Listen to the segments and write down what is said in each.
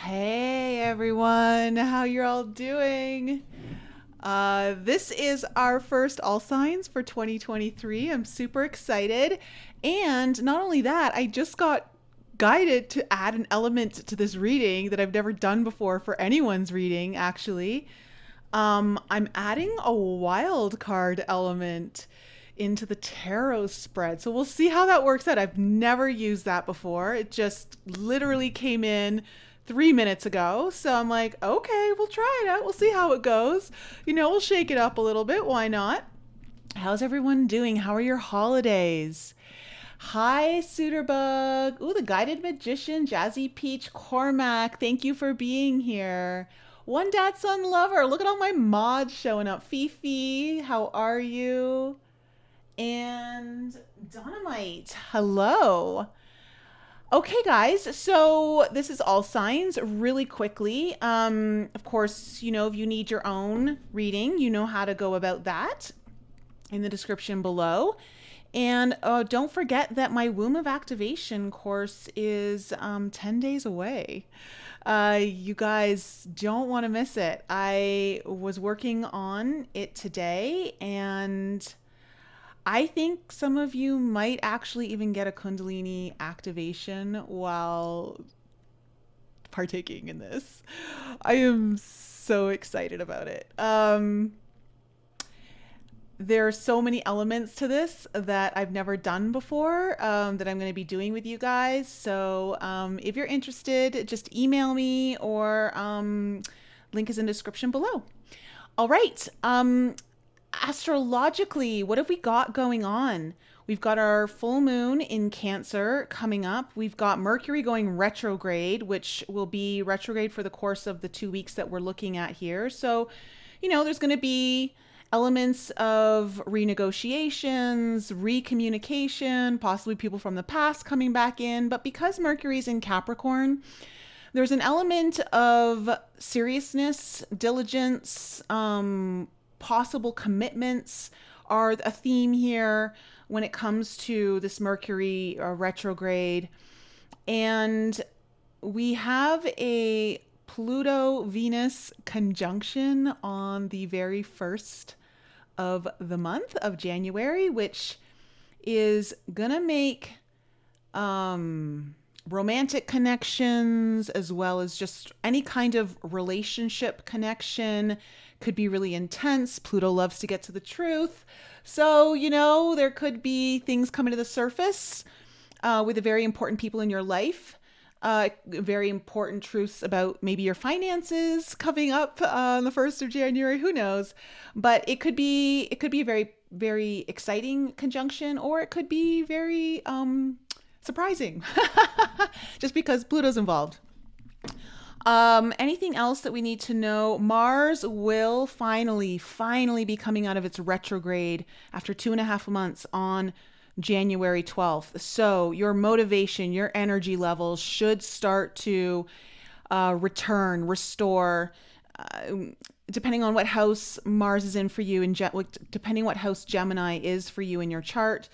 Hey everyone, how you're all doing? This is our first All Signs for 2023. I'm super excited. And not only that, I just got guided to add an element to this reading that I've never done before for anyone's reading, actually. I'm adding a wild card element into the tarot spread. So we'll see how that works out. I've never used that before. It just literally came in 3 minutes ago. So I'm like, okay, we'll try it out. We'll see how it goes. We'll shake it up a little bit. Why not? How's everyone doing? How are your holidays? Hi, Suiterbug. Ooh, the Guided Magician, Jazzy Peach Cormac. Thank you for being here. One Dad Son Lover. Look at all my mods showing up. Fifi, how are you? And Dynamite, hello. Okay, guys, so this is All Signs really quickly. Of course, if you need your own reading, you know how to go about that in the description below. And don't forget that my Womb of Activation course is 10 days away. You guys don't want to miss it. I was working on it today, and I think some of you might actually even get a Kundalini activation while partaking in this. I am so excited about it. There are so many elements to this that I've never done before that I'm going to be doing with you guys. So if you're interested, just email me or link is in the description below. All right. Astrologically, what have we got going on? We've got our full moon in Cancer coming up. We've got Mercury going retrograde, which will be retrograde for the course of the 2 weeks that we're looking at here. So, there's going to be elements of renegotiations, recommunication, possibly people from the past coming back in. But because Mercury's in Capricorn, there's an element of seriousness, diligence, possible commitments are a theme here when it comes to this Mercury retrograde. And we have a Pluto-Venus conjunction on the very first of the month of January, which is gonna make romantic connections as well as just any kind of relationship connection could be really intense. Pluto loves to get to the truth. So, there could be things coming to the surface with the very important people in your life. Very important truths about maybe your finances coming up on the 1st of January. Who knows? But it could be a very, very exciting conjunction, or it could be very surprising just because Pluto's involved. Anything else that we need to know? Mars will finally be coming out of its retrograde after 2.5 months on January 12th. So your motivation, your energy levels should start to restore, depending on what house Mars is in for you, and depending what house Gemini is for you in your chart.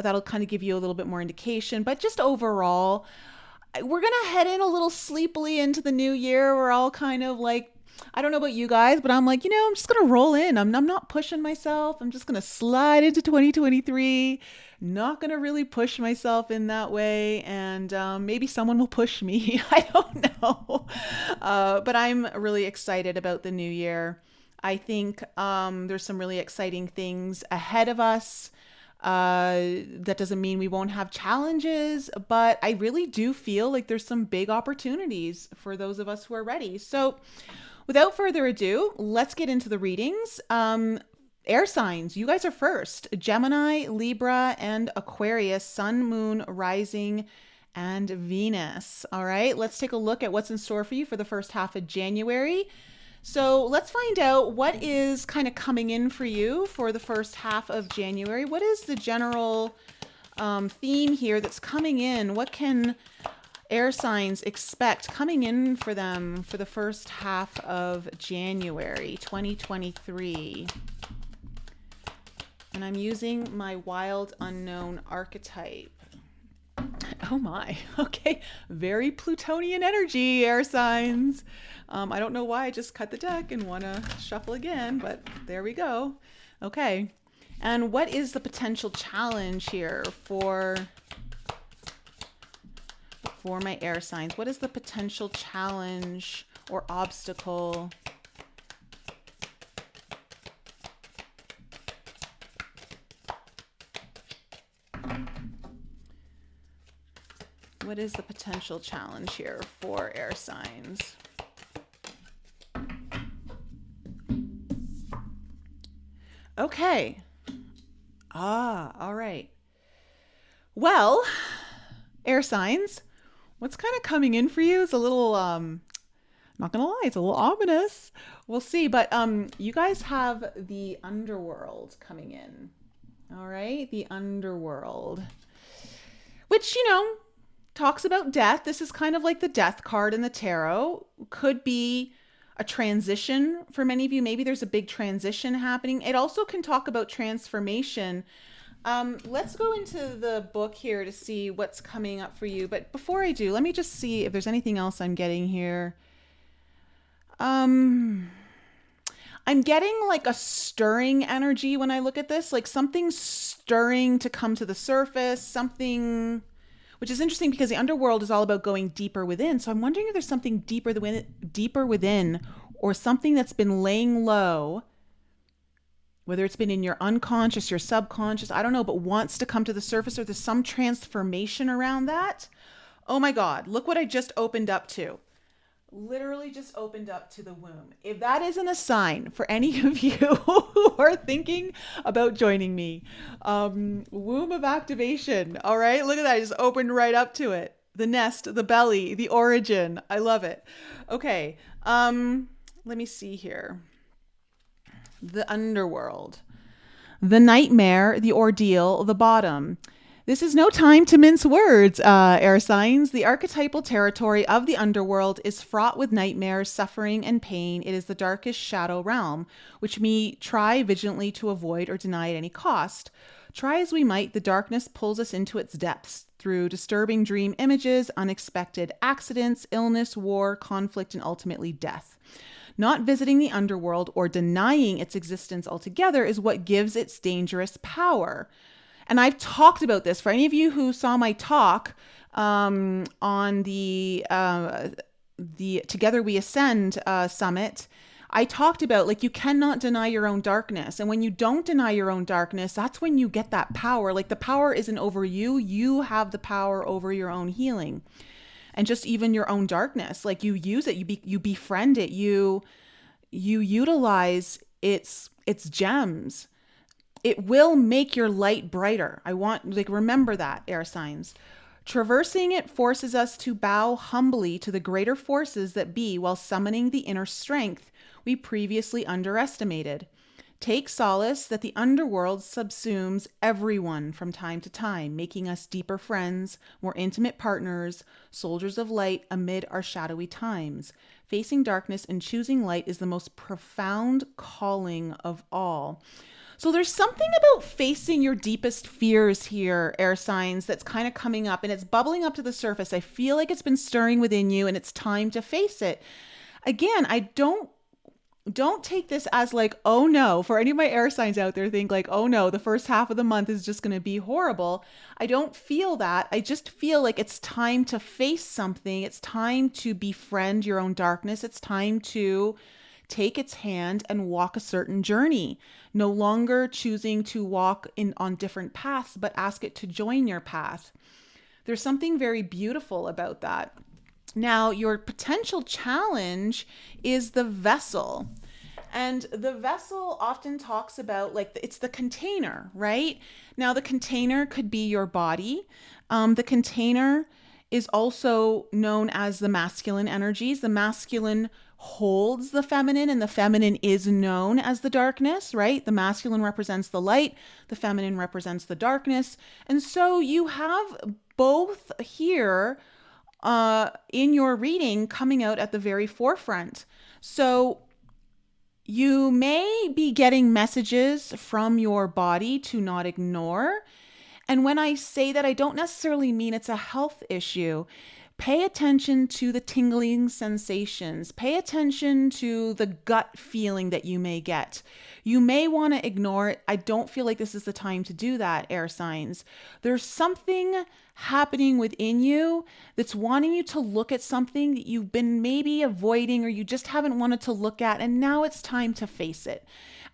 That'll kind of give you a little bit more indication. But just overall, we're going to head in a little sleepily into the new year. We're all kind of like, I don't know about you guys, but I'm like, I'm just going to roll in. I'm not pushing myself. I'm just going to slide into 2023. Not going to really push myself in that way. And maybe someone will push me. I don't know. But I'm really excited about the new year. I think there's some really exciting things ahead of us. That doesn't mean we won't have challenges, but I really do feel like there's some big opportunities for those of us who are ready. So without further ado, let's get into the readings. Air signs, you guys are first. Gemini, Libra, and Aquarius, Sun, Moon, Rising, and Venus. All right, let's take a look at what's in store for you for the first half of January. So let's find out what is kind of coming in for you for the first half of January. What is the general theme here that's coming in? What can air signs expect coming in for them for the first half of January 2023? And I'm using my wild unknown archetype. Oh my. Okay. Very Plutonian energy, air signs. I don't know why I just cut the deck and want to shuffle again, but there we go. Okay. And what is the potential challenge here for my air signs? What is the potential challenge or obstacle? What is the potential challenge here for air signs? Okay. All right. Well, air signs, what's kind of coming in for you is a little, I'm not gonna lie, it's a little ominous. We'll see, but you guys have the underworld coming in. All right, the underworld, which, talks about death. This is kind of like the death card in the tarot. Could be a transition for many of you. Maybe there's a big transition happening. It also can talk about transformation. Let's go into the book here to see what's coming up for you. But before I do, let me just see if there's anything else I'm getting here. I'm getting like a stirring energy when I look at this, like something stirring to come to the surface, something, which is interesting because the underworld is all about going deeper within. So I'm wondering if there's something deeper within, or something that's been laying low, whether it's been in your unconscious, your subconscious, I don't know, but wants to come to the surface, or there's some transformation around that. Oh my God, look what I just opened up to. Literally just opened up to the womb. If that isn't a sign for any of you who are thinking about joining me, womb of activation. All right, look at that. I just opened right up to it. The nest, the belly, the origin. I love it. Okay, let me see here. The underworld, the nightmare, the ordeal, the bottom. This is no time to mince words, air signs. The archetypal territory of the underworld is fraught with nightmares, suffering, and pain. It is the darkest shadow realm, which we try vigilantly to avoid or deny at any cost. Try as we might, the darkness pulls us into its depths through disturbing dream images, unexpected accidents, illness, war, conflict, and ultimately death. Not visiting the underworld or denying its existence altogether is what gives its dangerous power. And I've talked about this. For any of you who saw my talk on the Together We Ascend summit, I talked about, like, you cannot deny your own darkness. And when you don't deny your own darkness, that's when you get that power. Like, the power isn't over you. You have the power over your own healing. And just even your own darkness. Like, you use it, you befriend it, you utilize its gems. It will make your light brighter. Remember that, air signs. Traversing it forces us to bow humbly to the greater forces that be, while summoning the inner strength we previously underestimated. Take solace that the underworld subsumes everyone from time to time, making us deeper friends, more intimate partners, soldiers of light amid our shadowy times. Facing darkness and choosing light is the most profound calling of all. So there's something about facing your deepest fears here, air signs, that's kind of coming up, and it's bubbling up to the surface. I feel like it's been stirring within you and it's time to face it. Again, I don't take this as like, oh no, for any of my air signs out there think like, oh no, the first half of the month is just going to be horrible. I don't feel that. I just feel like it's time to face something. It's time to befriend your own darkness. It's time to take its hand and walk a certain journey. No longer choosing to walk on different paths, but ask it to join your path. There's something very beautiful about that. Now, your potential challenge is the vessel. And the vessel often talks about, like, it's the container, right? Now, the container could be your body. The container is also known as the masculine energies. The masculine holds the feminine, and the feminine is known as the darkness, right? The masculine represents the light, the feminine represents the darkness. And so you have both here in your reading coming out at the very forefront. So you may be getting messages from your body to not ignore. And when I say that, I don't necessarily mean it's a health issue. Pay attention to the tingling sensations. Pay attention to the gut feeling that you may get. You may want to ignore it. I don't feel like this is the time to do that, air signs. There's something happening within you that's wanting you to look at something that you've been maybe avoiding or you just haven't wanted to look at, and now it's time to face it.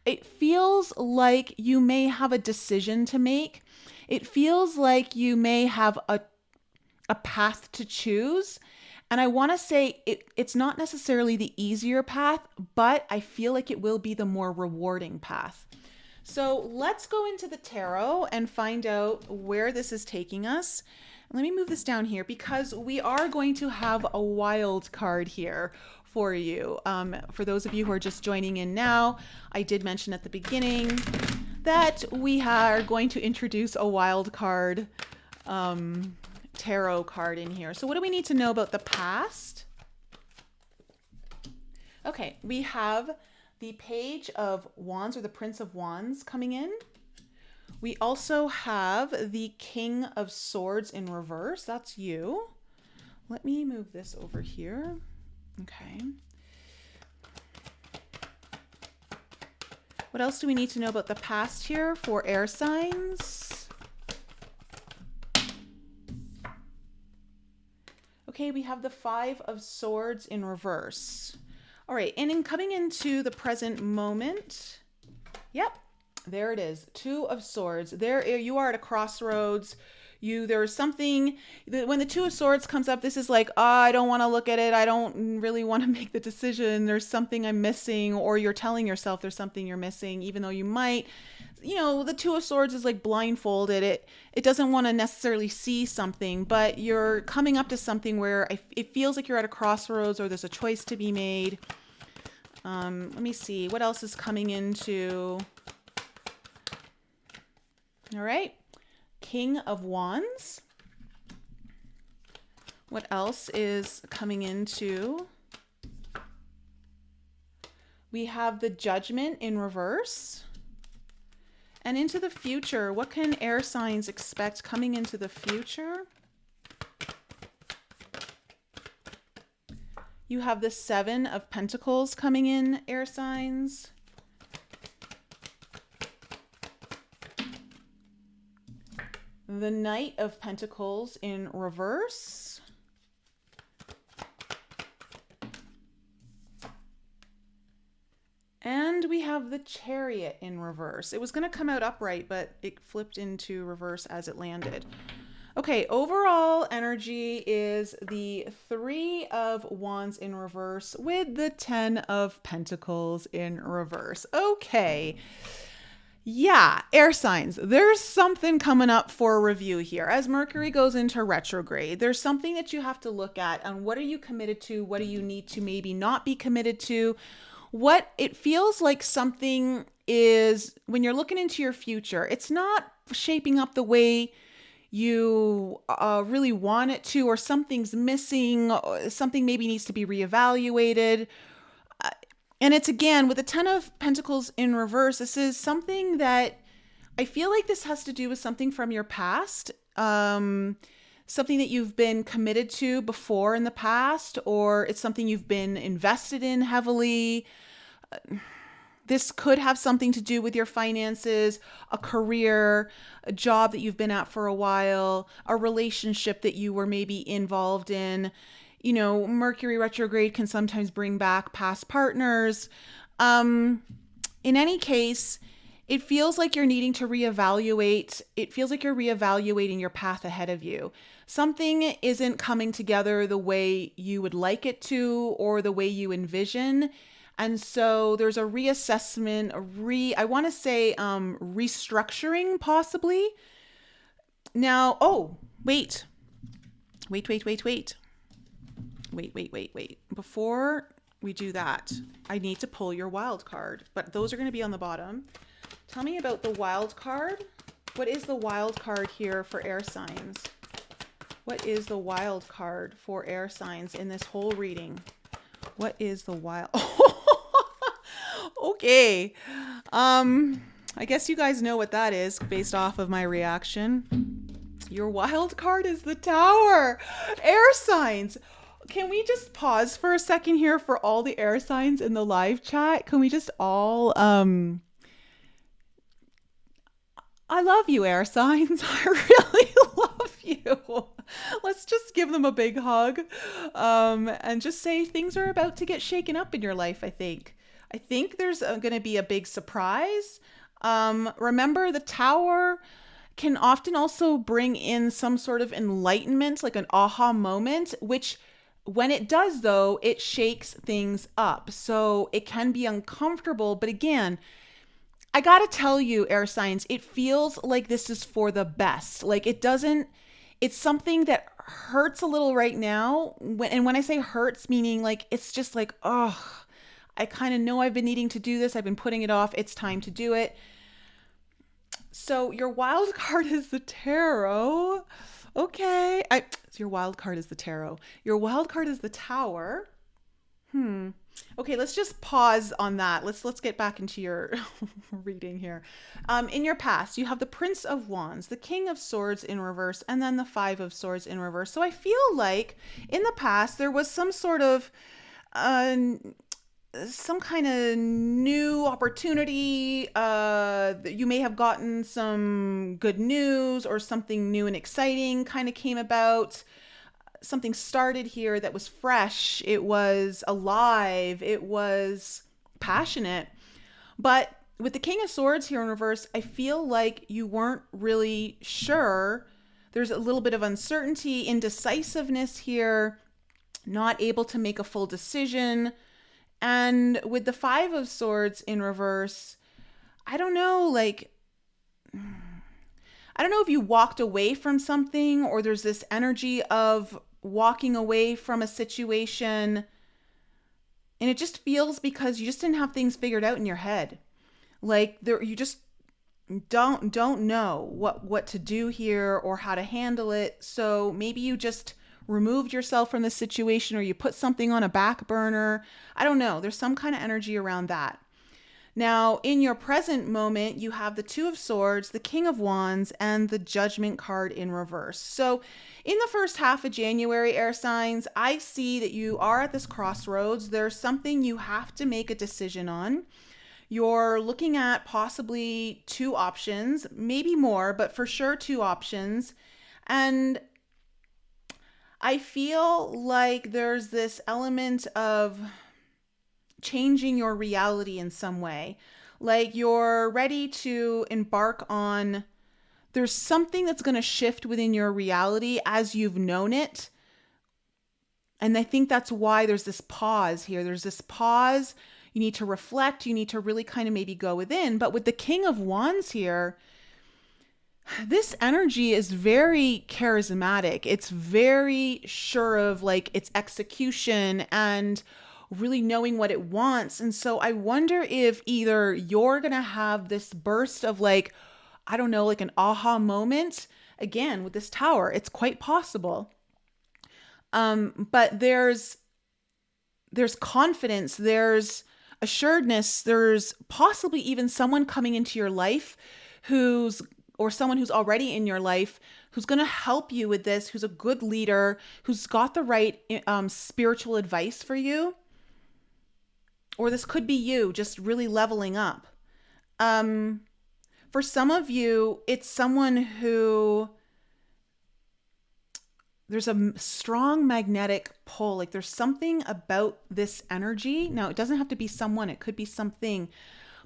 It feels like you may have a decision to make. It feels like you may have a path to choose. And I want to say it's not necessarily the easier path, but I feel like it will be the more rewarding path. So let's go into the tarot and find out where this is taking us. Let me move this down here because we are going to have a wild card here for you. For those of you who are just joining in now, I did mention at the beginning that we are going to introduce a wild card tarot card in here. So what do we need to know about the past? Okay, we have the Page of Wands or the Prince of Wands coming in. We also have the King of Swords in reverse. That's you. Let me move this over here. Okay. What else do we need to know about the past here for air signs? Okay, we have the Five of Swords in reverse. All right, and in coming into the present moment, yep, there it is, Two of Swords. There you are at a crossroads. There's something, when the Two of Swords comes up, this is like, oh, I don't want to look at it. I don't really want to make the decision. There's something I'm missing, or you're telling yourself there's something you're missing, even though you might. You know, the Two of Swords is like blindfolded. It doesn't want to necessarily see something, but you're coming up to something where it feels like you're at a crossroads or there's a choice to be made. Let me see. What else is coming into? All right. King of Wands. What else is coming into? We have the Judgment in reverse. And into the future, what can air signs expect coming into the future? You have the Seven of Pentacles coming in, air signs. The Knight of Pentacles in reverse. And we have the Chariot in reverse. It was going to come out upright, but it flipped into reverse as it landed. Okay, overall energy is the Three of Wands in reverse with the Ten of Pentacles in reverse. Okay. Yeah, air signs. There's something coming up for review here. As Mercury goes into retrograde, there's something that you have to look at on what are you committed to? What do you need to maybe not be committed to? What it feels like something is when you're looking into your future, it's not shaping up the way you really want it to, or something's missing, or something maybe needs to be reevaluated. And it's again, with the Ten of Pentacles in reverse, this is something that I feel like this has to do with something from your past, something that you've been committed to before in the past, or it's something you've been invested in heavily. This could have something to do with your finances, a career, a job that you've been at for a while, a relationship that you were maybe involved in. You know, Mercury retrograde can sometimes bring back past partners. In any case, it feels like you're needing to reevaluate. It feels like you're reevaluating your path ahead of you. Something isn't coming together the way you would like it to, or the way you envision. And so there's a reassessment, I want to say restructuring possibly. Now, wait. Before we do that, I need to pull your wild card, but those are going to be on the bottom. Tell me about the wild card. What is the wild card here for air signs? What is the wild card for air signs in this whole reading? What is the wild? Okay. I guess you guys know what that is based off of my reaction. Your wild card is the Tower. Air signs. Can we just pause for a second here for all the air signs in the live chat? Can we just all I love you, air signs. I really love you. Let's just give them a big hug, and just say things are about to get shaken up in your life, I think. I think there's going to be a big surprise. Remember, the Tower can often also bring in some sort of enlightenment, like an aha moment, which when it does, though, it shakes things up. So it can be uncomfortable. But again, I gotta tell you, air signs, it feels like this is for the best. Like it doesn't, it's something that hurts a little right now. And when I say hurts, meaning like, it's just like, oh, I kind of know I've been needing to do this. I've been putting it off. It's time to do it. So your wild card is the tarot. Okay. Your wild card is the tarot. Your wild card is the Tower. Okay, let's just pause on that. Let's get back into your reading here. In your past, you have the Prince of Wands, the King of Swords in reverse, and then the Five of Swords in reverse. So I feel like in the past there was some sort of some kind of new opportunity. You may have gotten some good news or something new and exciting kind of came about. Something started here that was fresh. It was alive. It was passionate. But with the King of Swords here in reverse, I feel like you weren't really sure. There's a little bit of uncertainty, indecisiveness here, not able to make a full decision. And with the Five of Swords in reverse, I don't know, like, I don't know if you walked away from something or there's this energy of walking away from a situation. And it just feels because you just didn't have things figured out in your head. Like you just don't know what to do here or how to handle it. So maybe you just removed yourself from the situation or you put something on a back burner. I don't know. There's some kind of energy around that. Now, in your present moment, you have the Two of Swords, the King of Wands, and the Judgment card in reverse. So in the first half of January, air signs, I see that you are at this crossroads. There's something you have to make a decision on. You're looking at possibly two options, maybe more, but for sure two options. And I feel like there's this element of changing your reality in some way. Like you're ready to embark on, there's something that's going to shift within your reality as you've known it. And I think that's why there's this pause here. There's this pause. You need to reflect. You need to really kind of maybe go within. But with the King of Wands here, this energy is very charismatic. It's very sure of like its execution and really knowing what it wants. And so I wonder if either you're going to have this burst of like, I don't know, like an aha moment. Again, with this Tower, it's quite possible. But there's confidence, there's assuredness, there's possibly even someone coming into your life or someone who's already in your life who's going to help you with this, who's a good leader, who's got the right spiritual advice for you. Or this could be you just really leveling up. For some of you, it's someone who there's a strong magnetic pull. Like there's something about this energy. Now, it doesn't have to be someone. It could be something,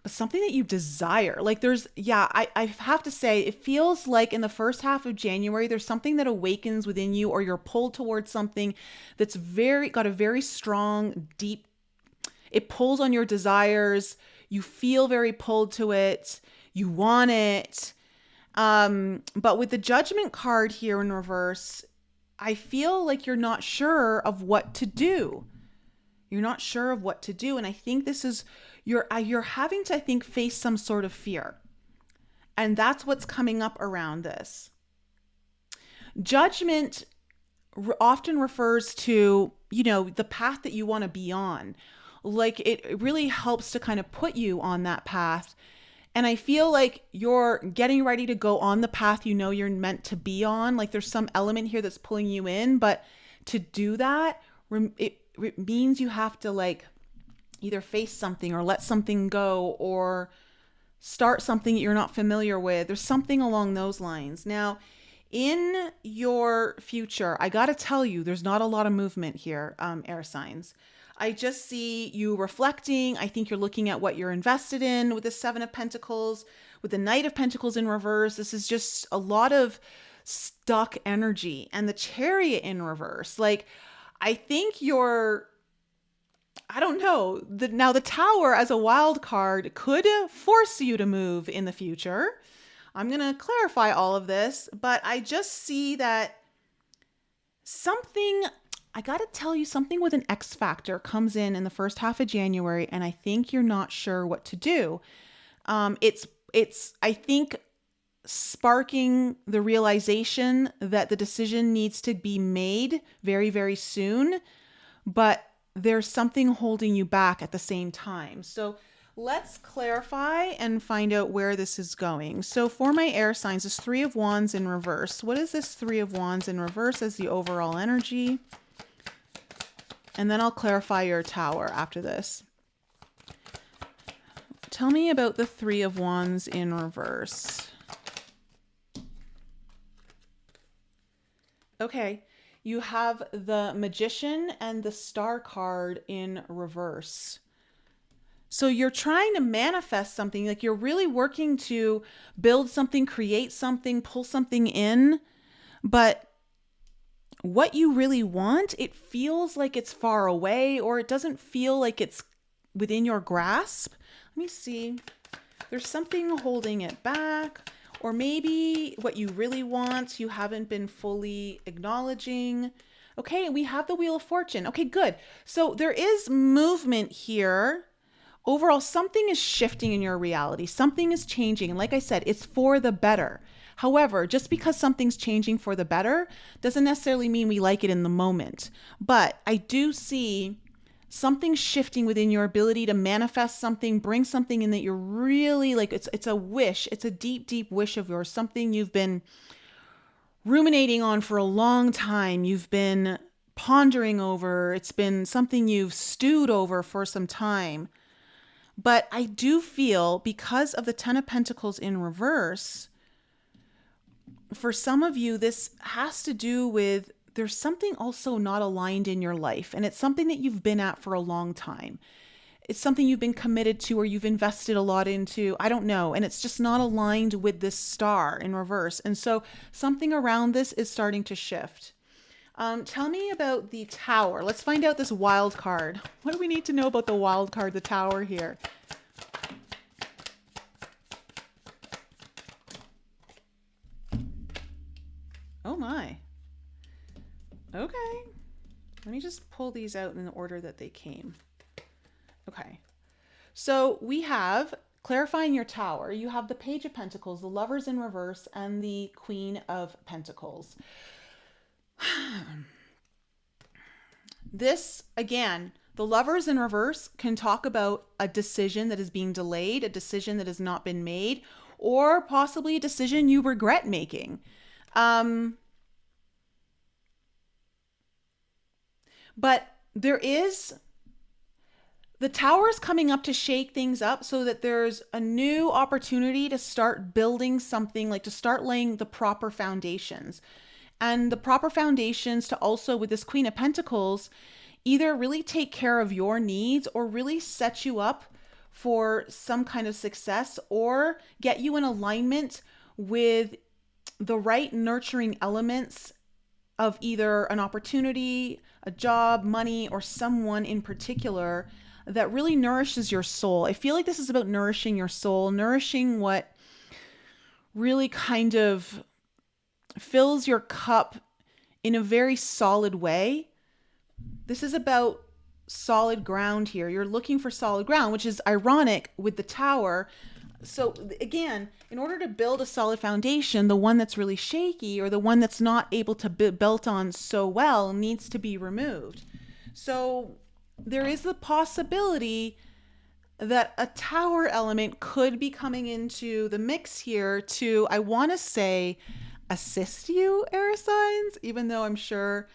but something that you desire. Like I have to say, it feels like in the first half of January, there's something that awakens within you or you're pulled towards something that's got a very strong, deep, it pulls on your desires. You feel very pulled to it. You want it. But with the Judgment card here in reverse, I feel like you're not sure of what to do. You're not sure of what to do. And I think this is, you're having to, I think, face some sort of fear. And that's what's coming up around this. Judgment often refers to, the path that you want to be on. Like it really helps to kind of put you on that path. And I feel like you're getting ready to go on the path you know you're meant to be on. Like there's some element here that's pulling you in, but to do that, it means you have to like either face something or let something go or start something that you're not familiar with. There's something along those lines. Now, in your future, I got to tell you, there's not a lot of movement here, air signs. I just see you reflecting. I think you're looking at what you're invested in with the Seven of Pentacles, with the Knight of Pentacles in reverse. This is just a lot of stuck energy, and the Chariot in reverse. Like, I think you're, I don't know. Now, the Tower as a wild card could force you to move in the future. I'm going to clarify all of this, but I just see that something, I got to tell you, something with an X factor comes in the first half of January, and I think you're not sure what to do. It's I think, sparking the realization that the decision needs to be made very, very soon, but there's something holding you back at the same time. So let's clarify and find out where this is going. So for my air signs, this Three of Wands in reverse. What is this Three of Wands in reverse as the overall energy? And then I'll clarify your Tower after this. Tell me about the Three of Wands in reverse. Okay, you have the Magician and the Star card in reverse. So you're trying to manifest something, like you're really working to build something, create something, pull something in, but what you really want, it feels like it's far away, or it doesn't feel like it's within your grasp. Let me see. There's something holding it back, or maybe what you really want, you haven't been fully acknowledging. Okay, we have the Wheel of Fortune. Okay, good. So there is movement here. Overall, something is shifting in your reality. Something is changing. And like I said, it's for the better. However, just because something's changing for the better doesn't necessarily mean we like it in the moment. But I do see something shifting within your ability to manifest something, bring something in that you're really like, it's a wish. It's a deep, deep wish of yours, something you've been ruminating on for a long time. You've been pondering over. It's been something you've stewed over for some time. But I do feel, because of the Ten of Pentacles in reverse, for some of you, this has to do with there's something also not aligned in your life. And it's something that you've been at for a long time. It's something you've been committed to or you've invested a lot into. I don't know. And it's just not aligned with this Star in reverse. And so something around this is starting to shift. Tell me about the Tower. Let's find out this wild card. What do we need to know about the wild card, the Tower here? Oh my. Okay. Let me just pull these out in the order that they came. Okay. So we have, clarifying your Tower, you have the Page of Pentacles, the Lovers in reverse, and the Queen of Pentacles. This, again, the Lovers in reverse can talk about a decision that is being delayed, a decision that has not been made, or possibly a decision you regret making. But there is, the Tower is coming up to shake things up so that there's a new opportunity to start building something, like to start laying the proper foundations. And the proper foundations to also, with this Queen of Pentacles, either really take care of your needs or really set you up for some kind of success or get you in alignment with the right nurturing elements of either an opportunity, a job, money, or someone in particular that really nourishes your soul. I feel like this is about nourishing your soul, nourishing what really kind of fills your cup in a very solid way. This is about solid ground here. You're looking for solid ground, which is ironic with the Tower. So again, in order to build a solid foundation, the one that's really shaky or the one that's not able to be built on so well needs to be removed. So there is the possibility that a tower element could be coming into the mix here to, I want to say, assist you, air signs, even though I'm sure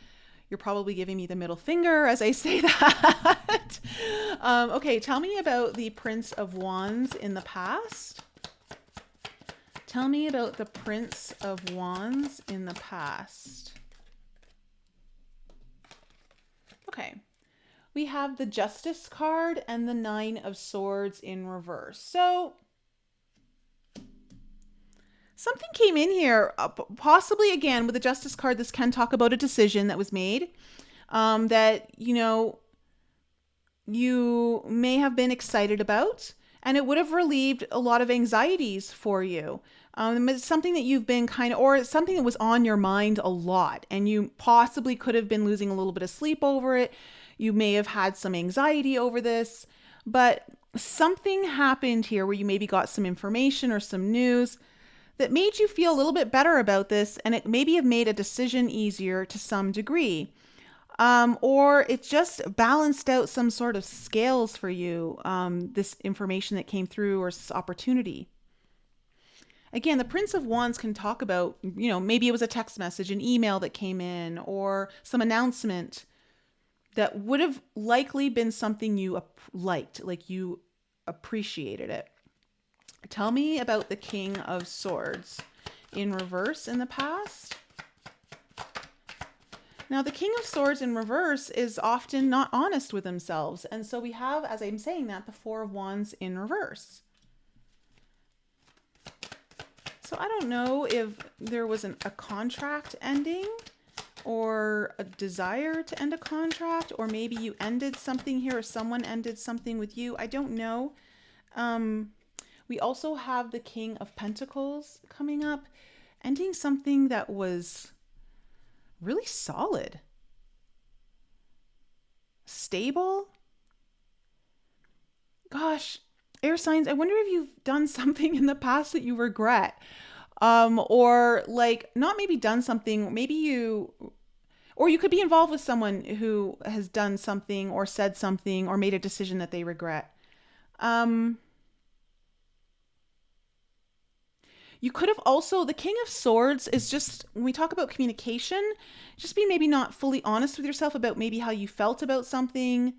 you're probably giving me the middle finger as I say that. Okay, tell me about the Prince of Wands in the past. Tell me about the Prince of Wands in the past. Okay. We have the Justice card and the Nine of Swords in reverse. So something came in here, possibly again with the Justice card. This can talk about a decision that was made that, you know, you may have been excited about, and it would have relieved a lot of anxieties for you. It's something that you've been kind of, or something that was on your mind a lot, and you possibly could have been losing a little bit of sleep over it. You may have had some anxiety over this, but something happened here where you maybe got some information or some news that made you feel a little bit better about this, and it maybe have made a decision easier to some degree. Or it just balanced out some sort of scales for you, this information that came through or this opportunity. Again, the Prince of Wands can talk about, you know, maybe it was a text message, an email that came in, or some announcement that would have likely been something you liked, like you appreciated it. Tell me about the King of Swords in reverse in the past. Now, the King of Swords in reverse is often not honest with themselves. And so we have, as I'm saying that, the Four of Wands in reverse. So I don't know if there was a contract ending, or a desire to end a contract, or maybe you ended something here, or someone ended something with you. I don't know. We also have the King of Pentacles coming up, ending something that was really solid, stable. Gosh, air signs, I wonder if you've done something in the past that you regret. Or like not maybe done something, maybe you, or you could be involved with someone who has done something or said something or made a decision that they regret. You could have also, the King of Swords is just, when we talk about communication, just be maybe not fully honest with yourself about maybe how you felt about something.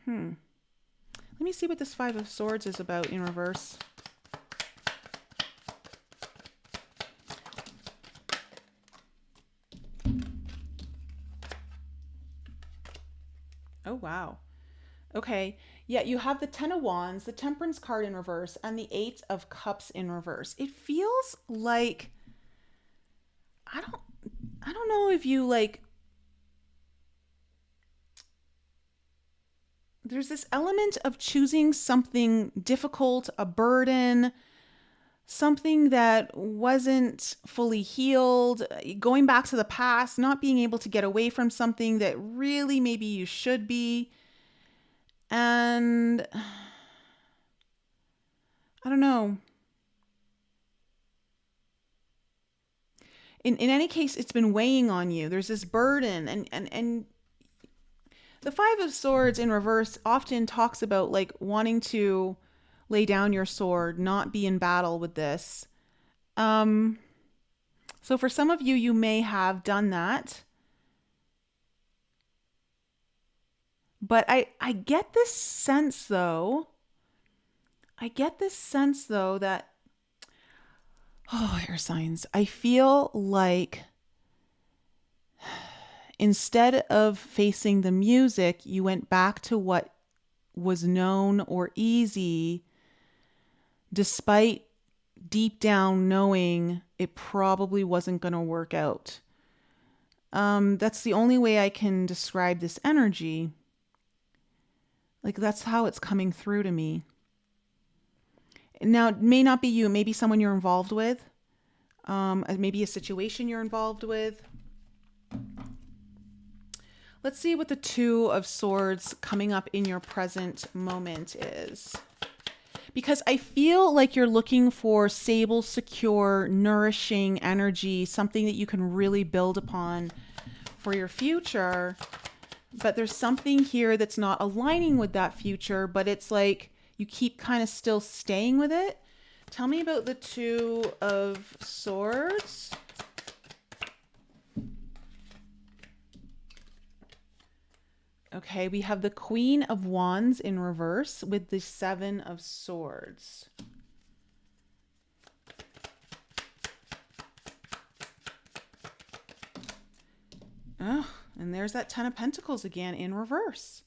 Let me see what this Five of Swords is about in reverse. Oh, wow. Okay. Yeah, you have the Ten of Wands, the Temperance card in reverse, and the Eight of Cups in reverse. It feels like, I don't know if you like, there's this element of choosing something difficult, a burden, something that wasn't fully healed, going back to the past, not being able to get away from something that really maybe you should be. And I don't know. In any case, it's been weighing on you. There's this burden, and the Five of Swords in reverse often talks about like wanting to lay down your sword, not be in battle with this. So for some of you, you may have done that. But I get this sense though, that, oh, air signs, I feel like instead of facing the music, you went back to what was known or easy, despite deep down knowing it probably wasn't going to work out. That's the only way I can describe this energy. Like, that's how it's coming through to me. Now, it may not be you. It may be someone you're involved with. Maybe a situation you're involved with. Let's see what the Two of Swords coming up in your present moment is. because I feel like you're looking for stable, secure, nourishing energy, something that you can really build upon for your future. But there's something here that's not aligning with that future, but it's like you keep kind of still staying with it. Tell me about the Two of Swords. Okay, we have the Queen of Wands in reverse with the Seven of Swords. Oh, and there's that Ten of Pentacles again in reverse.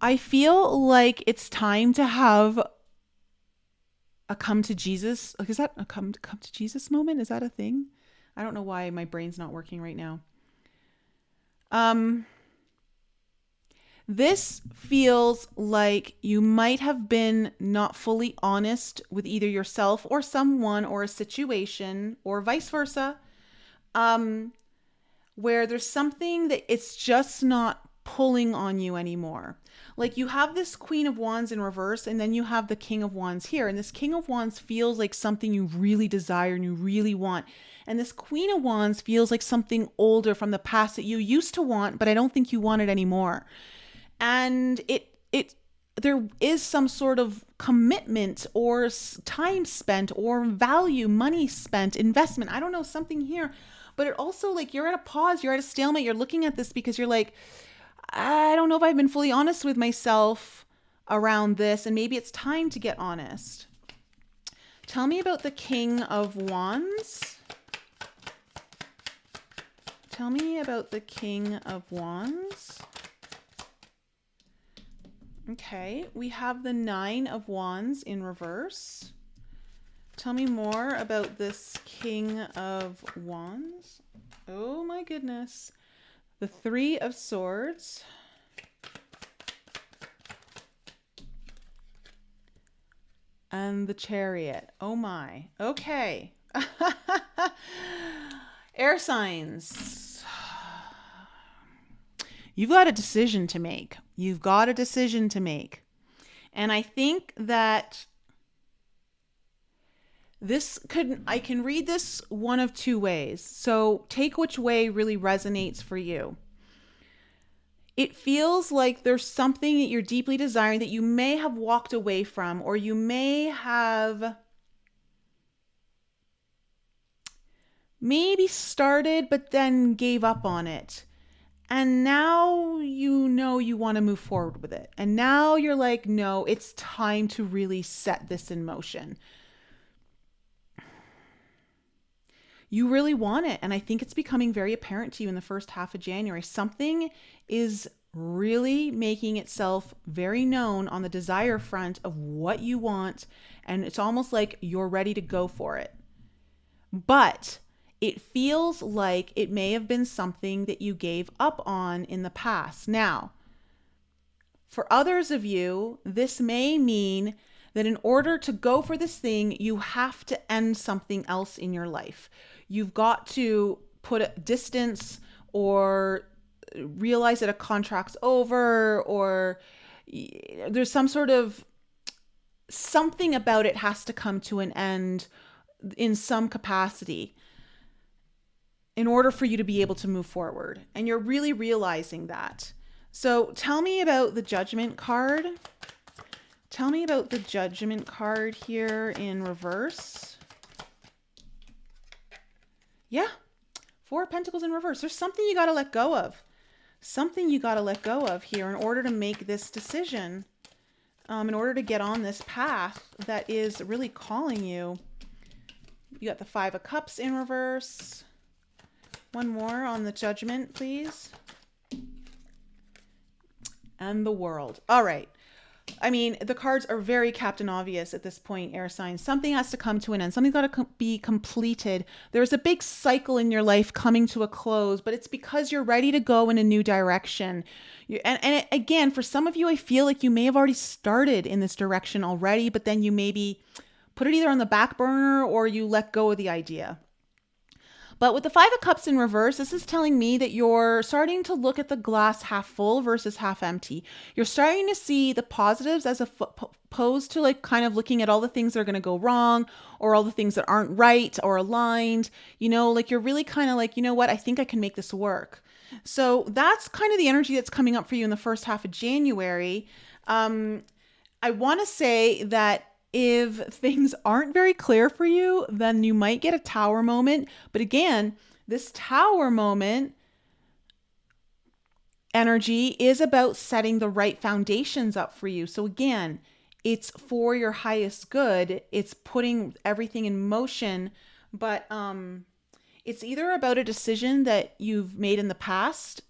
I feel like it's time to have a come to Jesus. Is that a come to Jesus moment? Is that a thing? I don't know why my brain's not working right now. This feels like you might have been not fully honest with either yourself or someone or a situation or vice versa. Where there's something that it's just not pulling on you anymore. Like you have this Queen of Wands in reverse and then you have the King of Wands here. And this King of Wands feels like something you really desire and you really want. And this Queen of Wands feels like something older from the past that you used to want, but I don't think you want it anymore. And there is some sort of commitment or time spent or value, money spent, investment. I don't know, something here. But it also like you're at a pause, you're at a stalemate. You're looking at this because you're like, I don't know if I've been fully honest with myself around this. And maybe it's time to get honest. Tell me about the King of Wands. Tell me about the King of Wands. Okay, we have the Nine of Wands in reverse. Tell me more about this King of Wands. Oh my goodness. The Three of Swords. And the Chariot. Oh my. Okay. Air signs. You've got a decision to make. You've got a decision to make. And I think that I can read this one of two ways. So take which way really resonates for you. It feels like there's something that you're deeply desiring that you may have walked away from, or you may have maybe started but then gave up on it. And now you know you want to move forward with it. And now you're like, no, it's time to really set this in motion. You really want it. And I think it's becoming very apparent to you in the first half of January. Something is really making itself very known on the desire front of what you want. And it's almost like you're ready to go for it. But it feels like it may have been something that you gave up on in the past. Now, for others of you, this may mean that in order to go for this thing, you have to end something else in your life. You've got to put a distance or realize that a contract's over, or there's some sort of something about it has to come to an end in some capacity in order for you to be able to move forward. And you're really realizing that. So tell me about the Judgment card. Tell me about the Judgment card here in reverse. Yeah, Four of Pentacles in reverse. There's something you got to let go of. Something you got to let go of here in order to make this decision. In order to get on this path that is really calling you. You got the Five of Cups in reverse. One more on the Judgment, please. And the World. All right. I mean, the cards are very Captain Obvious at this point, air signs. Something has to come to an end. Something's got to be completed. There's a big cycle in your life coming to a close, but it's because you're ready to go in a new direction. Again, for some of you, I feel like you may have already started in this direction already, but then you maybe put it either on the back burner or you let go of the idea. But with the Five of Cups in reverse, this is telling me that you're starting to look at the glass half full versus half empty. You're starting to see the positives as opposed to like kind of looking at all the things that are going to go wrong or all the things that aren't right or aligned. You know, like you're really kind of like, you know what, I think I can make this work. So that's kind of the energy that's coming up for you in the first half of January. I want to say that if things aren't very clear for you, then you might get a tower moment. But again, this tower moment energy is about setting the right foundations up for you. So again, it's for your highest good. It's putting everything in motion, but it's either about a decision that you've made in the past.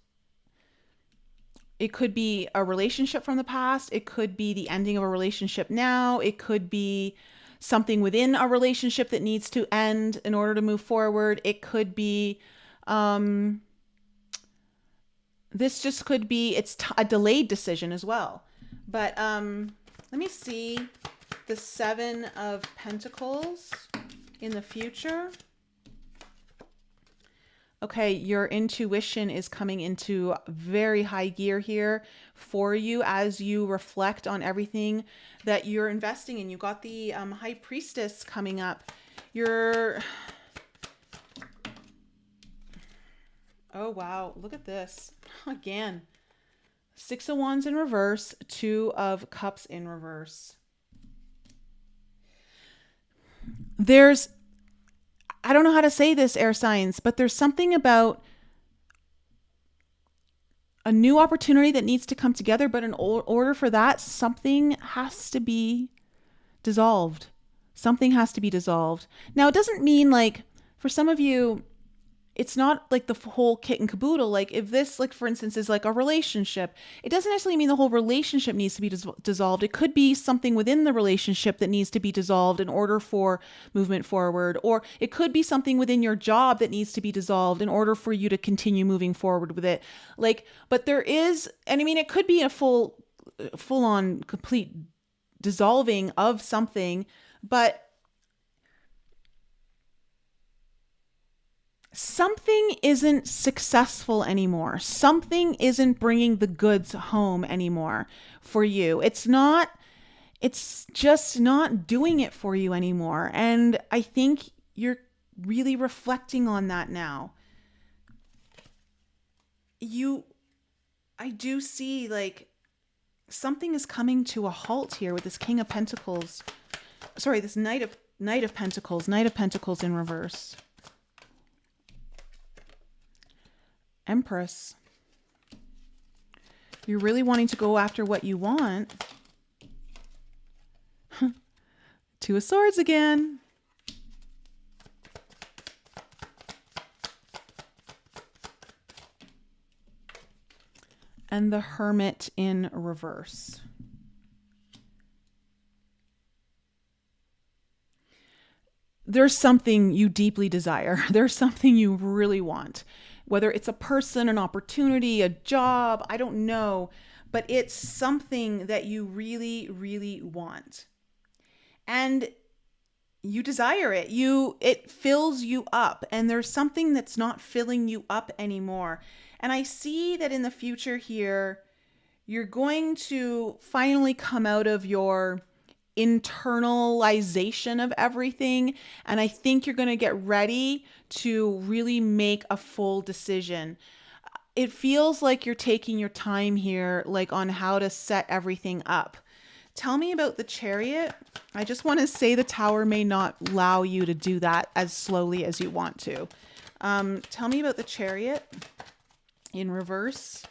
It could be a relationship from the past. It could be the ending of a relationship now. It could be something within a relationship that needs to end in order to move forward. It could be, this just could be, it's a delayed decision as well. But let me see the Seven of Pentacles in the future. Okay, your intuition is coming into very high gear here for you as you reflect on everything that you're investing in. You got the High Priestess coming up. Oh, wow. Look at this. Again, Six of Wands in reverse, Two of Cups in reverse. I don't know how to say this, air signs, but there's something about a new opportunity that needs to come together. But in order for that, something has to be dissolved. Something has to be dissolved. Now, it doesn't mean like for some of you, it's not like the whole kit and caboodle. Like if this, like for instance, is like a relationship, it doesn't necessarily mean the whole relationship needs to be dissolved. It could be something within the relationship that needs to be dissolved in order for movement forward. Or it could be something within your job that needs to be dissolved in order for you to continue moving forward with it. Like, but there is, and I mean, it could be a full on complete dissolving of something, but something isn't successful anymore. Something isn't bringing the goods home anymore for you. It's just not doing it for you anymore. And I think you're really reflecting on that now. I do see like something is coming to a halt here with this King of Pentacles. Sorry, this Knight of Pentacles in reverse. Empress. You're really wanting to go after what you want. Two of Swords again. And the Hermit in reverse. There's something you deeply desire. There's something you really want. Whether it's a person, an opportunity, a job, I don't know, but it's something that you really, really want. And you desire it. It fills you up, and there's something that's not filling you up anymore. And I see that in the future here, you're going to finally come out of your internalization of everything. And I think you're going to get ready to really make a full decision. It feels like you're taking your time here, like on how to set everything up. Tell me about the Chariot. I just want to say the Tower may not allow you to do that as slowly as you want to. Tell me about the Chariot in reverse.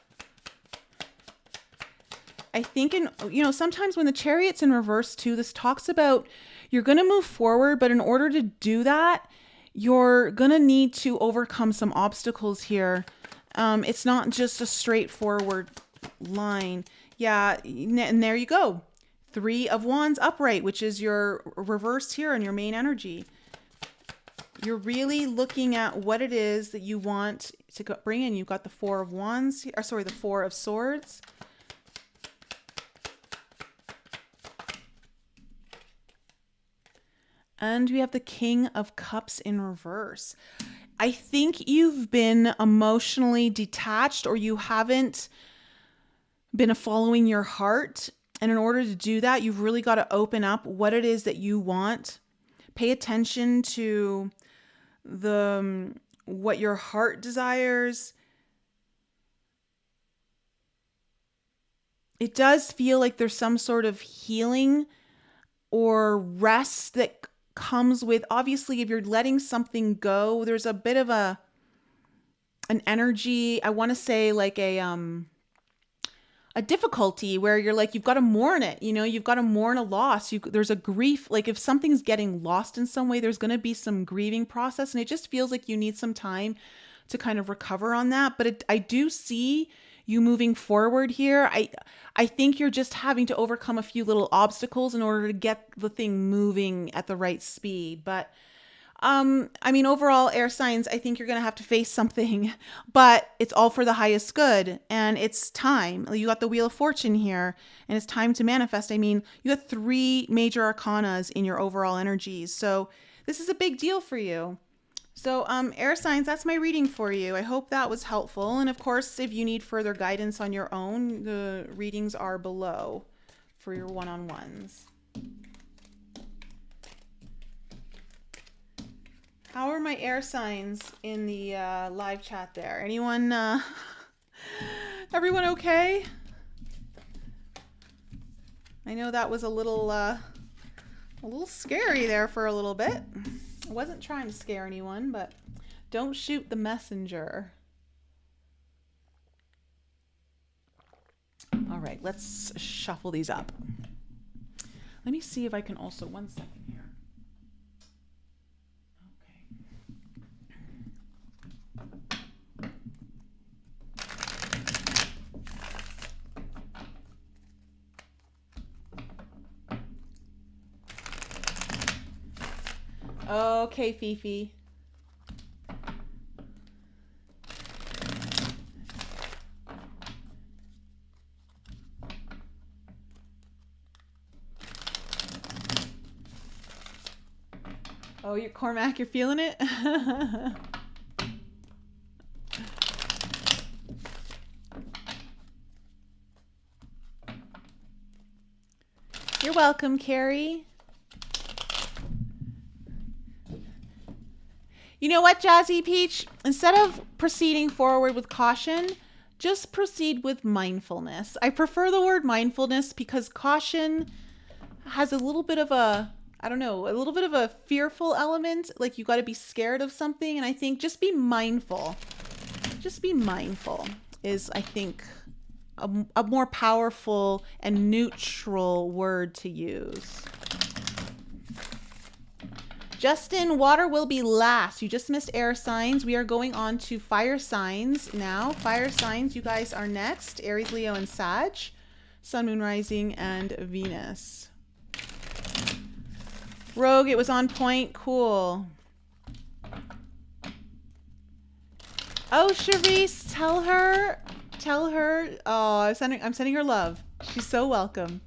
I think sometimes when the Chariot's in reverse too, this talks about you're going to move forward, but in order to do that, you're going to need to overcome some obstacles here. It's not just a straightforward line. Yeah, and there you go. Three of Wands upright, which is your reverse here and your main energy. You're really looking at what it is that you want to bring in. You've got the Four of Wands, the Four of Swords. And we have the King of Cups in reverse. I think you've been emotionally detached, or you haven't been following your heart. And in order to do that, you've really got to open up what it is that you want. Pay attention to what your heart desires. It does feel like there's some sort of healing or rest that comes with, obviously, if you're letting something go, there's a bit of an energy, I want to say like a difficulty where you're like, you've got to mourn it, you've got to mourn a loss. There's a grief, like if something's getting lost in some way, there's going to be some grieving process, and it just feels like you need some time to kind of recover on that. But I do see you moving forward here. I think you're just having to overcome a few little obstacles in order to get the thing moving at the right speed. But I mean, overall, air signs, I think you're going to have to face something, but it's all for the highest good, and it's time. You got the Wheel of Fortune here, and it's time to manifest. I mean, you got 3 major arcanas in your overall energies, so this is a big deal for you. So, air signs, that's my reading for you. I hope that was helpful. And of course, if you need further guidance on your own, the readings are below for your one-on-ones. How are my air signs in the live chat there? Anyone, everyone okay? I know that was a little scary there for a little bit. I wasn't trying to scare anyone, but don't shoot the messenger. All right, let's shuffle these up. Let me see if I can also, one second here. Okay, Fifi. Oh, you're Cormac, you're feeling it? You're welcome, Carrie. You know what, Jazzy Peach? Instead of proceeding forward with caution, just proceed with mindfulness. I prefer the word mindfulness because caution has a little bit of a, I don't know, a little bit of a fearful element. Like you got to be scared of something. And I think just be mindful. Just be mindful is, I think, a more powerful and neutral word to use. Justin, water will be last. You just missed air signs. We are going on to fire signs now. Fire signs, you guys are next. Aries, Leo, and Sag. Sun, Moon, Rising, and Venus. Rogue, it was on point. Cool. Oh, Charisse, tell her. Oh, I'm sending her love. She's so welcome.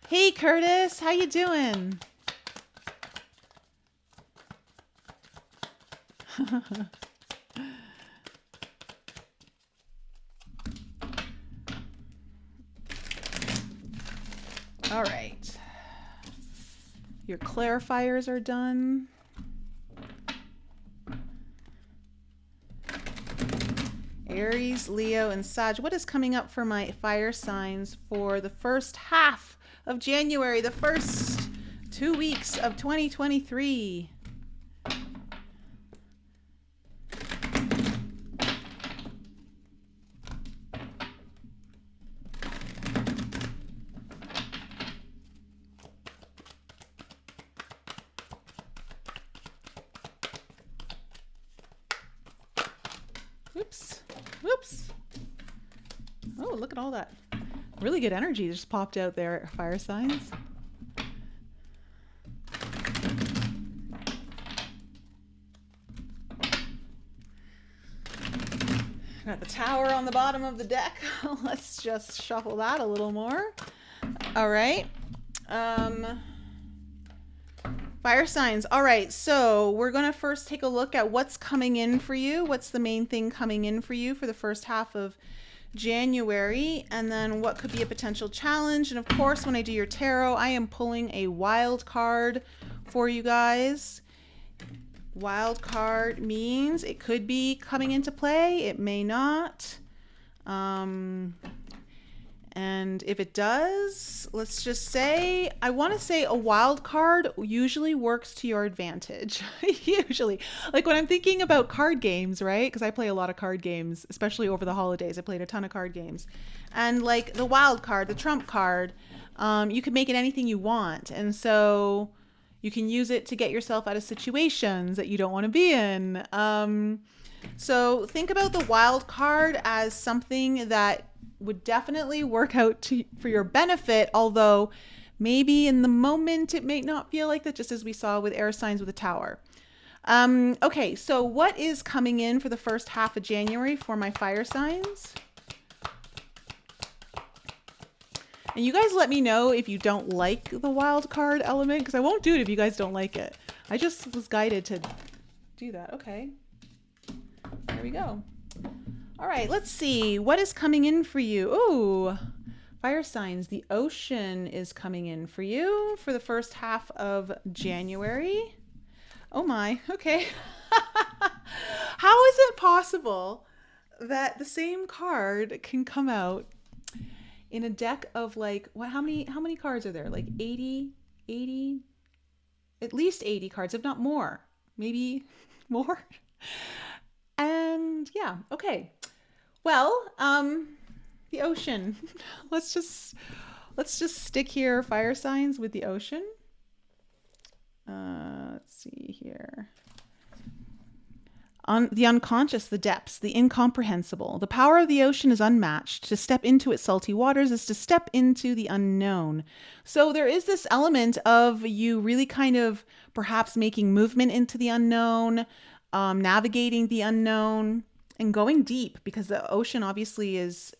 Hey, Curtis, how you doing? All right. Your clarifiers are done. Aries, Leo, and Sag. What is coming up for my fire signs for the first half of January, the first 2 weeks of 2023? Whoops. Oh, look at all that. Really good energy just popped out there, fire signs. Got the tower on the bottom of the deck. Let's just shuffle that a little more. All right. Um, Fire signs. All right, so we're going to first take a look at what's coming in for you. What's the main thing coming in for you for the first half of January, and then what could be a potential challenge. And of course, when I do your tarot, I am pulling a wild card for you guys. Wild card means it could be coming into play, it may not. And if it does, let's just say, I want to say a wild card usually works to your advantage. Usually. Like when I'm thinking about card games, right? Because I play a lot of card games, especially over the holidays. I played a ton of card games. And like the wild card, the trump card, you can make it anything you want. And so you can use it to get yourself out of situations that you don't want to be in. So think about the wild card as something that would definitely work out for your benefit, although maybe in the moment it may not feel like that, just as we saw with air signs with the tower. Okay, so what is coming in for the first half of January for my fire signs? And you guys let me know if you don't like the wild card element, because I won't do it if you guys don't like it. I just was guided to do that. Okay, there we go. All right, let's see. What is coming in for you? Ooh, fire signs. The ocean is coming in for you for the first half of January. Oh my, okay. How is it possible that the same card can come out in a deck of like, what, how many cards are there? Like 80, at least 80 cards, if not more, maybe more. And yeah, okay. Well, the ocean. Let's just stick here, fire signs with the ocean. Let's see here. On the unconscious, the depths, the incomprehensible. The power of the ocean is unmatched. To step into its salty waters is to step into the unknown. So there is this element of you really kind of perhaps making movement into the unknown, navigating the unknown, and going deep, because the ocean obviously is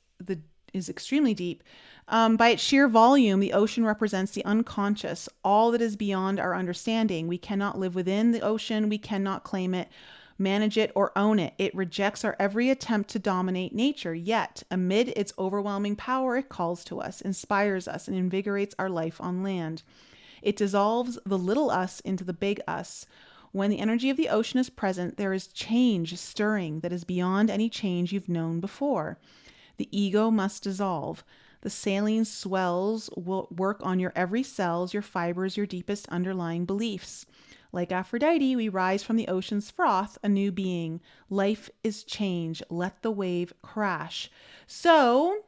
extremely deep. By its sheer volume, the ocean represents the unconscious, all that is beyond our understanding. We cannot live within the ocean. We cannot claim it, manage it, or own it. It rejects our every attempt to dominate nature. Yet, amid its overwhelming power, it calls to us, inspires us, and invigorates our life on land. It dissolves the little us into the big us. When the energy of the ocean is present, there is change stirring that is beyond any change you've known before. The ego must dissolve. The saline swells will work on your every cells, your fibers, your deepest underlying beliefs. Like Aphrodite, we rise from the ocean's froth, a new being. Life is change. Let the wave crash. So,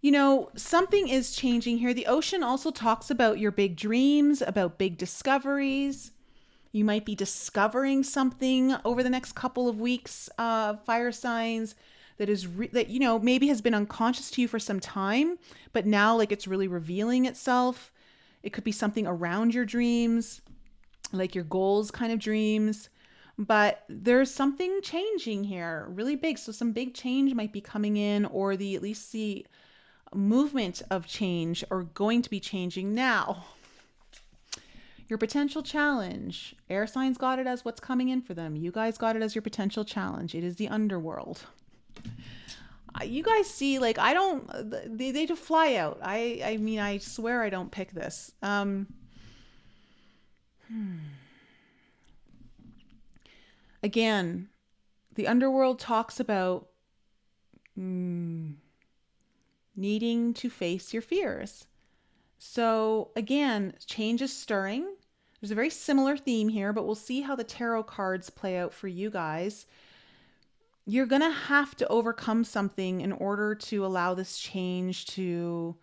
you know, something is changing here. The ocean also talks about your big dreams, about big discoveries. You might be discovering something over the next couple of weeks, fire signs, that is that, you know, maybe has been unconscious to you for some time, but now like it's really revealing itself. It could be something around your dreams, like your goals kind of dreams, but there's something changing here really big. So some big change might be coming in, or at least the movement of change or going to be changing now. Your potential challenge. Air signs got it as what's coming in for them. You guys got it as your potential challenge. It is the underworld. You guys see, like, I don't, they just fly out. I mean, I swear I don't pick this. Again, the underworld talks about needing to face your fears. So again, change is stirring. There's a very similar theme here, but we'll see how the tarot cards play out for you guys. You're going to have to overcome something in order to allow this change to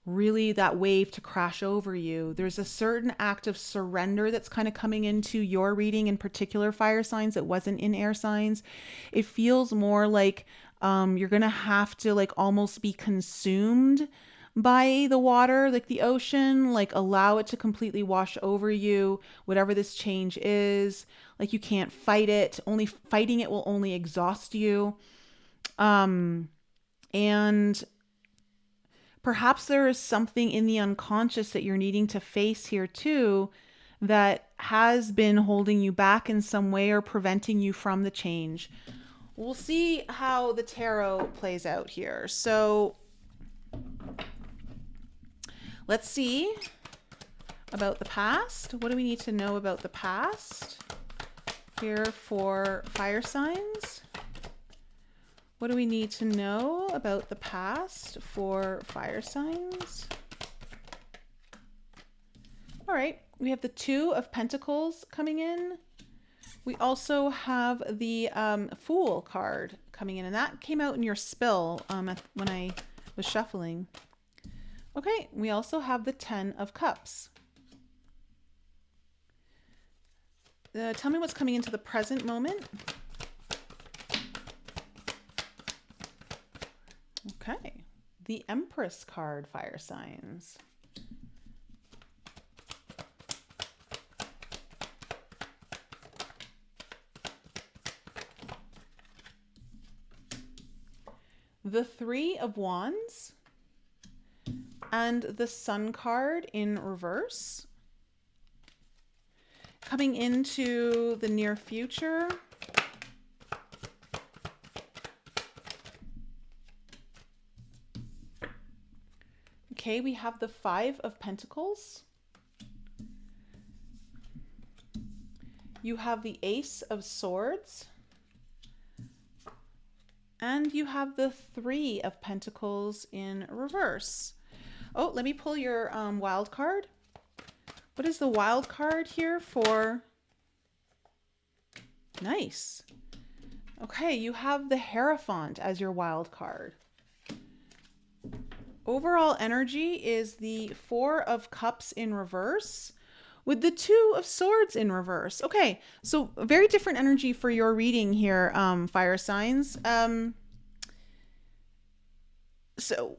really, that wave to crash over you. There's a certain act of surrender that's kind of coming into your reading, in particular fire signs, that wasn't in air signs. It feels more like you're going to have to like almost be consumed by the water, like the ocean, like allow it to completely wash over you, whatever this change is. Like you can't fight it. Only fighting it will only exhaust you. And Perhaps there is something in the unconscious that you're needing to face here too that has been holding you back in some way or preventing you from the change. We'll see how the tarot plays out here. So let's see about the past. What do we need to know about the past here for fire signs? What do we need to know about the past for fire signs? All right, we have the Two of Pentacles coming in. We also have the Fool card coming in, and that came out in your spill when I was shuffling. Okay, we also have the Ten of Cups. Tell me what's coming into the present moment. Okay, the Empress card, fire signs. The Three of Wands and the Sun card in reverse. Coming into the near future. Okay, we have the Five of Pentacles. You have the Ace of Swords. And you have the Three of Pentacles in reverse. Oh, let me pull your wild card. What is the wild card here for? Nice. Okay, you have the Hierophant as your wild card. Overall energy is the Four of Cups in reverse with the Two of Swords in reverse. Okay, so very different energy for your reading here, fire signs. So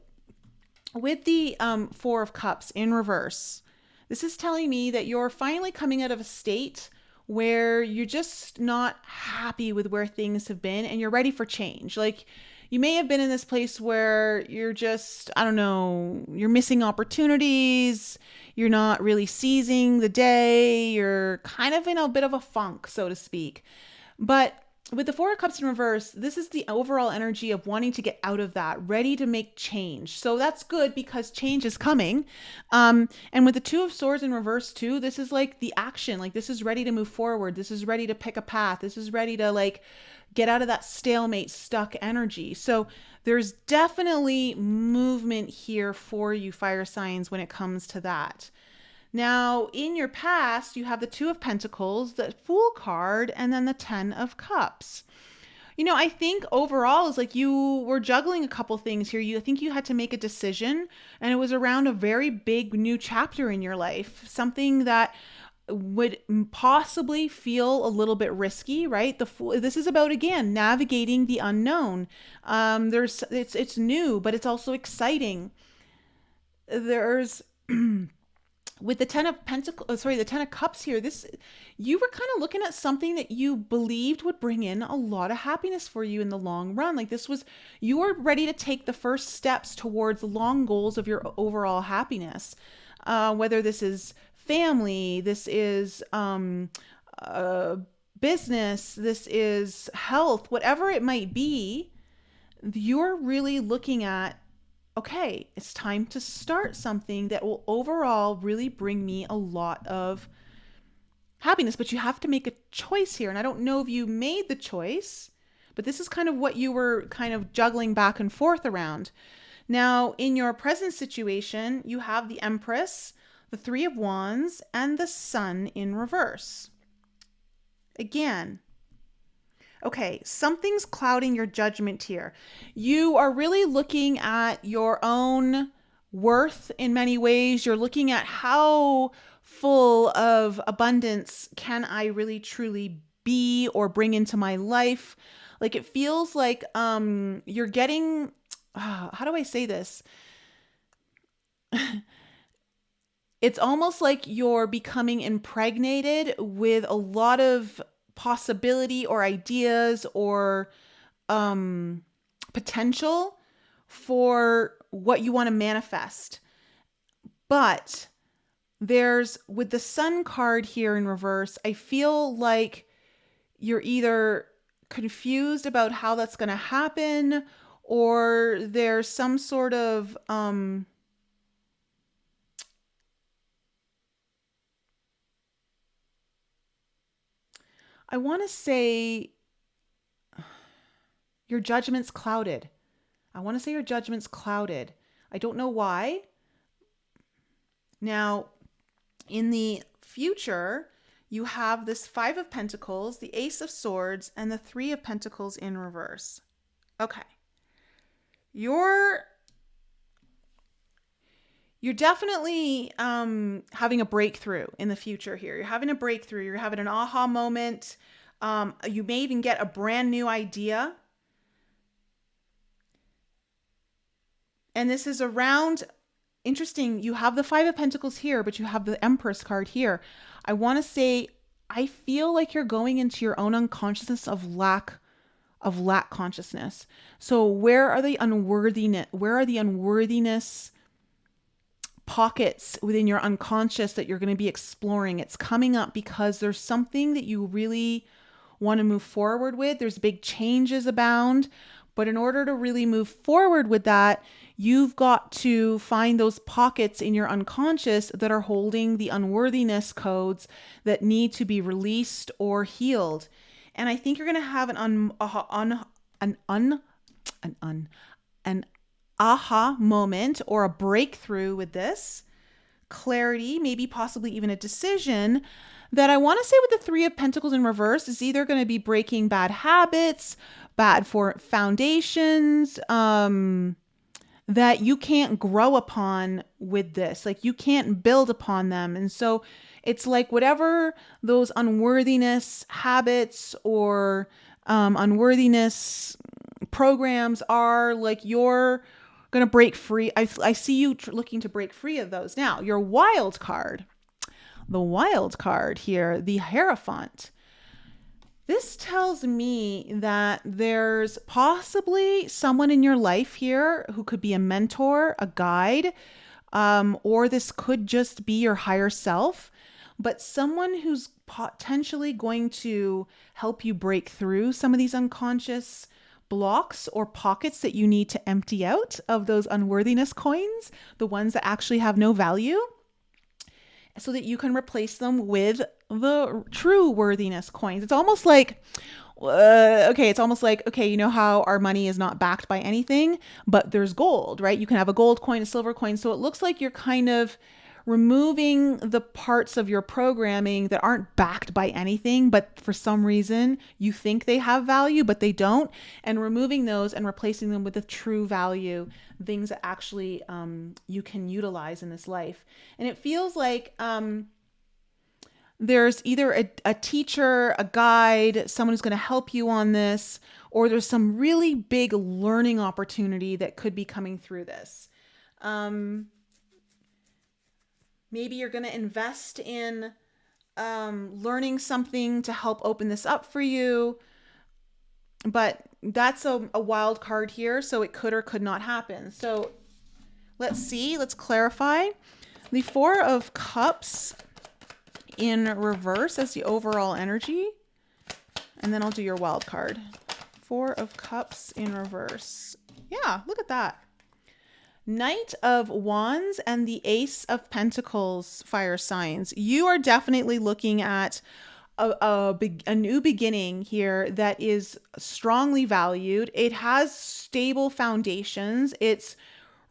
with the Four of Cups in reverse, this is telling me that you're finally coming out of a state where you're just not happy with where things have been and you're ready for change. Like, you may have been in this place where you're just, I don't know, you're missing opportunities, you're not really seizing the day, you're kind of in a bit of a funk, so to speak. But with the Four of Cups in reverse, this is the overall energy of wanting to get out of that, ready to make change. So that's good because change is coming. And with the Two of Swords in reverse too, this is like the action, like this is ready to move forward. This is ready to pick a path. This is ready to like get out of that stalemate, stuck energy. So there's definitely movement here for you, fire signs, when it comes to that. Now, in your past, you have the Two of Pentacles, the Fool card, and then the Ten of Cups. You know, I think overall is like you were juggling a couple things here. I think you had to make a decision, and it was around a very big new chapter in your life, something that would possibly feel a little bit risky, right? This is about, again, navigating the unknown. It's new, but it's also exciting. There's with the Ten of Pentacles, the Ten of Cups here, you were kind of looking at something that you believed would bring in a lot of happiness for you in the long run. Like you were ready to take the first steps towards the long goals of your overall happiness. Whether this is family, this is business, this is health, whatever it might be, you're really looking at, okay, it's time to start something that will overall really bring me a lot of happiness. But you have to make a choice here. And I don't know if you made the choice, but this is kind of what you were kind of juggling back and forth around. Now, in your present situation, you have the Empress, the Three of Wands, and the Sun in reverse. Again, okay, something's clouding your judgment here. You are really looking at your own worth in many ways. You're looking at how full of abundance can I really truly be or bring into my life. Like it feels like you're getting, how do I say this? It's almost like you're becoming impregnated with a lot of possibility or ideas or potential for what you want to manifest. But with the Sun card here in reverse, I feel like you're either confused about how that's going to happen, or there's some sort of I want to say your judgment's clouded. I want to say your judgment's clouded. I don't know why. Now, in the future, you have this Five of Pentacles, the Ace of Swords, and the Three of Pentacles in reverse. Okay. You're definitely having a breakthrough in the future here. You're having a breakthrough. You're having an aha moment. You may even get a brand new idea. And this is around, interesting, you have the Five of Pentacles here, but you have the Empress card here. I want to say, I feel like you're going into your own unconsciousness of lack consciousness. So where are the unworthiness pockets within your unconscious that you're going to be exploring? It's coming up because there's something that you really want to move forward with. There's big changes abound, but in order to really move forward with that, you've got to find those pockets in your unconscious that are holding the unworthiness codes that need to be released or healed. And I think you're going to have an aha moment or a breakthrough with this clarity, maybe possibly even a decision that I want to say with the Three of Pentacles in reverse is either going to be breaking bad habits, bad for foundations, that you can't grow upon with this. Like you can't build upon them. And so it's like whatever those unworthiness habits or unworthiness programs are, like you're going to break free. I see you looking to break free of those. Now, your wild card, the wild card here, the Hierophant. This tells me that there's possibly someone in your life here who could be a mentor, a guide, or this could just be your higher self, but someone who's potentially going to help you break through some of these unconscious blocks or pockets that you need to empty out of those unworthiness coins, the ones that actually have no value, so that you can replace them with the true worthiness coins. It's almost like, okay, you know how our money is not backed by anything, but there's gold, right? You can have a gold coin, a silver coin. So it looks like you're kind of removing the parts of your programming that aren't backed by anything, but for some reason you think they have value, but they don't, and removing those and replacing them with the true value, things that actually you can utilize in this life. And it feels like there's either a teacher, a guide, someone who's going to help you on this, or there's some really big learning opportunity that could be coming through this. Maybe you're going to invest in learning something to help open this up for you. But that's a wild card here, so it could or could not happen. So let's see. Let's clarify. The Four of Cups in reverse as the overall energy. And then I'll do your wild card. Four of Cups in reverse. Yeah, look at that. Knight of Wands and the Ace of Pentacles, fire signs. You are definitely looking at a new beginning here that is strongly valued. It has stable foundations. It's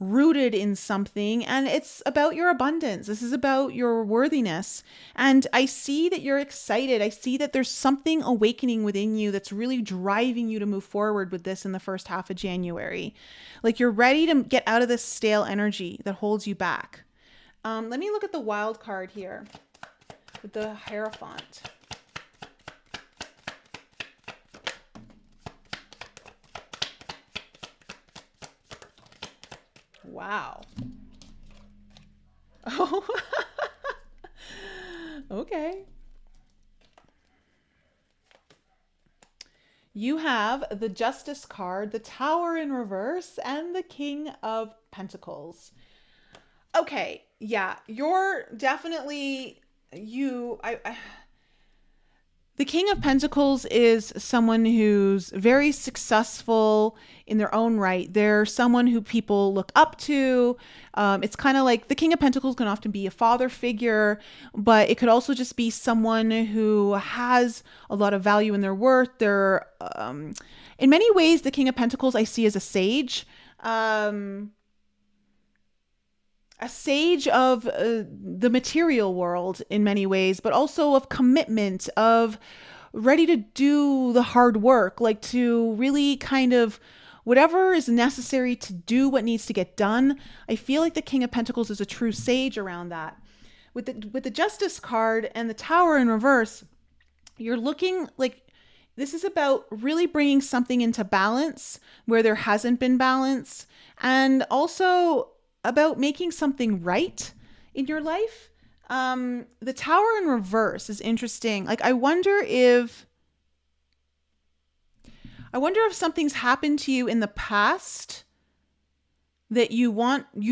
rooted in something, and it's about your abundance. This is about your worthiness. And I see that you're excited. I see that there's something awakening within you that's really driving you to move forward with this in the first half of January. Like you're ready to get out of this stale energy that holds you back. Let me look at the wild card here with the Hierophant. Wow. Oh, okay. You have the Justice card, the Tower in reverse, and the King of Pentacles. Okay, yeah, you're definitely you. The King of Pentacles is someone who's very successful in their own right. They're someone who people look up to. It's kind of like the King of Pentacles can often be a father figure, but it could also just be someone who has a lot of value in their worth. In many ways, the King of Pentacles I see as a sage of the material world in many ways, but also of commitment, of ready to do the hard work, like to really kind of whatever is necessary to do what needs to get done. I feel like the King of Pentacles is a true sage around that. With the Justice card and the Tower in reverse, you're looking like this is about really bringing something into balance where there hasn't been balance, and also about making something right in your life. The Tower in reverse is interesting. Like I wonder if something's happened to you in the past that you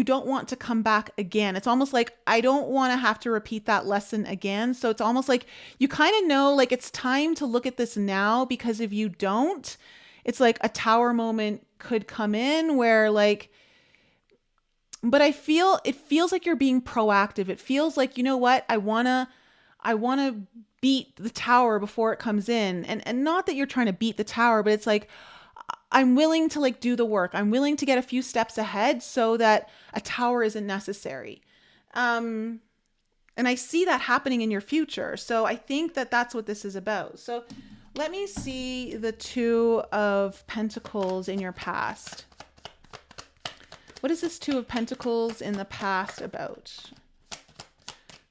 don't want to come back again. It's almost like I don't want to have to repeat that lesson again. So it's almost like you kind of know like it's time to look at this now, because if you don't, it's like a tower moment could come in where like, but it feels like you're being proactive. It feels like, you know what? I want to beat the tower before it comes in. And not that you're trying to beat the tower, but it's like I'm willing to like do the work. I'm willing to get a few steps ahead so that a tower isn't necessary. And I see that happening in your future. So I think that that's what this is about. So let me see the Two of Pentacles in your past. What is this Two of Pentacles in the past about?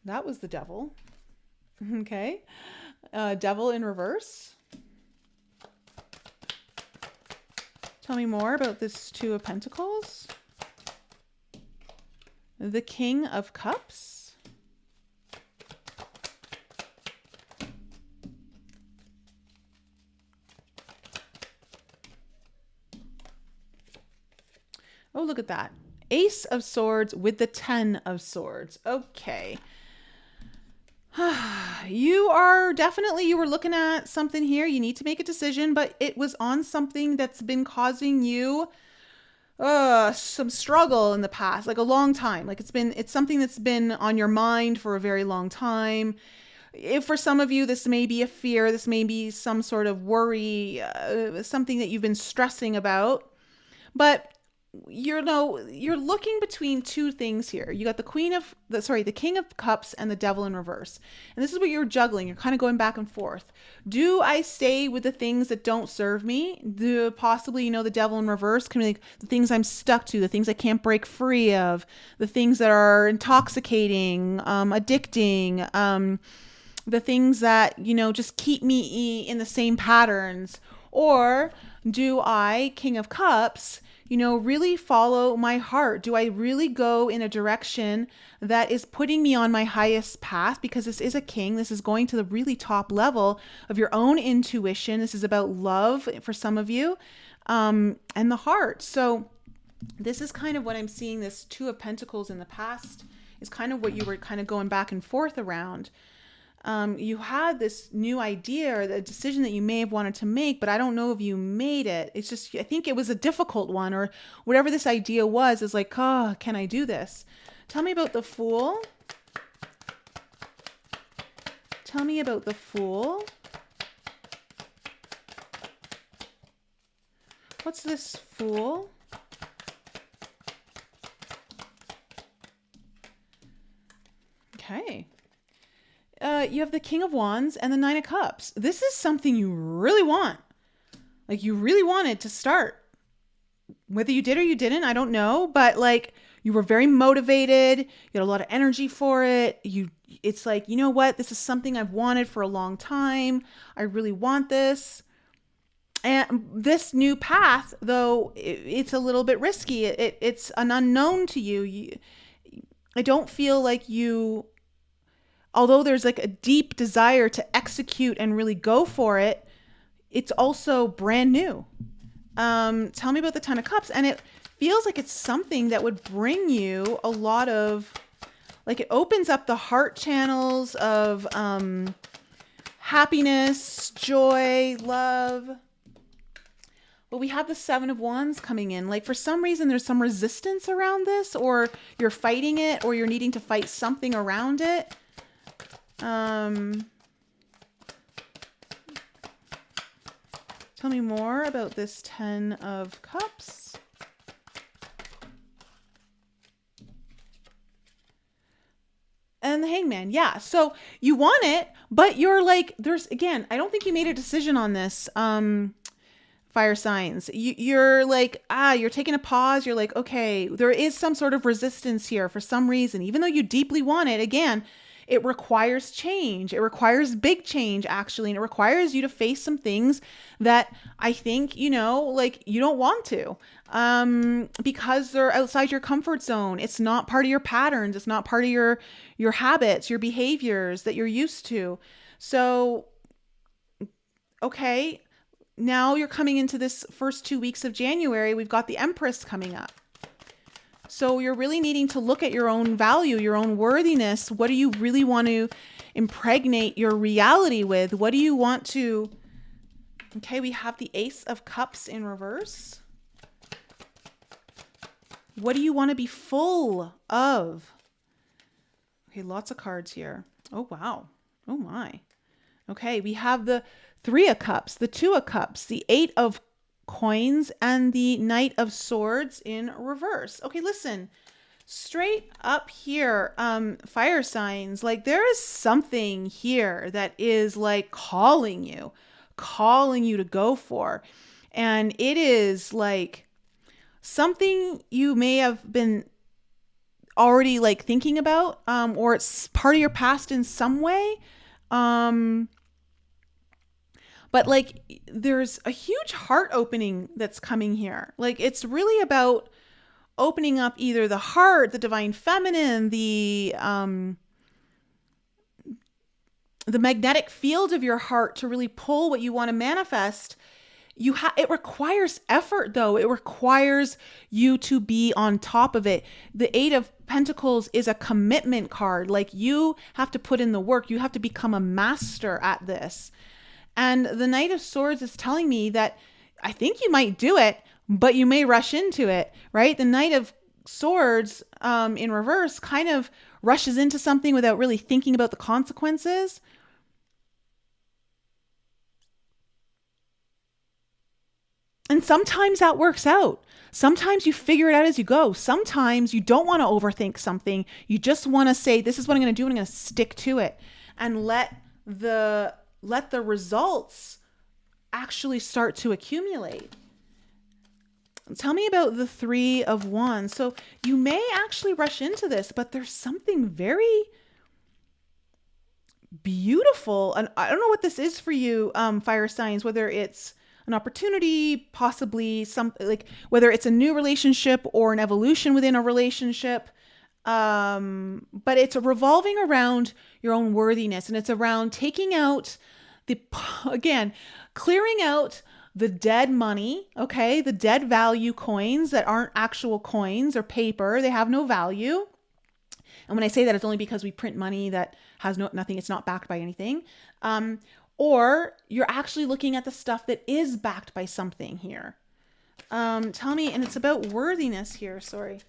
That was the Devil. Okay. Devil in reverse. Tell me more about this Two of Pentacles. The King of Cups. Oh, look at that. Ace of Swords with the 10 of Swords. Okay. You were looking at something here. You need to make a decision, but it was on something that's been causing you some struggle in the past, like a long time. Like it's something that's been on your mind for a very long time. If for some of you, this may be a fear, this may be some sort of worry, something that you've been stressing about, but you're looking between two things here. You got the King of Cups and the Devil in reverse. And this is what you're juggling. You're kind of going back and forth. Do I stay with the things that don't serve me? Possibly, the Devil in reverse can be like the things I'm stuck to, the things I can't break free of, the things that are intoxicating, addicting, the things that, just keep me in the same patterns. Or do I, King of Cups, really follow my heart? Do I really go in a direction that is putting me on my highest path? Because this is a king. This is going to the really top level of your own intuition. This is about love for some of you, and the heart. So this is kind of what I'm seeing. This Two of Pentacles in the past is kind of what you were kind of going back and forth around. You had this new idea or the decision that you may have wanted to make, but I don't know if you made it. It's just, I think it was a difficult one, or whatever this idea was, is like, oh, can I do this? Tell me about the Fool. Tell me about the Fool. What's this Fool? Okay. You have the King of Wands and the Nine of Cups. This is something you really want. Like you really wanted to start. Whether you did or you didn't, I don't know. But like you were very motivated. You had a lot of energy for it. It's like, you know what? This is something I've wanted for a long time. I really want this. And this new path, though, it's a little bit risky. It's an unknown to you. I don't feel like although there's like a deep desire to execute and really go for it, it's also brand new. Tell me about the Ten of Cups. And it feels like it's something that would bring you a lot of, like, it opens up the heart channels of happiness, joy, love. But we have the Seven of Wands coming in. Like, for some reason, there's some resistance around this, or you're fighting it, or you're needing to fight something around it. Tell me more about this Ten of Cups. And the Hangman. Yeah. So you want it, but you're like, again, I don't think you made a decision on this. Fire signs. You're like, you're taking a pause. You're like, okay, there is some sort of resistance here for some reason, even though you deeply want it. Again, it requires change. It requires big change, actually. And it requires you to face some things that I think, like, you don't want to, because they're outside your comfort zone. It's not part of your patterns. It's not part of your habits, your behaviors that you're used to. So, okay, now you're coming into this first 2 weeks of January. We've got the Empress coming up. So you're really needing to look at your own value, your own worthiness. What do you really want to impregnate your reality with? What do you want to... Okay, we have the Ace of Cups in reverse. What do you want to be full of? Okay, lots of cards here. Oh, wow. Oh, my. Okay, we have the Three of Cups, the Two of Cups, the Eight of Coins, and the Knight of Swords in reverse. Okay, listen, straight up here, fire signs, like, there is something here that is like calling you to go for. And it is like something you may have been already like thinking about, or it's part of your past in some way. But like, there's a huge heart opening that's coming here. Like, it's really about opening up either the heart, the divine feminine, the magnetic field of your heart to really pull what you want to manifest. It requires effort, though. It requires you to be on top of it. The Eight of Pentacles is a commitment card. Like, you have to put in the work. You have to become a master at this. And the Knight of Swords is telling me that I think you might do it, but you may rush into it, right? The Knight of Swords in reverse kind of rushes into something without really thinking about the consequences. And sometimes that works out. Sometimes you figure it out as you go. Sometimes you don't want to overthink something. You just want to say, this is what I'm going to do, and I'm going to stick to it, and let the results actually start to accumulate. Tell me about the Three of Wands. So you may actually rush into this, but there's something very beautiful. And I don't know what this is for you, fire signs, whether it's an opportunity, possibly something like, whether it's a new relationship or an evolution within a relationship. But it's revolving around your own worthiness, and it's around taking out clearing out the dead money, okay? The dead value coins that aren't actual coins or paper. They have no value. And when I say that, it's only because we print money that has nothing. It's not backed by anything. Or you're actually looking at the stuff that is backed by something here. Tell me, and it's about worthiness here, sorry.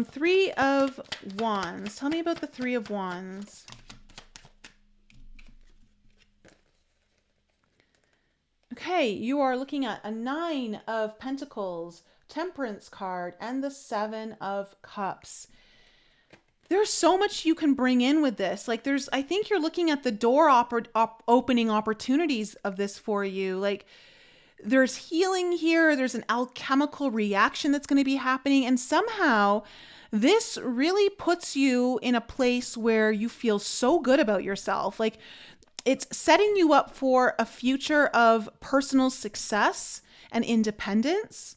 Three of Wands. Tell me about the Three of Wands. Okay, you are looking at a Nine of Pentacles, Temperance card, and the Seven of Cups. There's so much you can bring in with this. Like, I think you're looking at the door opening opportunities of this for you. Like, there's healing here. There's an alchemical reaction that's going to be happening. And somehow this really puts you in a place where you feel so good about yourself. Like, it's setting you up for a future of personal success and independence.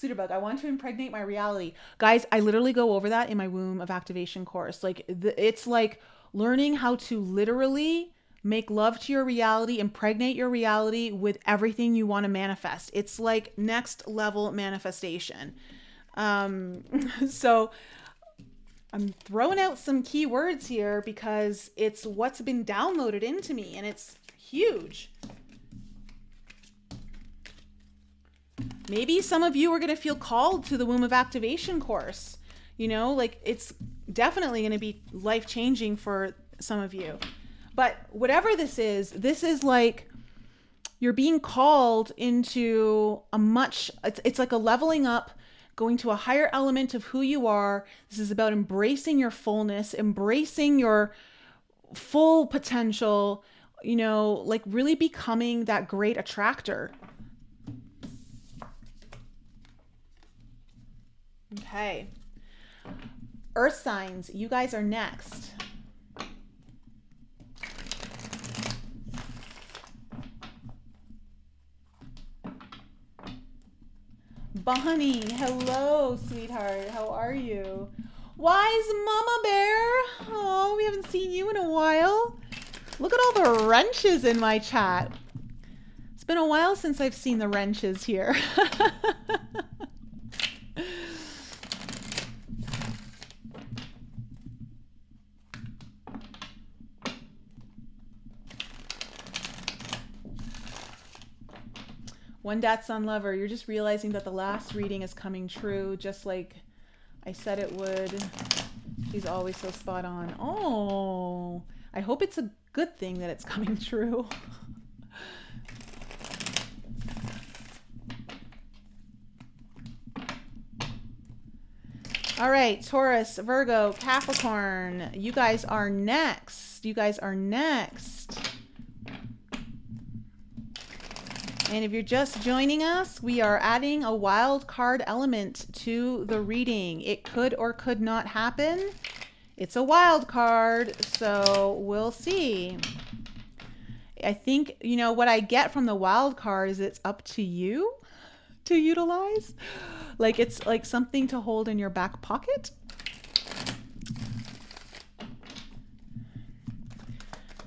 Suiterbug, I want to impregnate my reality. Guys, I literally go over that in my womb of activation course. Like it's like learning how to literally make love to your reality, impregnate your reality with everything you want to manifest. It's like next level manifestation. So I'm throwing out some key words here because it's what's been downloaded into me and it's huge. Maybe some of you are going to feel called to the Womb of Activation course. You know, like it's definitely going to be life-changing for some of you. But whatever this is like you're being called into a much, it's like a leveling up, going to a higher element of who you are. This is about embracing your fullness, embracing your full potential, you know, like really becoming that great attractor. Okay. Earth signs, you guys are next. Bonnie, hello, sweetheart. How are you? Wise Mama Bear. Oh, we haven't seen you in a while. Look at all the wrenches in my chat. It's been a while since I've seen the wrenches here. One Dad Son Lover, you're just realizing that the last reading is coming true, just like I said it would. She's always so spot on. Oh, I hope it's a good thing that it's coming true. All right, Taurus, Virgo, Capricorn, you guys are next. You guys are next. And if you're just joining us, we are adding a wild card element to the reading. It could or could not happen. It's a wild card, so we'll see. I think, you know, what I get from the wild card is it's up to you to utilize. Like it's like something to hold in your back pocket.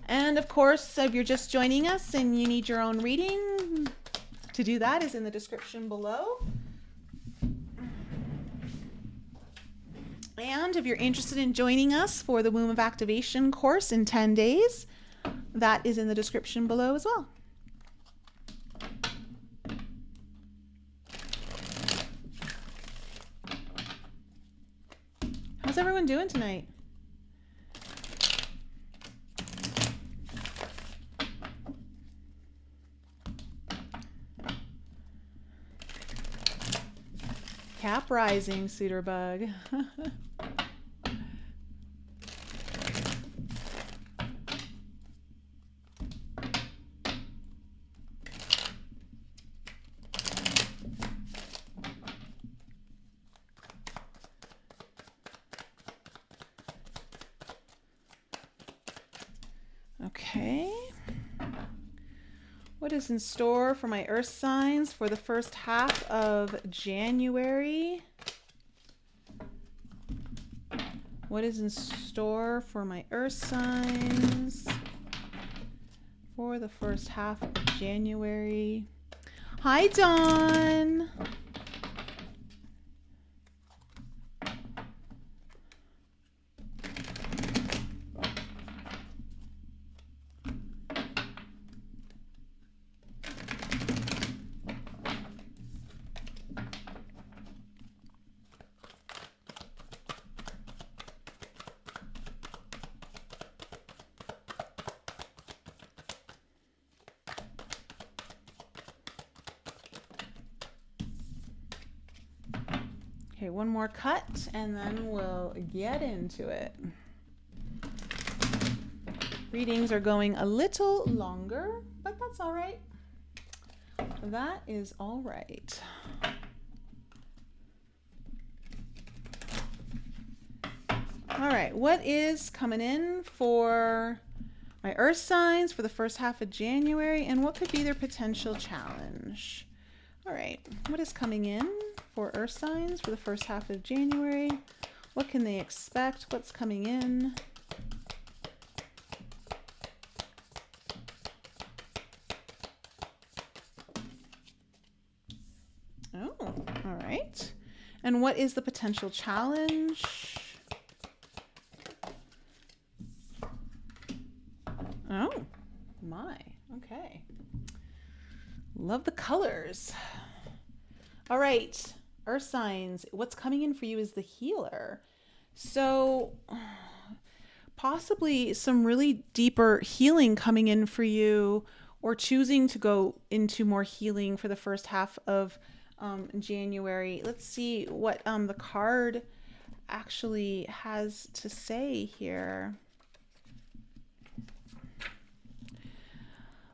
And of course, if you're just joining us and you need your own reading, to do that is in the description below. And if you're interested in joining us for the Womb of Activation course in 10 days, that is in the description below as well. How's everyone doing tonight? Cap rising, Suiterbug. Okay. What is in store for my earth signs for the first half of January? What is in store for my earth signs for the first half of January? Hi, Dawn. Okay, one more cut and then we'll get into it. Readings are going a little longer, but that's all right. That is all right. All right, what is coming in for my earth signs for the first half of January and what could be their potential challenge? All right. What is coming in for Earth signs for the first half of January? What can they expect? What's coming in? Oh, all right. And what is the potential challenge? Oh, my. Okay. Love the colors. All right. Earth signs. What's coming in for you is the healer. So possibly some really deeper healing coming in for you, or choosing to go into more healing for the first half of January. Let's see what the card actually has to say here.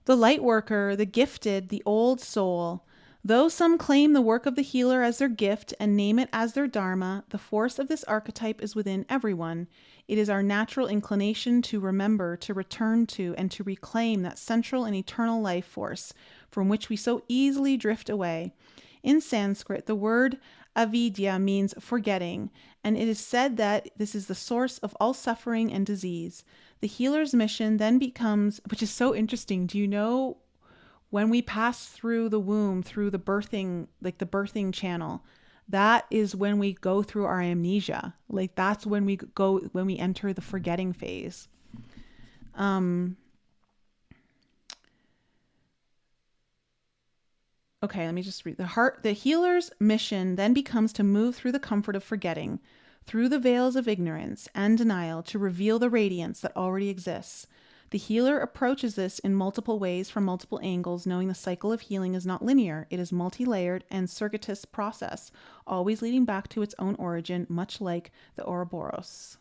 The light worker, the gifted, the old soul. Though some claim the work of the healer as their gift and name it as their dharma, the force of this archetype is within everyone. It is our natural inclination to remember, to return to, and to reclaim that central and eternal life force from which we so easily drift away. In Sanskrit, the word avidya means forgetting, and it is said that this is the source of all suffering and disease. The healer's mission then becomes, which is so interesting. Do you know when we pass through the womb, through the birthing, like the birthing channel, that is when we go through our amnesia. Like that's when we enter the forgetting phase. Okay, let me just read. The healer's mission then becomes to move through the comfort of forgetting, through the veils of ignorance and denial, to reveal the radiance that already exists. The healer approaches this in multiple ways from multiple angles, knowing the cycle of healing is not linear. It is multi-layered and circuitous process, always leading back to its own origin, much like the Ouroboros.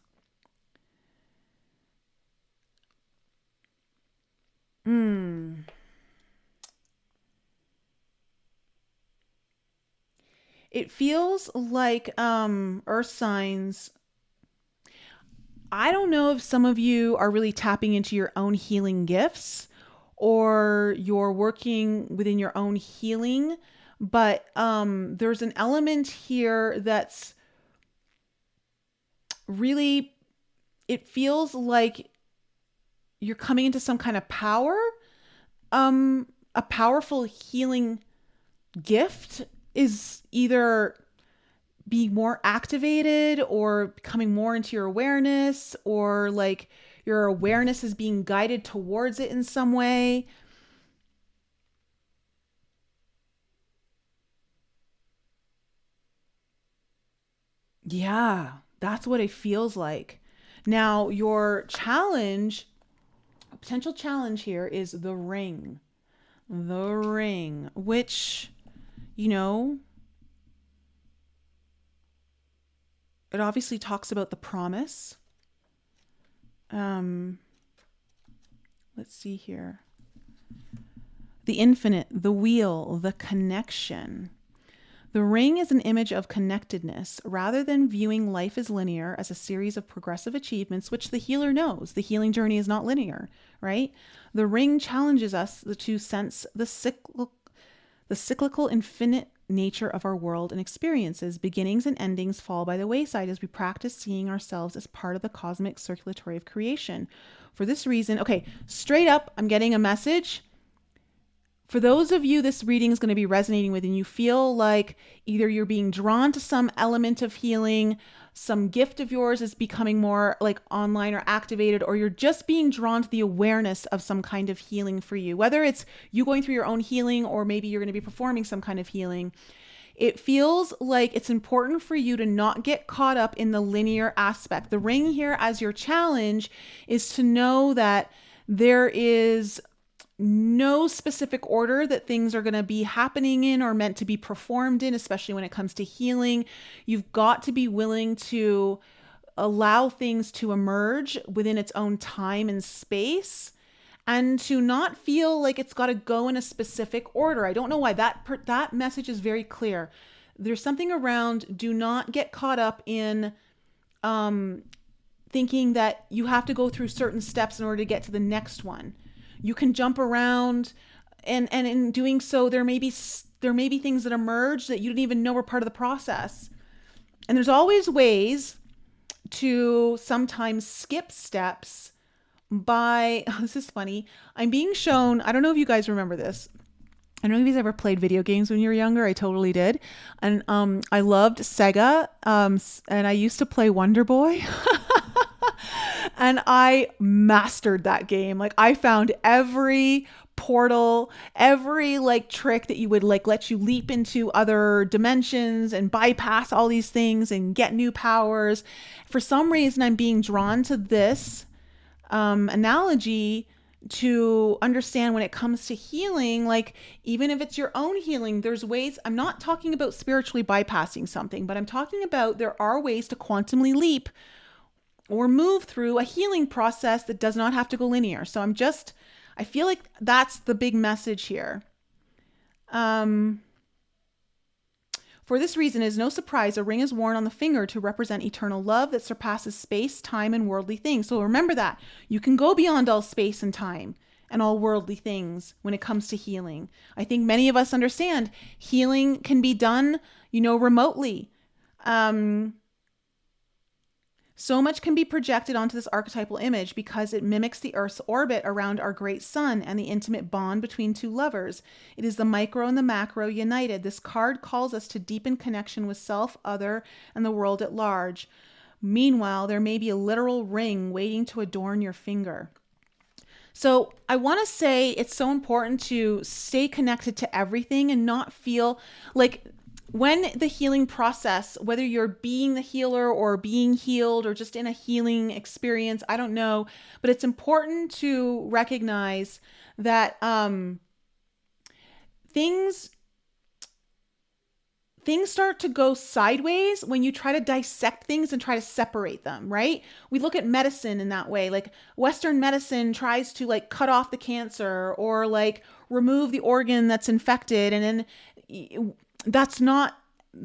It feels like earth signs. I don't know if some of you are really tapping into your own healing gifts, or you're working within your own healing, but there's an element here that's really, it feels like you're coming into some kind of power, a powerful healing gift is either being more activated or coming more into your awareness, or like your awareness is being guided towards it in some way. Yeah, that's what it feels like. Now, your challenge, a potential challenge here is the ring. The ring, which, you know, it obviously talks about the promise. Let's see here. The infinite, the wheel, the connection. The ring is an image of connectedness. Rather than viewing life as linear, as a series of progressive achievements, which the healer knows, the healing journey is not linear, right? The ring challenges us to sense the cyclical, infinite nature of our world and experiences. Beginnings and endings fall by the wayside as we practice seeing ourselves as part of the cosmic circulatory of creation. For this reason, okay, straight up, I'm getting a message. For those of you this reading is going to be resonating with, and you feel like either you're being drawn to some element of healing, some gift of yours is becoming more like online or activated, or you're just being drawn to the awareness of some kind of healing for you, whether it's you going through your own healing or maybe you're going to be performing some kind of healing. It feels like it's important for you to not get caught up in the linear aspect. The ring here as your challenge is to know that there is no specific order that things are going to be happening in or meant to be performed in, especially when it comes to healing. You've got to be willing to allow things to emerge within its own time and space, and to not feel like it's got to go in a specific order. I don't know why that message is very clear. There's something around, do not get caught up in thinking that you have to go through certain steps in order to get to the next one. You can jump around, and in doing so, there may there may be things that emerge that you didn't even know were part of the process. And there's always ways to sometimes skip steps by, oh, this is funny. I'm being shown, I don't know if you guys remember this. I don't know if you've ever played video games when you were younger. I totally did. And I loved Sega. And I used to play Wonder Boy. And I mastered that game. Like, I found every portal, every like trick that you would like let you leap into other dimensions and bypass all these things and get new powers. For some reason, I'm being drawn to this analogy to understand when it comes to healing, like even if it's your own healing, there's ways. I'm not talking about spiritually bypassing something, but I'm talking about there are ways to quantumly leap or move through a healing process that does not have to go linear. So I feel like that's the big message here. For this reason, it is no surprise a ring is worn on the finger to represent eternal love that surpasses space, time, and worldly things. So remember that. You can go beyond all space and time and all worldly things when it comes to healing. I think many of us understand healing can be done, remotely. So much can be projected onto this archetypal image because it mimics the Earth's orbit around our great sun and the intimate bond between two lovers. It is the micro and the macro united. This card calls us to deepen connection with self, other, and the world at large. Meanwhile, there may be a literal ring waiting to adorn your finger. So I want to say it's so important to stay connected to everything and not feel like when the healing process, whether you're being the healer or being healed or just in a healing experience, I don't know, but it's important to recognize that things start to go sideways when you try to dissect things and try to separate them, right? We look at medicine in that way. Like Western medicine tries to like cut off the cancer or like remove the organ that's infected, and then that's not,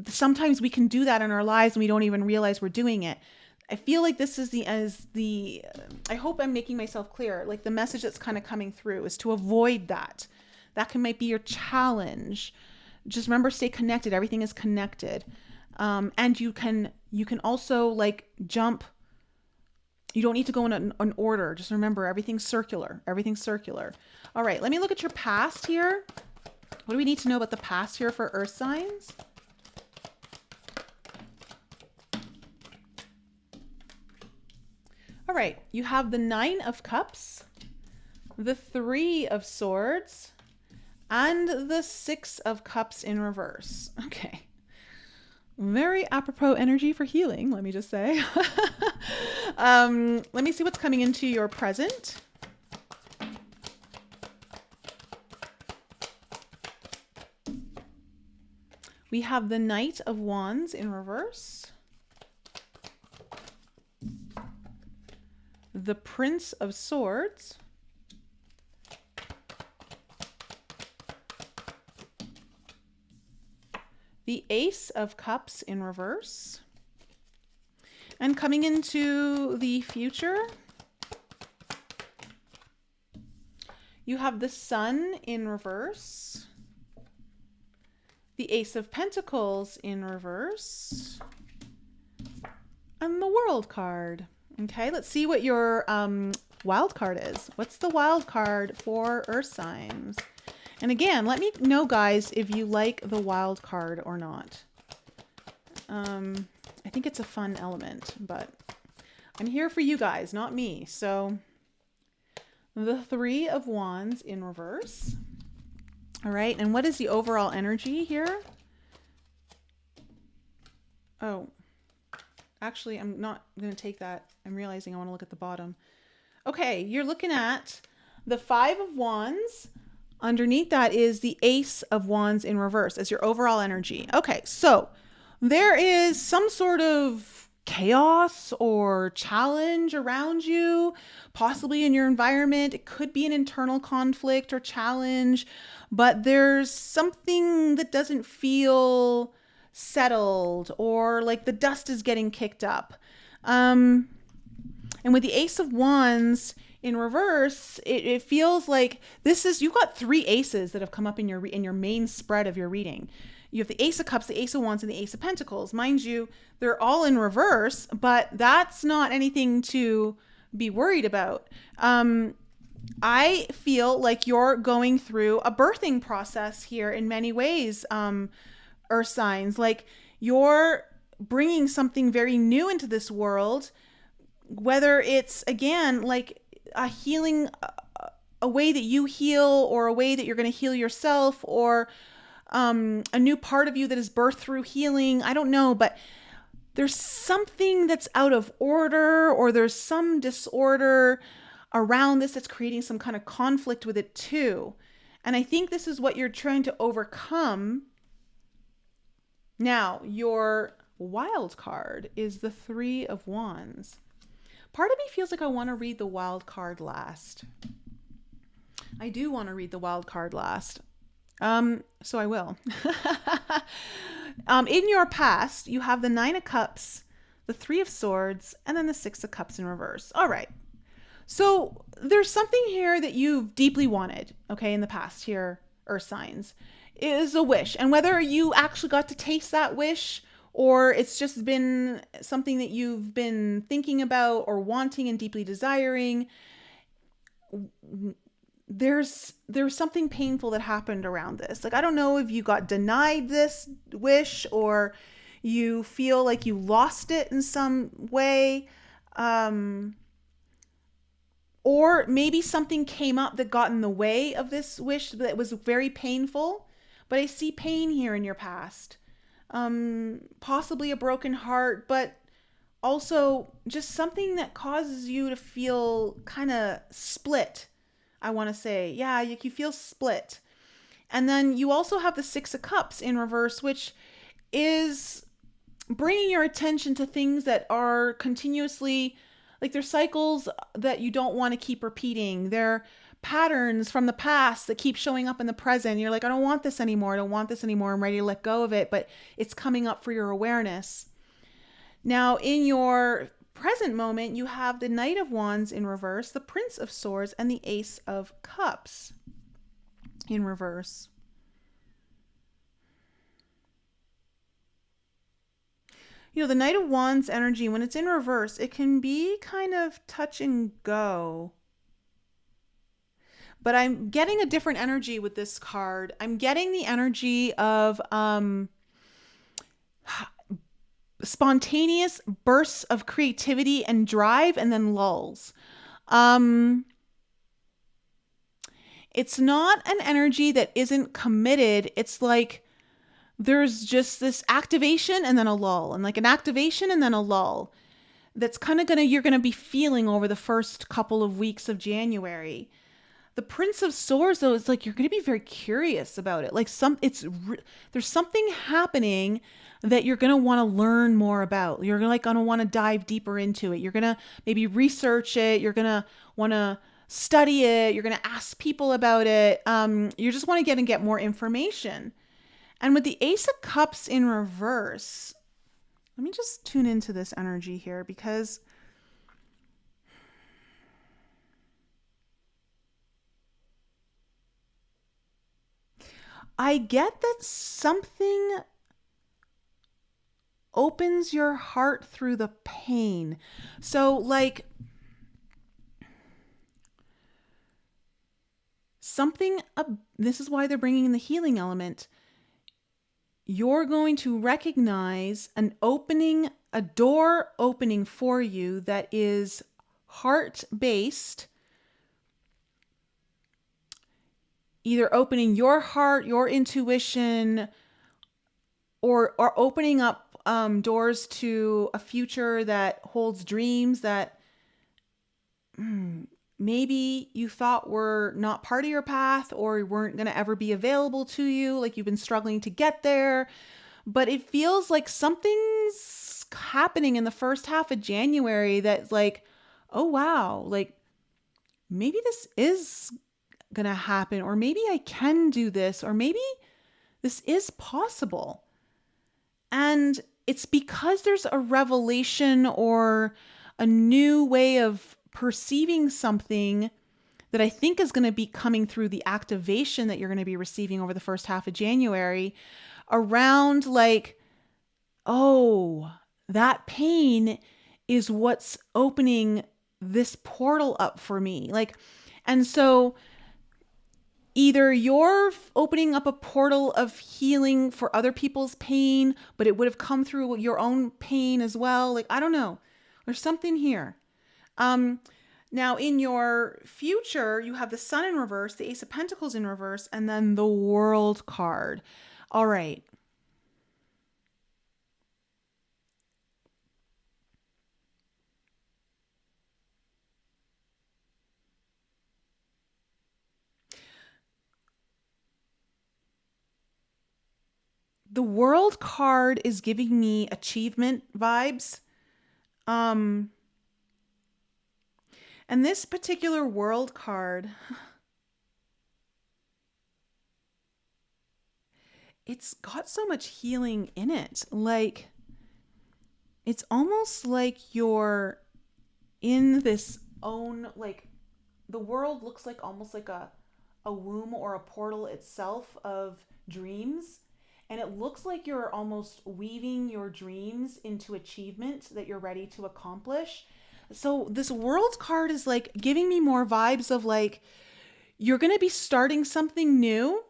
sometimes we can do that in our lives and we don't even realize we're doing it. I feel like this is I hope I'm making myself clear. Like the message that's kind of coming through is to avoid that. That might be your challenge. Just remember, stay connected. Everything is connected. And you can also like jump. You don't need to go in an order. Just remember, everything's circular. Everything's circular. All right, let me look at your past here. What do we need to know about the past here for earth signs? All right, you have the 9 of Cups, the 3 of Swords, and the 6 of Cups in reverse. Okay. Very apropos energy for healing, let me just say. Let me see what's coming into your present. We have the Knight of Wands in reverse, the Prince of Swords, the Ace of Cups in reverse, and coming into the future, you have the Sun in reverse, the Ace of Pentacles in reverse, and the World card. Okay, let's see what your wild card is. What's the wild card for earth signs? And again, let me know, guys, if you like the wild card or not. I think it's a fun element, but I'm here for you guys, not me. So the 3 of Wands in reverse. All right, and what is the overall energy here? Oh, actually, I'm not going to take that. I'm realizing I want to look at the bottom. Okay, you're looking at the 5 of Wands. Underneath that is the Ace of Wands in reverse as your overall energy. Okay, so there is some sort of chaos or challenge around you, possibly in your environment. It could be an internal conflict or challenge, but there's something that doesn't feel settled or like the dust is getting kicked up. And with the Ace of Wands, In reverse, it feels like you've got three aces that have come up in your main spread of your reading. You have the Ace of Cups, the Ace of Wands, and the Ace of Pentacles. Mind you, they're all in reverse, but that's not anything to be worried about. I feel like you're going through a birthing process here in many ways, Earth signs. Like you're bringing something very new into this world, whether it's, again, like a healing, a way that you heal, or a way that you're going to heal yourself, or a new part of you that is birthed through healing. I don't know, but there's something that's out of order, or there's some disorder around this that's creating some kind of conflict with it too. And I think this is what you're trying to overcome. Now, your wild card is the Three of Wands. Part of me feels like I want to read the wild card last. I do want to read the wild card last. So I will. In your past, you have the Nine of Cups, the Three of Swords, and then the Six of Cups in reverse. All right. So there's something here that you've deeply wanted, okay, in the past here, Earth signs, is a wish. And whether you actually got to taste that wish, or it's just been something that you've been thinking about or wanting and deeply desiring, there's something painful that happened around this. Like, I don't know if you got denied this wish, or you feel like you lost it in some way. Or maybe something came up that got in the way of this wish that was very painful. But I see pain here in your past. Possibly a broken heart, but also just something that causes you to feel kind of split. I want to say, yeah, you feel split. And then you also have the Six of Cups in reverse, which is bringing your attention to things that are continuously, like, they're cycles that you don't want to keep repeating. They're patterns from the past that keep showing up in the present. You're like, I don't want this anymore. I don't want this anymore. I'm ready to let go of it, but it's coming up for your awareness. Now, in your present moment, you have the Knight of Wands in reverse, the Prince of Swords, and the Ace of Cups in reverse. You know, the Knight of Wands energy, when it's in reverse, it can be kind of touch and go. But I'm getting a different energy with this card. I'm getting the energy of spontaneous bursts of creativity and drive, and then lulls. It's not an energy that isn't committed. It's like there's just this activation and then a lull, and like an activation and then a lull. That's kind of you're gonna be feeling over the first couple of weeks of January. The Prince of Swords, though, is like you're going to be very curious about it. Like there's something happening that you're going to want to learn more about. You're going to want to dive deeper into it. You're going to maybe research it. You're going to want to study it. You're going to ask people about it. You just want to get more information. And with the Ace of Cups in reverse, let me just tune into this energy here, because I get that something opens your heart through the pain. So, like, this is why they're bringing in the healing element. You're going to recognize a door opening for you that is heart-based, either opening your heart, your intuition, or opening up doors to a future that holds dreams that maybe you thought were not part of your path, or weren't going to ever be available to you, like you've been struggling to get there. But it feels like something's happening in the first half of January that's like, oh wow, like maybe this is gonna happen, or maybe I can do this, or maybe this is possible. And it's because there's a revelation or a new way of perceiving something that I think is going to be coming through the activation that you're going to be receiving over the first half of January around like, oh, that pain is what's opening this portal up for me. Like, and so either you're opening up a portal of healing for other people's pain, but it would have come through your own pain as well. Like, I don't know. There's something here. Now in your future, you have the Sun in reverse, the Ace of Pentacles in reverse, and then the World card. All right. The World card is giving me achievement vibes. And this particular World card, it's got so much healing in it. Like, it's almost like you're in this own, like, the world looks like almost like a womb or a portal itself of dreams. And it looks like you're almost weaving your dreams into achievement that you're ready to accomplish. So this World card is like giving me more vibes of like, you're going to be starting something new.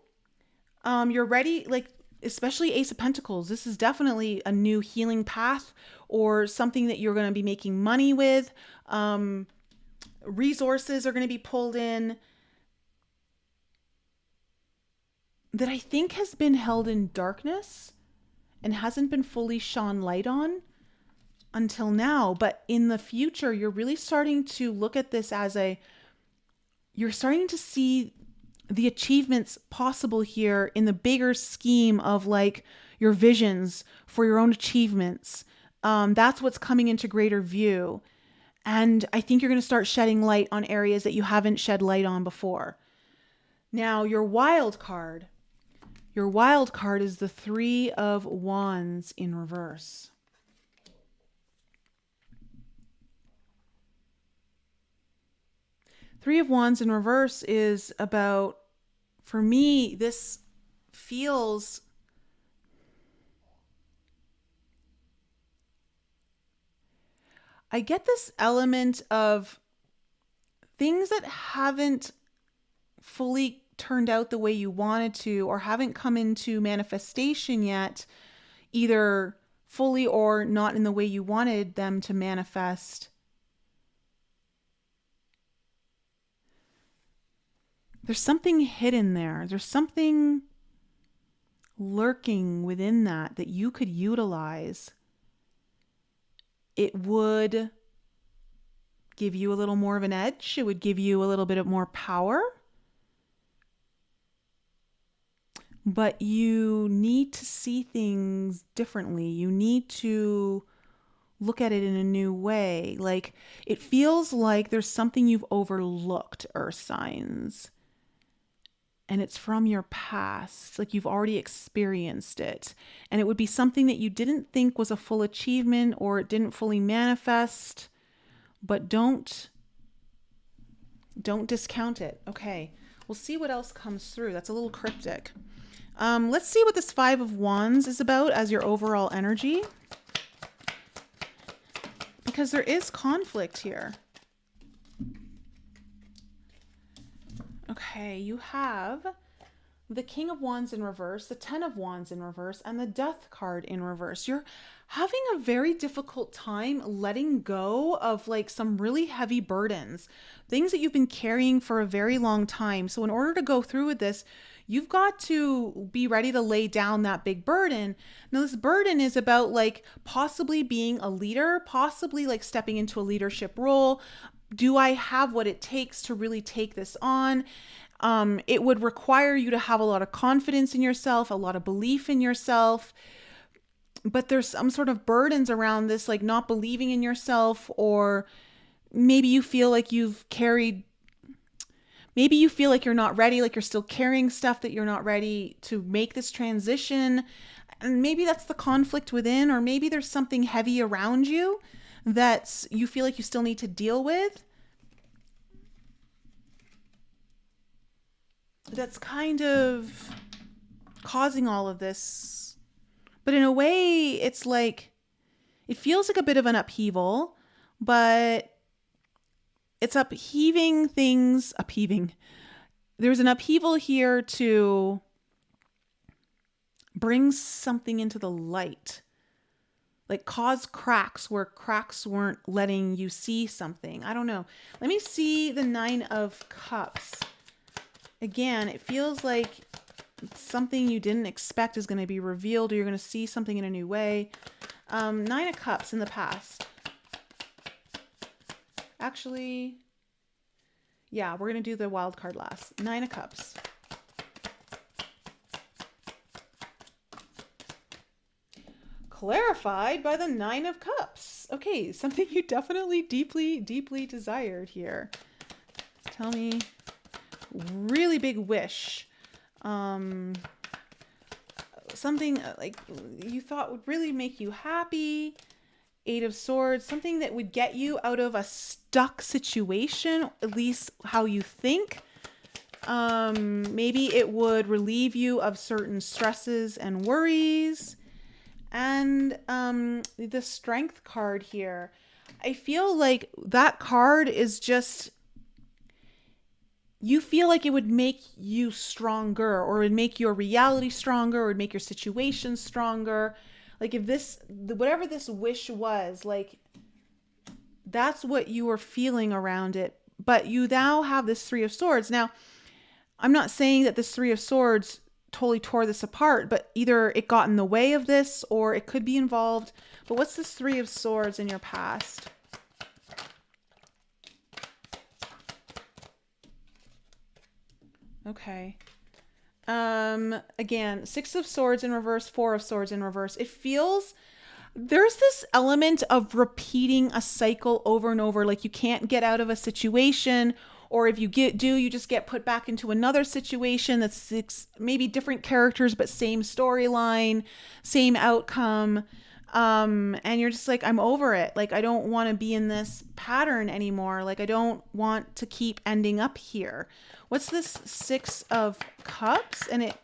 You're ready, like, especially Ace of Pentacles. This is definitely a new healing path or something that you're going to be making money with. Resources are going to be pulled in that I think has been held in darkness and hasn't been fully shone light on until now. But in the future, you're really starting to look at this as you're starting to see the achievements possible here in the bigger scheme of like your visions for your own achievements. That's what's coming into greater view. And I think you're going to start shedding light on areas that you haven't shed light on before. Now, your wild card. Your wild card is the Three of Wands in reverse. Three of Wands in reverse is about, for me, this feels I get this element of things that haven't fully turned out the way you wanted to or haven't come into manifestation yet, either fully or not in the way you wanted them to manifest. There's something hidden there. There's something lurking within that you could utilize. It would give you a little more of an edge. It would give you a little bit of more power. But you need to see things differently. You need to look at it in a new way. Like, it feels like there's something you've overlooked, Earth signs. And it's from your past. Like, you've already experienced it. And it would be something that you didn't think was a full achievement or it didn't fully manifest. But don't discount it. Okay. We'll see what else comes through. That's a little cryptic. Let's see what this Five of Wands is about as your overall energy. Because there is conflict here. Okay, you have the King of Wands in reverse, the Ten of Wands in reverse, and the Death card in reverse. You're having a very difficult time letting go of like some really heavy burdens, things that you've been carrying for a very long time. So in order to go through with this, you've got to be ready to lay down that big burden. Now, this burden is about like possibly being a leader, possibly like stepping into a leadership role. Do I have what it takes to really take this on? It would require you to have a lot of confidence in yourself, a lot of belief in yourself. But there's some sort of burdens around this, like not believing in yourself, or maybe you feel like maybe you feel like you're not ready, like you're still carrying stuff that you're not ready to make this transition. And maybe that's the conflict within, or maybe there's something heavy around you that you feel like you still need to deal with. that's kind of causing all of this. But in a way, it's like, it feels like a bit of an upheaval, but it's upheaving things, upheaving. There's an upheaval here to bring something into the light, like cause cracks where cracks weren't letting you see something. I don't know. Let me see the 9 of Cups. Again, it feels like something you didn't expect is going to be revealed, or you're going to see something in a new way. 9 of Cups in the past. Actually, yeah, we're going to do the wild card last. 9 of Cups. Clarified by the 9 of Cups. Okay, something you definitely deeply, deeply desired here. Tell me, really big wish. Something like you thought would really make you happy. 8 of Swords, something that would get you out of a stuck situation, at least how you think. Maybe it would relieve you of certain stresses and worries. And the Strength card here, I feel like that card is just, you feel like it would make you stronger, or it would make your reality stronger, or it would make your situation stronger. Like if this, whatever this wish was, like that's what you were feeling around it. But you now have this 3 of Swords. Now, I'm not saying that this 3 of Swords totally tore this apart, but either it got in the way of this or it could be involved. But what's this 3 of Swords in your past? Okay. Again, 6 of Swords in reverse, 4 of Swords in reverse. It feels, there's this element of repeating a cycle over and over. Like you can't get out of a situation, or if you you just get put back into another situation that's maybe different characters, but same storyline, same outcome. And you're just like, I'm over it. Like, I don't want to be in this pattern anymore. Like, I don't want to keep ending up here. What's this 6 of Cups? And it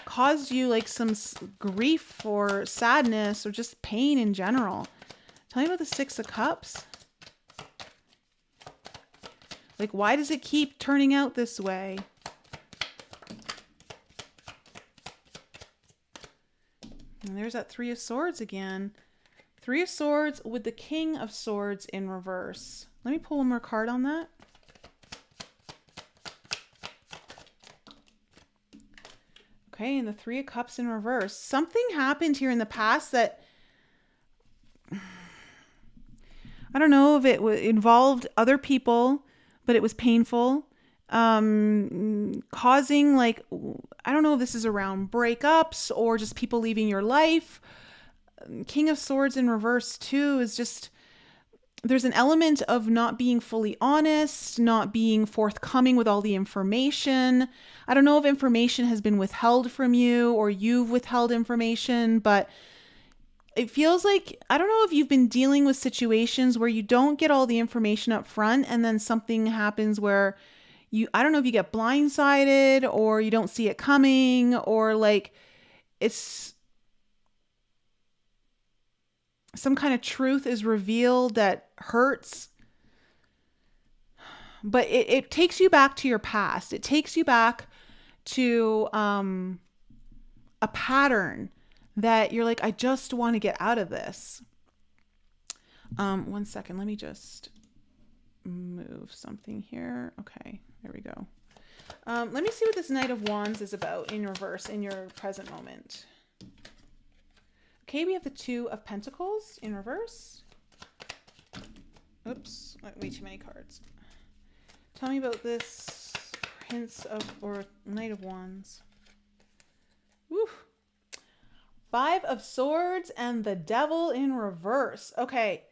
caused you like some grief or sadness or just pain in general. Tell me about the 6 of Cups. Like, why does it keep turning out this way? And there's that 3 of Swords again. 3 of Swords with the King of Swords in reverse. Let me pull one more card on that. Okay, and the 3 of Cups in reverse. Something happened here in the past that, I don't know if it involved other people, but it was painful. Causing, like, I don't know if this is around breakups or just people leaving your life. King of Swords in reverse too is just, there's an element of not being fully honest, not being forthcoming with all the information. I don't know if information has been withheld from you or you've withheld information, but it feels like, I don't know if you've been dealing with situations where you don't get all the information up front and then something happens where I don't know if you get blindsided or you don't see it coming, or like it's some kind of truth is revealed that hurts. But it takes you back to your past. It takes you back to a pattern that you're like, I just want to get out of this. 1 second. Let me just move something here. Okay, there we go. Let me see what this Knight of Wands is about in reverse in your present moment. Okay, we have the 2 of Pentacles in reverse. Oops, way too many cards. Tell me about this Prince of, or Knight of Wands. Woo. 5 of Swords and the Devil in reverse. Okay,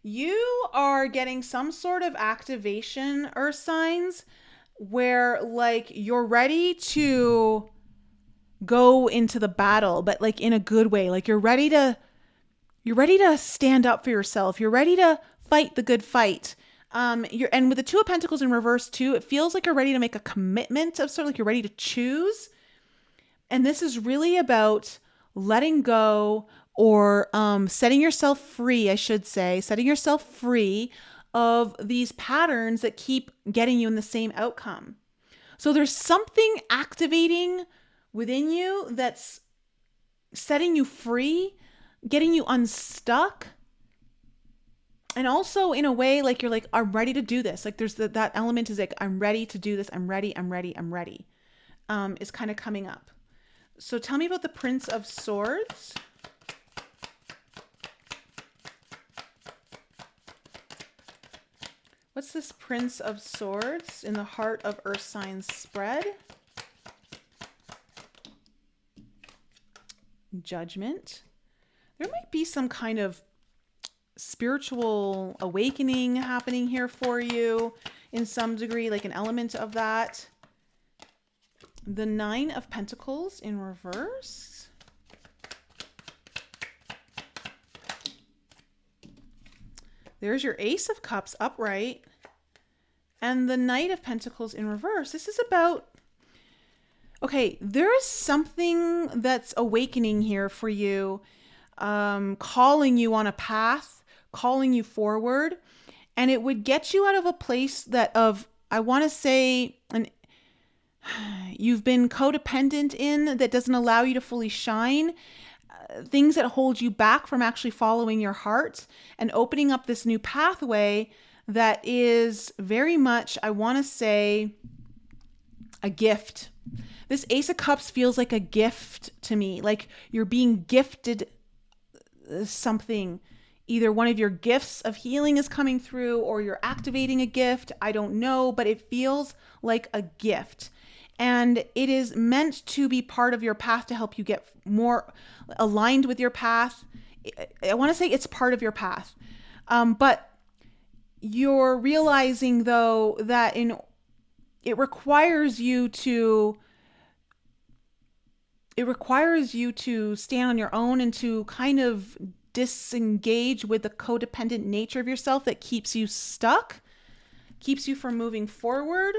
you are getting some sort of activation, Earth signs, where like you're ready to go into the battle, but like in a good way. Like you're ready to stand up for yourself. You're ready to fight the good fight. And with the Two of Pentacles in reverse too, it feels like you're ready to make a commitment of sort of like you're ready to choose. And this is really about letting go or setting yourself free, I should say, setting yourself free of these patterns that keep getting you in the same outcome. So there's something activating within you that's setting you free, getting you unstuck. And also in a way, like you're like, I'm ready to do this. Like there's that element is like, I'm ready to do this. I'm ready. Is kind of coming up. So tell me about the Prince of Swords. What's this Prince of Swords in the heart of Earth signs spread? Judgment. There might be some kind of spiritual awakening happening here for you in some degree, like an element of that. The Nine of Pentacles in reverse. There's your Ace of Cups upright. And the Knight of Pentacles in reverse. This is about, okay, there is something that's awakening here for you, calling you on a path, calling you forward. And it would get you out of a place that I want to say, you've been codependent in that doesn't allow you to fully shine. Things that hold you back from actually following your heart and opening up this new pathway that is very much, I want to say, a gift. This Ace of Cups feels like a gift to me, like you're being gifted something. Either one of your gifts of healing is coming through or you're activating a gift. I don't know, but it feels like a gift. And it is meant to be part of your path to help you get more aligned with your path. I want to say it's part of your path. But you're realizing though that it requires you to stand on your own and to kind of disengage with the codependent nature of yourself that keeps you stuck, keeps you from moving forward.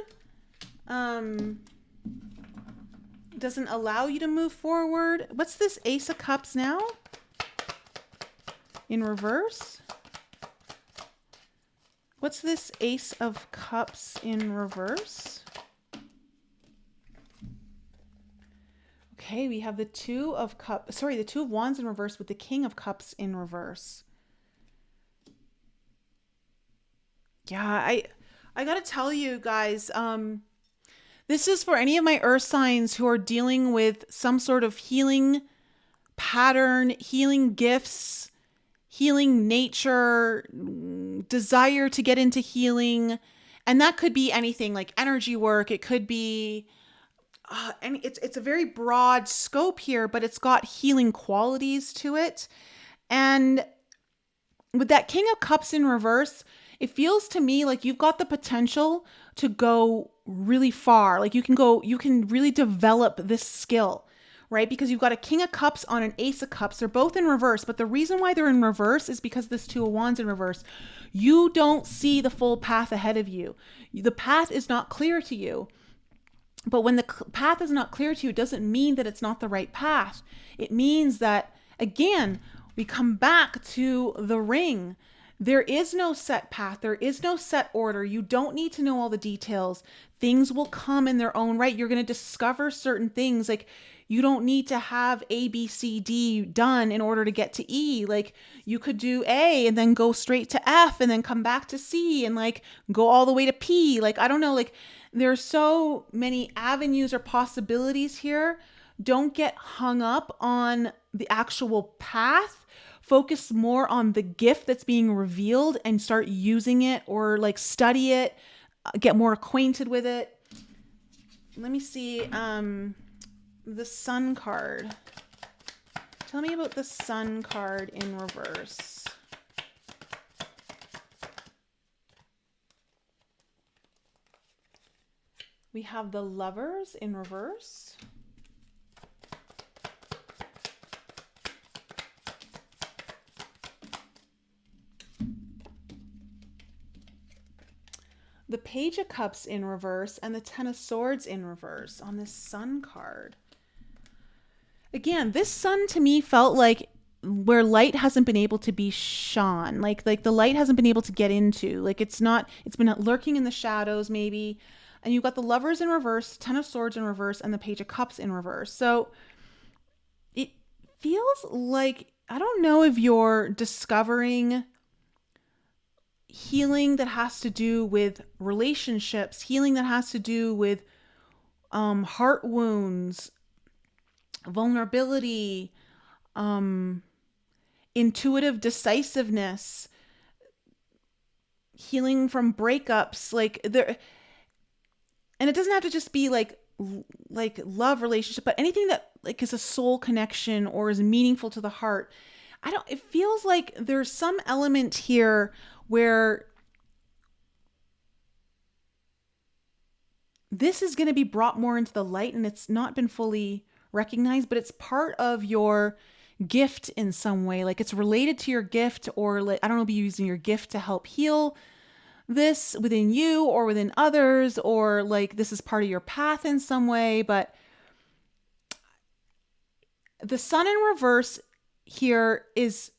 Doesn't allow you to move forward. What's this Ace of Cups now? In reverse? What's this Ace of Cups in reverse? Okay, we have the Two of Wands in reverse with the King of Cups in reverse. Yeah, I gotta tell you guys, this is for any of my earth signs who are dealing with some sort of healing pattern, healing gifts, healing nature, desire to get into healing. And that could be anything like energy work. It could be, and it's a very broad scope here, but it's got healing qualities to it. And with that King of Cups in reverse, it feels to me like you've got the potential to go really far. Like you can really develop this skill, right? Because you've got a King of Cups on an Ace of Cups. They're both in reverse, but the reason why they're in reverse is because this Two of Wands in reverse. You don't see the full path ahead of you. The path is not clear to you. But when the path is not clear to you, it doesn't mean that it's not the right path. It means that, again, we come back to the ring. There is no set path. There is no set order. You don't need to know all the details. Things will come in their own right. You're going to discover certain things. Like you don't need to have A, B, C, D done in order to get to E. Like you could do A and then go straight to F and then come back to C and like go all the way to P. Like, I don't know, like there's so many avenues or possibilities here. Don't get hung up on the actual path. Focus more on the gift that's being revealed and start using it or like study it, get more acquainted with it. Let me see the Sun card. Tell me about the Sun card in reverse. We have the Lovers in reverse. the Page of Cups in reverse, and the Ten of Swords in reverse on this Sun card. Again, this Sun to me felt like where light hasn't been able to be shone, like the light hasn't been able to get into, like it's been lurking in the shadows maybe. And you've got the Lovers in reverse, Ten of Swords in reverse, and the Page of Cups in reverse. So it feels like, I don't know if you're discovering healing that has to do with relationships, healing that has to do with heart wounds, vulnerability, intuitive decisiveness, healing from breakups, like there. And it doesn't have to just be like love relationship, but anything that like is a soul connection or is meaningful to the heart. It feels like there's some element here where this is going to be brought more into the light and it's not been fully recognized, but it's part of your gift in some way. Like it's related to your gift, or like, I don't know, be using your gift to help heal this within you or within others, or like this is part of your path in some way. But the Sun in reverse here is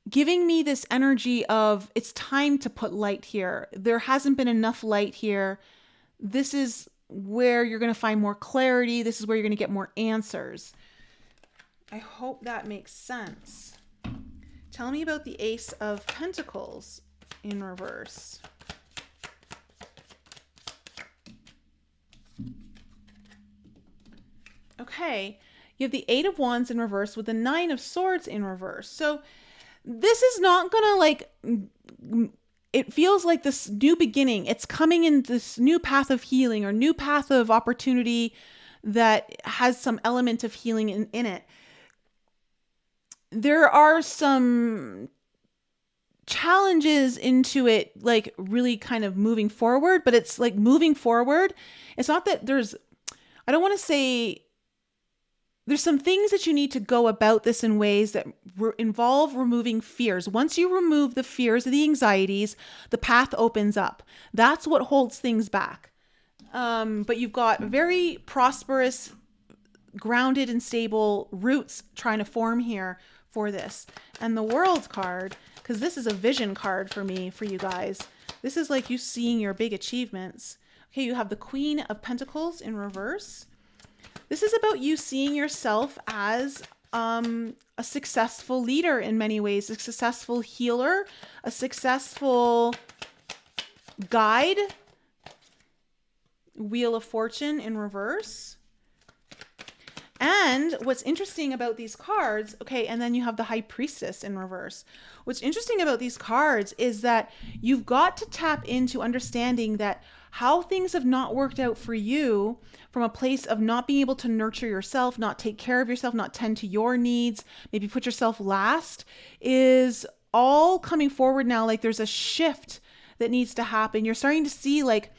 giving me this energy of it's time to put light here. There hasn't been enough light here. This is where you're going to find more clarity. This is where you're going to get more answers. I hope that makes sense. Tell me about the Ace of Pentacles in reverse. Okay, you have the Eight of Wands in reverse with the Nine of Swords in reverse. So this is not gonna like, it feels like this new beginning. It's coming in this new path of healing or new path of opportunity that has some element of healing in it. There are some challenges into it, like really kind of moving forward, but it's like moving forward. It's not that I don't want to say there's some things that you need to go about this in ways that involve removing fears. Once you remove the fears and the anxieties, the path opens up. That's what holds things back. But you've got very prosperous, grounded and stable roots trying to form here for this. And the World card, because this is a vision card for me, for you guys. This is like you seeing your big achievements. Okay, you have the Queen of Pentacles in reverse. This is about you seeing yourself as a successful leader in many ways, a successful healer, a successful guide. Wheel of Fortune in reverse. And what's interesting about these cards, okay, and then you have the High Priestess in reverse. What's interesting about these cards is that you've got to tap into understanding that how things have not worked out for you from a place of not being able to nurture yourself, not take care of yourself, not tend to your needs, maybe put yourself last, is all coming forward now. Like there's a shift that needs to happen. You're starting to see like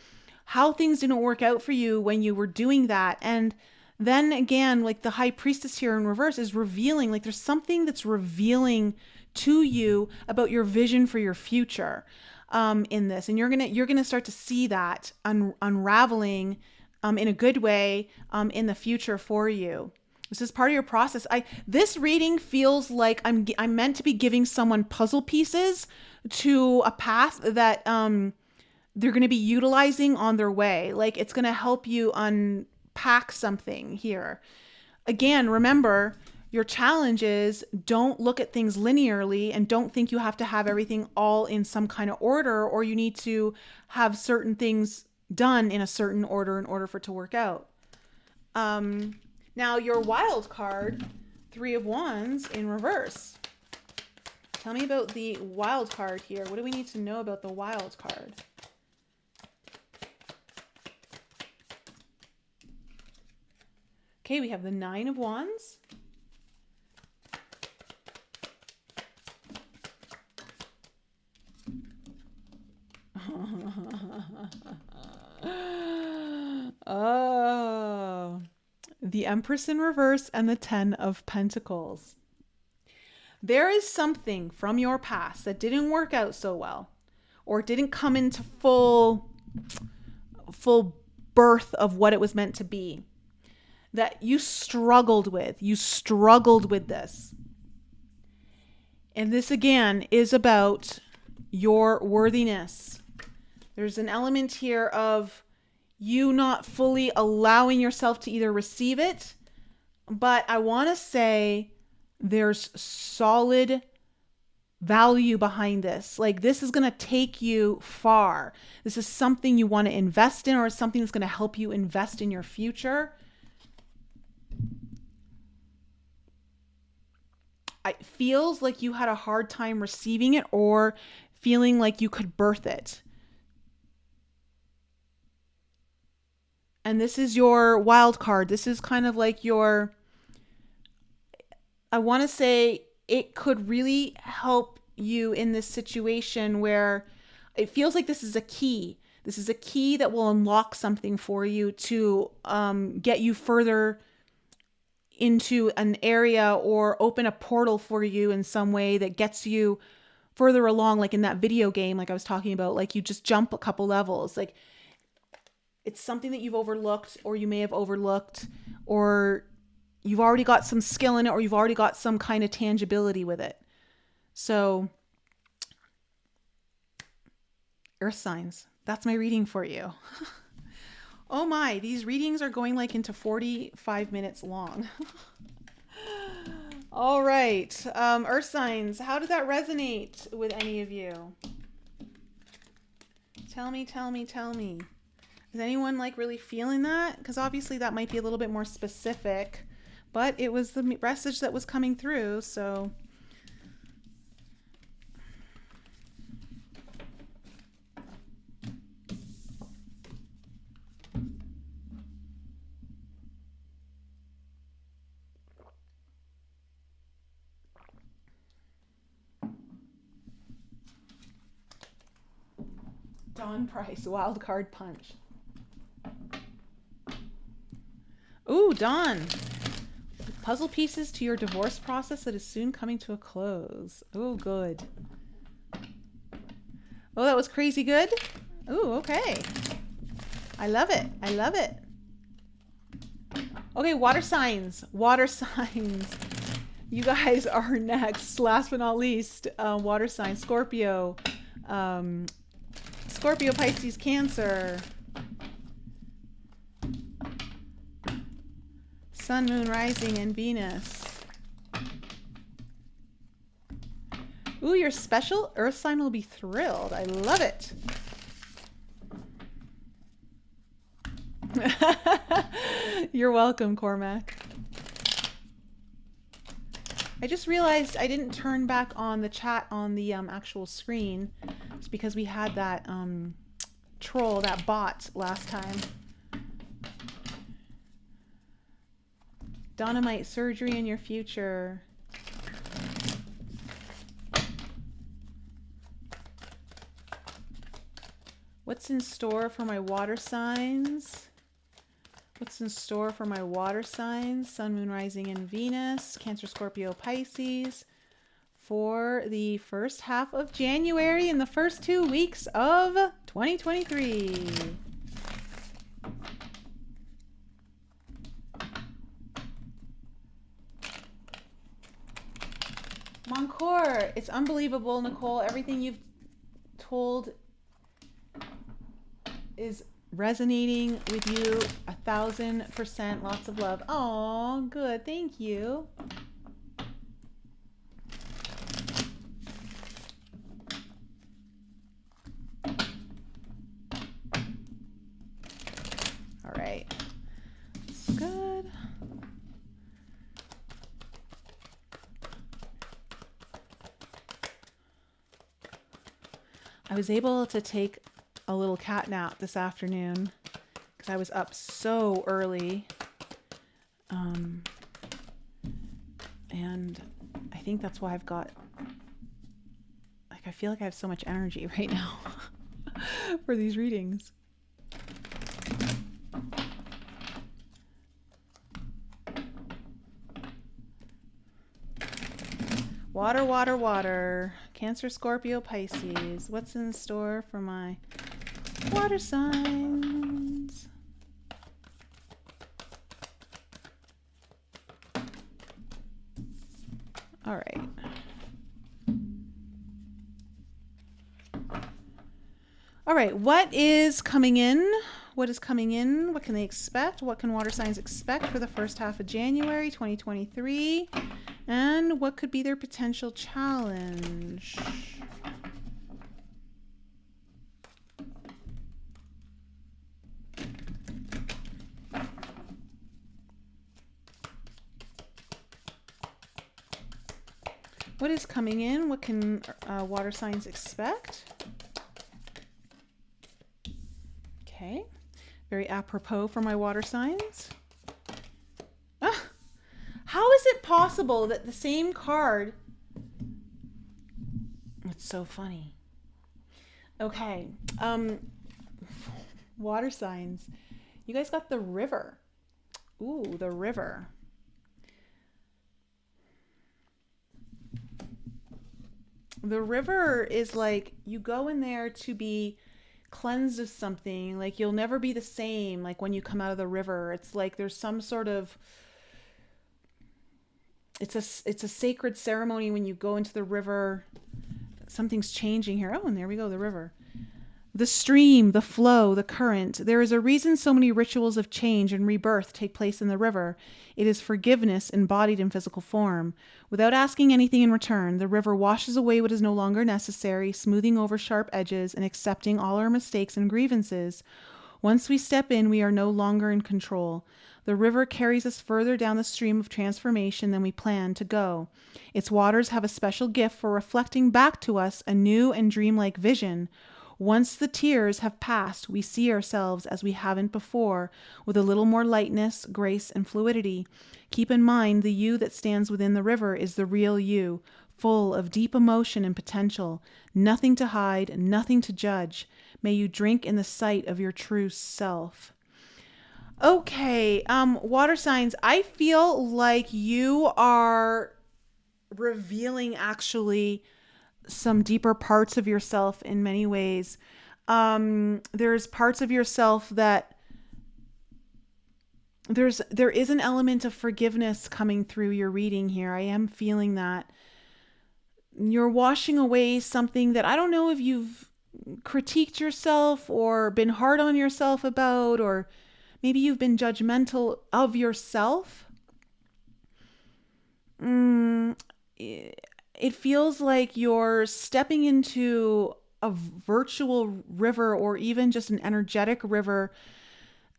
how things didn't work out for you when you were doing that. And then again, like the High Priestess here in reverse is revealing, like there's something that's revealing to you about your vision for your future in this. And you're gonna start to see that unraveling in a good way in the future for you. This is part of your process. This reading feels like I'm meant to be giving someone puzzle pieces to a path that they're going to be utilizing on their way. Like it's going to help you unpack something here. Again, remember, your challenge is don't look at things linearly and don't think you have to have everything all in some kind of order, or you need to have certain things done in a certain order in order for it to work out. Now your Wild card, Three of Wands in reverse. Tell me about the Wild card here. What do we need to know about the Wild card? Okay, we have the Nine of Wands. Oh, the Empress in reverse and the Ten of Pentacles. There is something from your past that didn't work out so well, or it didn't come into full birth of what it was meant to be, that you struggled with. You struggled with this. And this again is about your worthiness. There's an element here of you not fully allowing yourself to either receive it, but I want to say there's solid value behind this. Like, this is going to take you far. This is something you want to invest in, or something that's going to help you invest in your future. It feels like you had a hard time receiving it, or feeling like you could birth it. And this is your wild card. This is kind of like your, I want to say it could really help you in this situation where it feels like this is a key. This is a key that will unlock something for you to get you further into an area, or open a portal for you in some way that gets you further along, like in that video game, like I was talking about, like you just jump a couple levels. Like, it's something that you've overlooked, or you may have overlooked, or you've already got some skill in it, or you've already got some kind of tangibility with it. So, earth signs, that's my reading for you. Oh my, these readings are going like into 45 minutes long. All right. Earth signs, how did that resonate with any of you? Tell me. Is anyone like really feeling that? Because obviously that might be a little bit more specific, but it was the message that was coming through. So Dawn Price, wild card punch. Ooh, Dawn. Puzzle pieces to your divorce process that is soon coming to a close. Oh, good. Oh, that was crazy good. Ooh, okay. I love it. Okay, water signs. You guys are next. Last but not least, water signs. Scorpio. Scorpio, Pisces, Cancer. Sun, Moon, Rising, and Venus. Ooh, your special earth sign will be thrilled. I love it. You're welcome, Cormac. I just realized I didn't turn back on the chat on the actual screen. It's because we had that troll, that bot last time. Dynamite surgery in your future. What's in store for my water signs? What's in store for my water signs? Sun, Moon, Rising, and Venus. Cancer, Scorpio, Pisces. For the first half of January and the first 2 weeks of 2023. Moncourt, it's unbelievable, Nicole. Everything you've told is resonating with you 1,000%. Lots of love. Oh, good. Thank you. All right. That's good. I was able to take a little cat nap this afternoon because I was up so early. And I think that's why I've got, like, I feel like I have so much energy right now for these readings. Water, water, water. Cancer, Scorpio, Pisces. What's in store for my water signs? All right. All right, what is coming in? What is coming in? What can they expect? What can water signs expect for the first half of January 2023? And what could be their potential challenge? What is coming in? What can water signs expect? Okay, very apropos for my water signs. Ah, how is it possible that the same card... It's so funny. Okay, water signs. You guys got the river. Ooh, the river. The river is like you go in there to be cleansed of something. Like you'll never be the same. Like when you come out of the river, it's like there's some sort of, it's a sacred ceremony when you go into the river. Something's changing here. Oh, and there we go, the river. The stream, the flow, the current. There is a reason so many rituals of change and rebirth take place in the river. It is forgiveness embodied in physical form. Without asking anything in return, the river washes away what is no longer necessary, smoothing over sharp edges and accepting all our mistakes and grievances. Once we step in, we are no longer in control. The river carries us further down the stream of transformation than we planned to go. Its waters have a special gift for reflecting back to us a new and dreamlike vision. Once the tears have passed, we see ourselves as we haven't before, with a little more lightness, grace, and fluidity. Keep in mind, the you that stands within the river is the real you, full of deep emotion and potential. Nothing to hide, nothing to judge. May you drink in the sight of your true self. Okay, water signs, I feel like you are revealing actually some deeper parts of yourself in many ways. There's parts of yourself that there is an element of forgiveness coming through your reading here. I am feeling that you're washing away something that I don't know if you've critiqued yourself or been hard on yourself about, or maybe you've been judgmental of yourself. It feels like you're stepping into a virtual river or even just an energetic river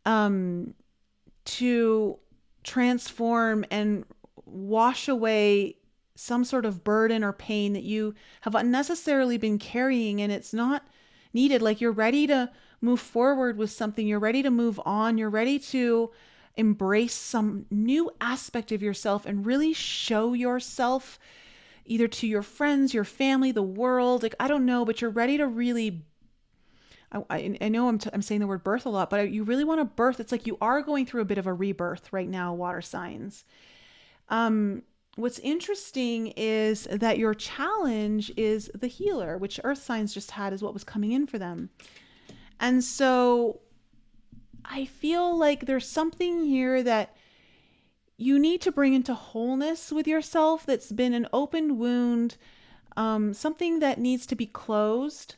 to transform and wash away some sort of burden or pain that you have unnecessarily been carrying, and it's not needed. Like you're ready to move forward with something. You're ready to move on. You're ready to embrace some new aspect of yourself and really show yourself either to your friends, your family, the world. Like, I don't know, but you're ready to really, I know I'm saying the word birth a lot, but you really want to birth. It's like you are going through a bit of a rebirth right now, water signs. What's interesting is that your challenge is the healer, which earth signs just had is what was coming in for them. And so I feel like there's something here that you need to bring into wholeness with yourself that's been an open wound, something that needs to be closed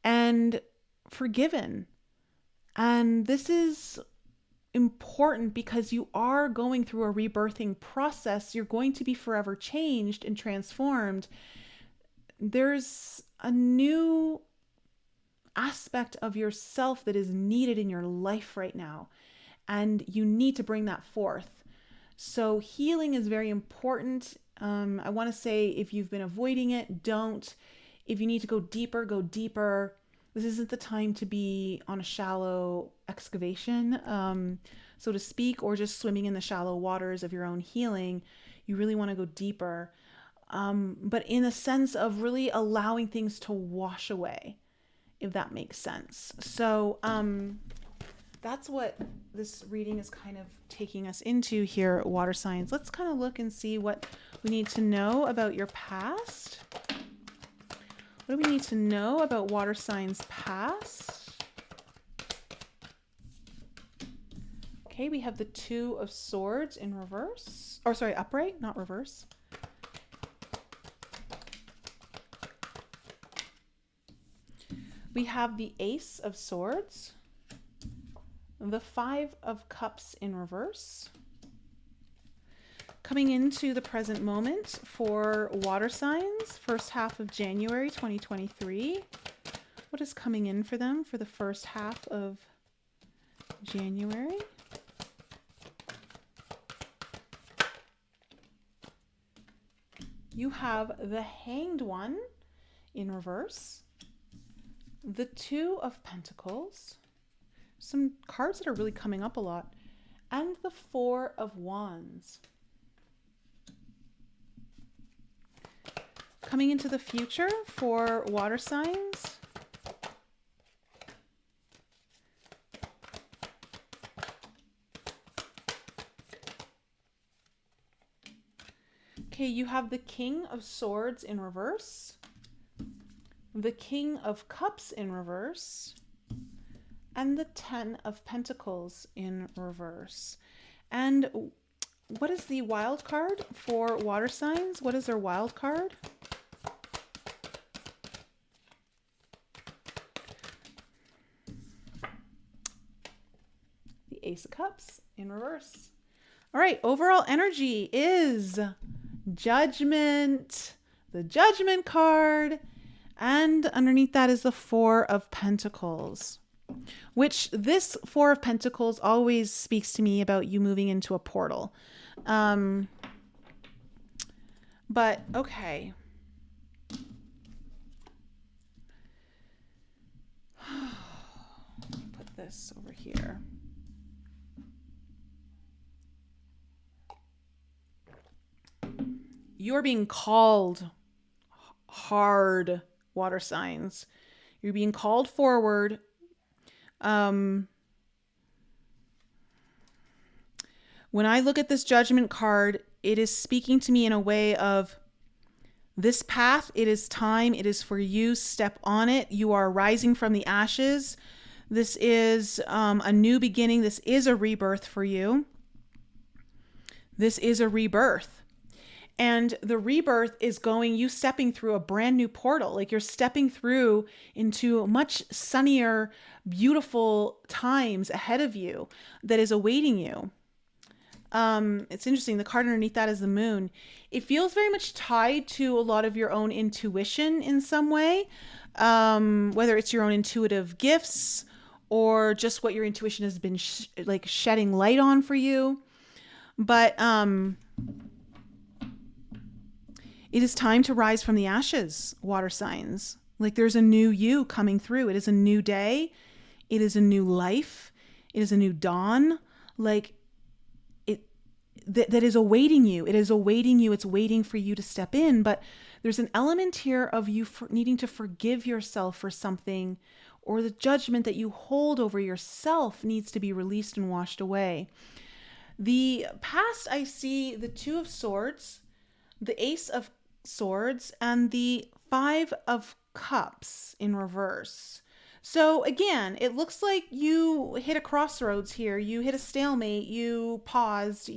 and forgiven. And this is important because you are going through a rebirthing process. You're going to be forever changed and transformed. There's a new aspect of yourself that is needed in your life right now, and you need to bring that forth. So healing is very important. I want to say if you've been avoiding it, don't. If you need to go deeper, go deeper. This isn't the time to be on a shallow excavation, so to speak, or just swimming in the shallow waters of your own healing. You really want to go deeper, but in a sense of really allowing things to wash away, if that makes sense. So that's what this reading is kind of taking us into here, water signs. Let's kind of look and see what we need to know about your past. What do we need to know about water signs past? Okay, we have the Two of Swords in reverse. Or sorry, upright, not reverse. We have the Ace of Swords. The Five of Cups in reverse. Coming into the present moment for water signs, first half of January 2023. What is coming in for them for the first half of January? You have the Hanged One in reverse. The Two of Pentacles. Some cards that are really coming up a lot. And the Four of Wands. Coming into the future for water signs. Okay, you have the King of Swords in reverse. The King of Cups in reverse. And the Ten of Pentacles in reverse. And what is the wild card for water signs? What is their wild card? The Ace of Cups in reverse. All right, overall energy is Judgment, the Judgment card, and underneath that is the Four of Pentacles, which this Four of Pentacles always speaks to me about you moving into a portal. But okay. Put this over here. You're being called hard, water signs. You're being called forward. When I look at this Judgment card, it is speaking to me in a way of this path. It is time. It is for you. Step on it. You are rising from the ashes. This is a new beginning. This is a rebirth for you. This is a rebirth. And the rebirth is you stepping through a brand new portal. Like you're stepping through into much sunnier, beautiful times ahead of you that is awaiting you. It's interesting. The card underneath that is the Moon. It feels very much tied to a lot of your own intuition in some way, whether it's your own intuitive gifts or just what your intuition has been shedding light on for you. But it is time to rise from the ashes, water signs. Like there's a new you coming through. It is a new day. It is a new life. It is a new dawn. Like that is awaiting you. It is awaiting you. It's waiting for you to step in. But there's an element here of you needing to forgive yourself for something, or the judgment that you hold over yourself needs to be released and washed away. The past, I see the Two of Swords, the Ace of Swords, and the Five of Cups in reverse. So again, it looks like you hit a crossroads here. You hit a stalemate. You paused.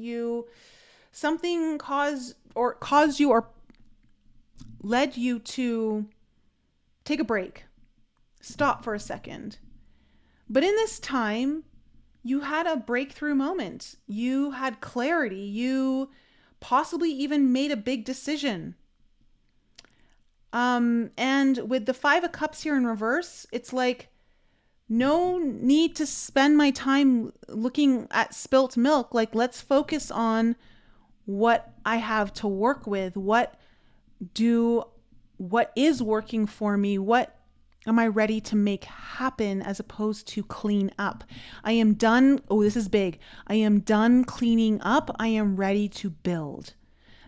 Something caused you or led you to take a break. Stop for a second. But in this time, you had a breakthrough moment. You had clarity. You possibly even made a big decision. And with the Five of Cups here in reverse, it's like, no need to spend my time looking at spilt milk. Like, let's focus on what I have to work with. What is working for me? What am I ready to make happen as opposed to clean up? I am done. Oh, this is big. I am done cleaning up. I am ready to build.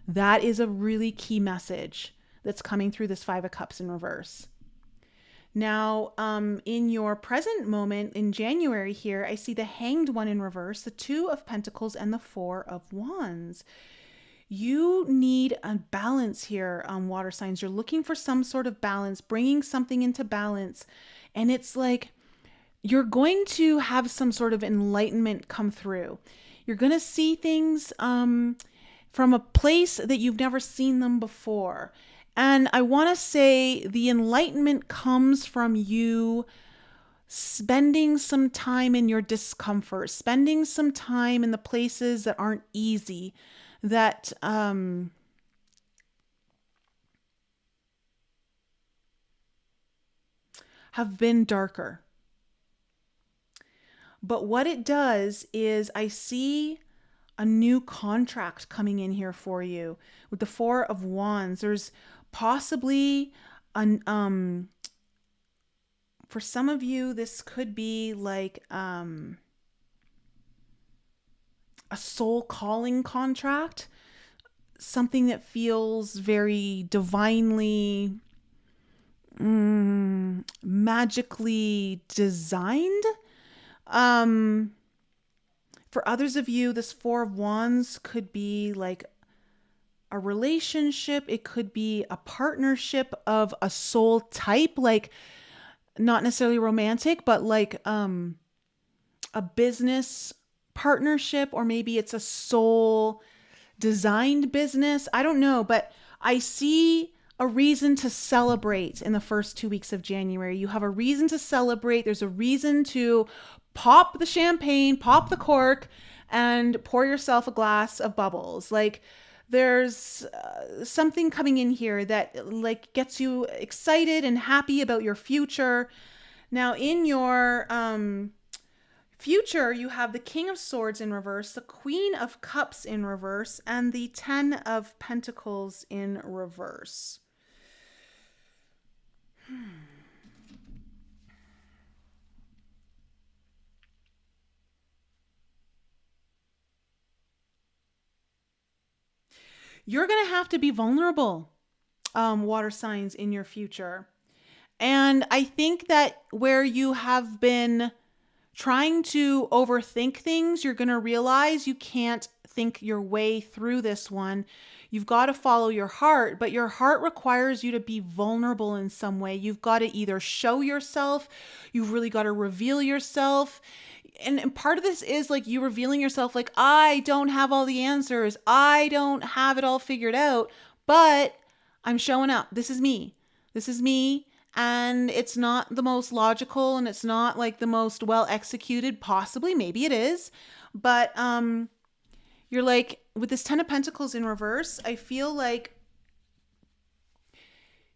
That is a really key message that's coming through this Five of Cups in reverse. Now, in your present moment in January here, I see the Hanged One in reverse, the Two of Pentacles, and the Four of Wands. You need a balance here, water signs. You're looking for some sort of balance, bringing something into balance. And it's like you're going to have some sort of enlightenment come through. You're going to see things from a place that you've never seen them before. And I want to say the enlightenment comes from you spending some time in your discomfort, spending some time in the places that aren't easy, that have been darker. But what it does is I see a new contract coming in here for you with the Four of Wands. There's possibly an for some of you, this could be like a soul calling contract, something that feels very divinely, magically designed. For others of you, this Four of Wands could be like a relationship. It could be a partnership of a soul type, like not necessarily romantic, but like a business partnership, or maybe it's a soul designed business. I don't know, but I see a reason to celebrate in the first 2 weeks of January. You have a reason to celebrate. There's a reason to pop the champagne, pop the cork, and pour yourself a glass of bubbles. Like there's something coming in here that like gets you excited and happy about your future. Now in your future, you have the King of Swords in reverse, the Queen of Cups in reverse, and the Ten of Pentacles in reverse. You're going to have to be vulnerable, water signs, in your future. And I think that where you have been trying to overthink things, you're going to realize you can't think your way through this one. You've got to follow your heart, but your heart requires you to be vulnerable in some way. You've got to either show yourself, you've really got to reveal yourself. And part of this is like you revealing yourself, like, I don't have all the answers. I don't have it all figured out, but I'm showing up. This is me. This is me. And it's not the most logical and it's not like the most well executed. Possibly, maybe it is. But you're like, with this Ten of Pentacles in reverse, I feel like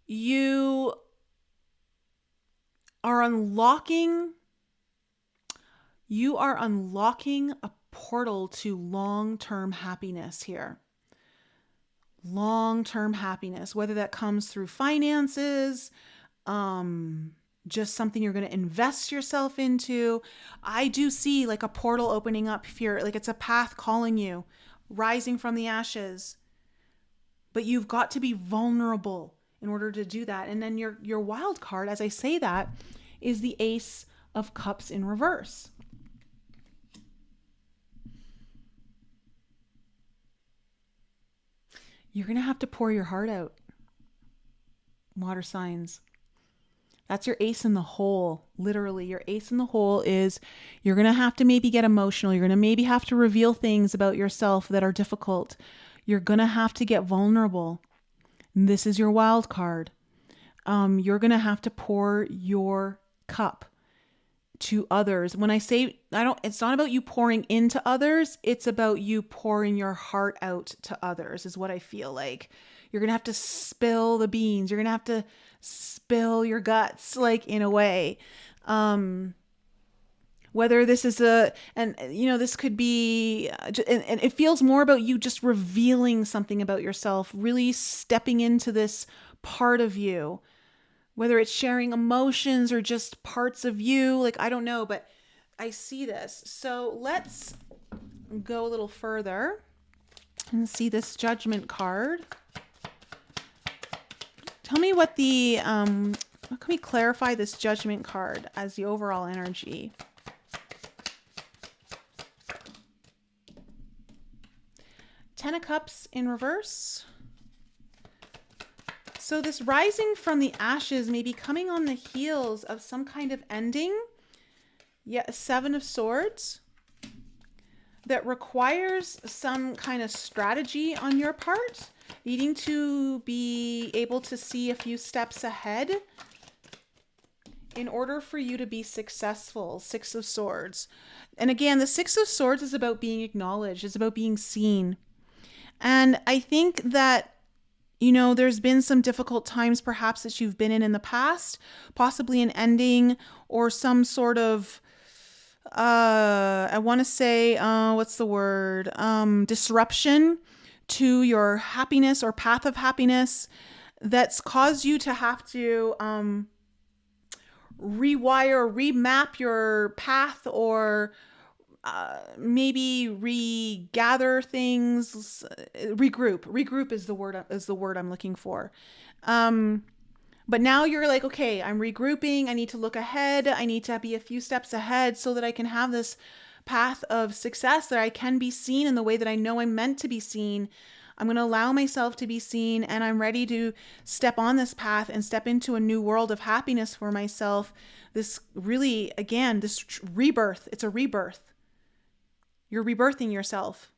you are unlocking a portal to long-term happiness here. Long-term happiness, whether that comes through finances, just something you're going to invest yourself into. I do see like a portal opening up here, like it's a path calling you, rising from the ashes. But you've got to be vulnerable in order to do that. And then your wild card, as I say that, is the Ace of Cups in reverse. You're going to have to pour your heart out, water signs. That's your ace in the hole. Literally, your ace in the hole is you're going to have to maybe get emotional. You're going to maybe have to reveal things about yourself that are difficult. You're going to have to get vulnerable. This is your wild card. You're going to have to pour your cup to others. When I say it's not about you pouring into others. It's about you pouring your heart out to others is what I feel like. You're going to have to spill the beans. You're going to have to spill your guts, like in a way. Whether this is this could be, and it feels more about you just revealing something about yourself, really stepping into this part of you. Whether it's sharing emotions or just parts of you, like, I don't know, but I see this. So let's go a little further and see this Judgment card. Tell me what how can we clarify this Judgment card as the overall energy? Ten of Cups in reverse. So this rising from the ashes may be coming on the heels of some kind of ending. Yeah, Seven of Swords that requires some kind of strategy on your part, needing to be able to see a few steps ahead in order for you to be successful. Six of Swords. And again, the Six of Swords is about being acknowledged. It's about being seen. And I think that, you know, there's been some difficult times perhaps that you've been in the past, possibly an ending or some sort of, I want to say, what's the word? Disruption to your happiness or path of happiness that's caused you to have to rewire, remap your path, or maybe regather things, regroup. Regroup is the word I'm looking for. But now you're like, okay, I'm regrouping. I need to look ahead. I need to be a few steps ahead so that I can have this path of success, that I can be seen in the way that I know I'm meant to be seen. I'm going to allow myself to be seen, and I'm ready to step on this path and step into a new world of happiness for myself. This really, again, this rebirth. It's a rebirth. You're rebirthing yourself.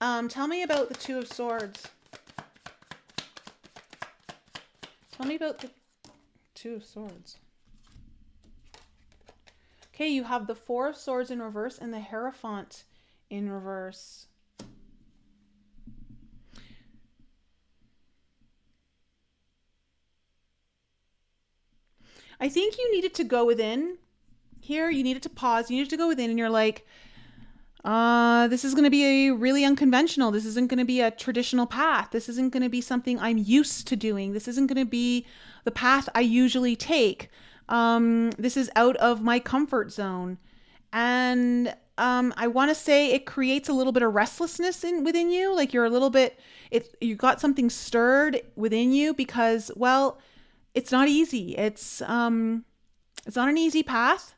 Tell me about the Two of Swords. Tell me about the Two of Swords. Okay, you have the Four of Swords in reverse and the Hierophant in reverse. I think you needed to go within here. You needed to pause. You needed to go within, and you're like, this is going to be a really unconventional. This isn't going to be a traditional path. This isn't going to be something I'm used to doing. This isn't going to be the path I usually take. This is out of my comfort zone. And I want to say it creates a little bit of restlessness within you. Like you're a little bit, you got something stirred within you because, well, it's not easy. It's not an easy path,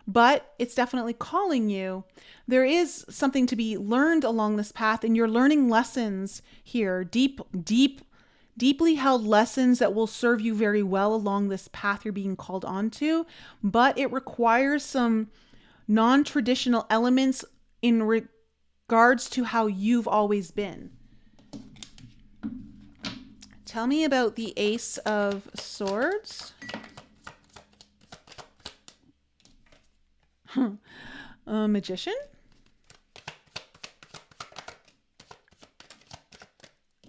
but it's definitely calling you. There is something to be learned along this path, and you're learning lessons here, deeply held lessons that will serve you very well along this path you're being called onto, but it requires some non-traditional elements in regards to how you've always been. Tell me about the Ace of Swords. Magician.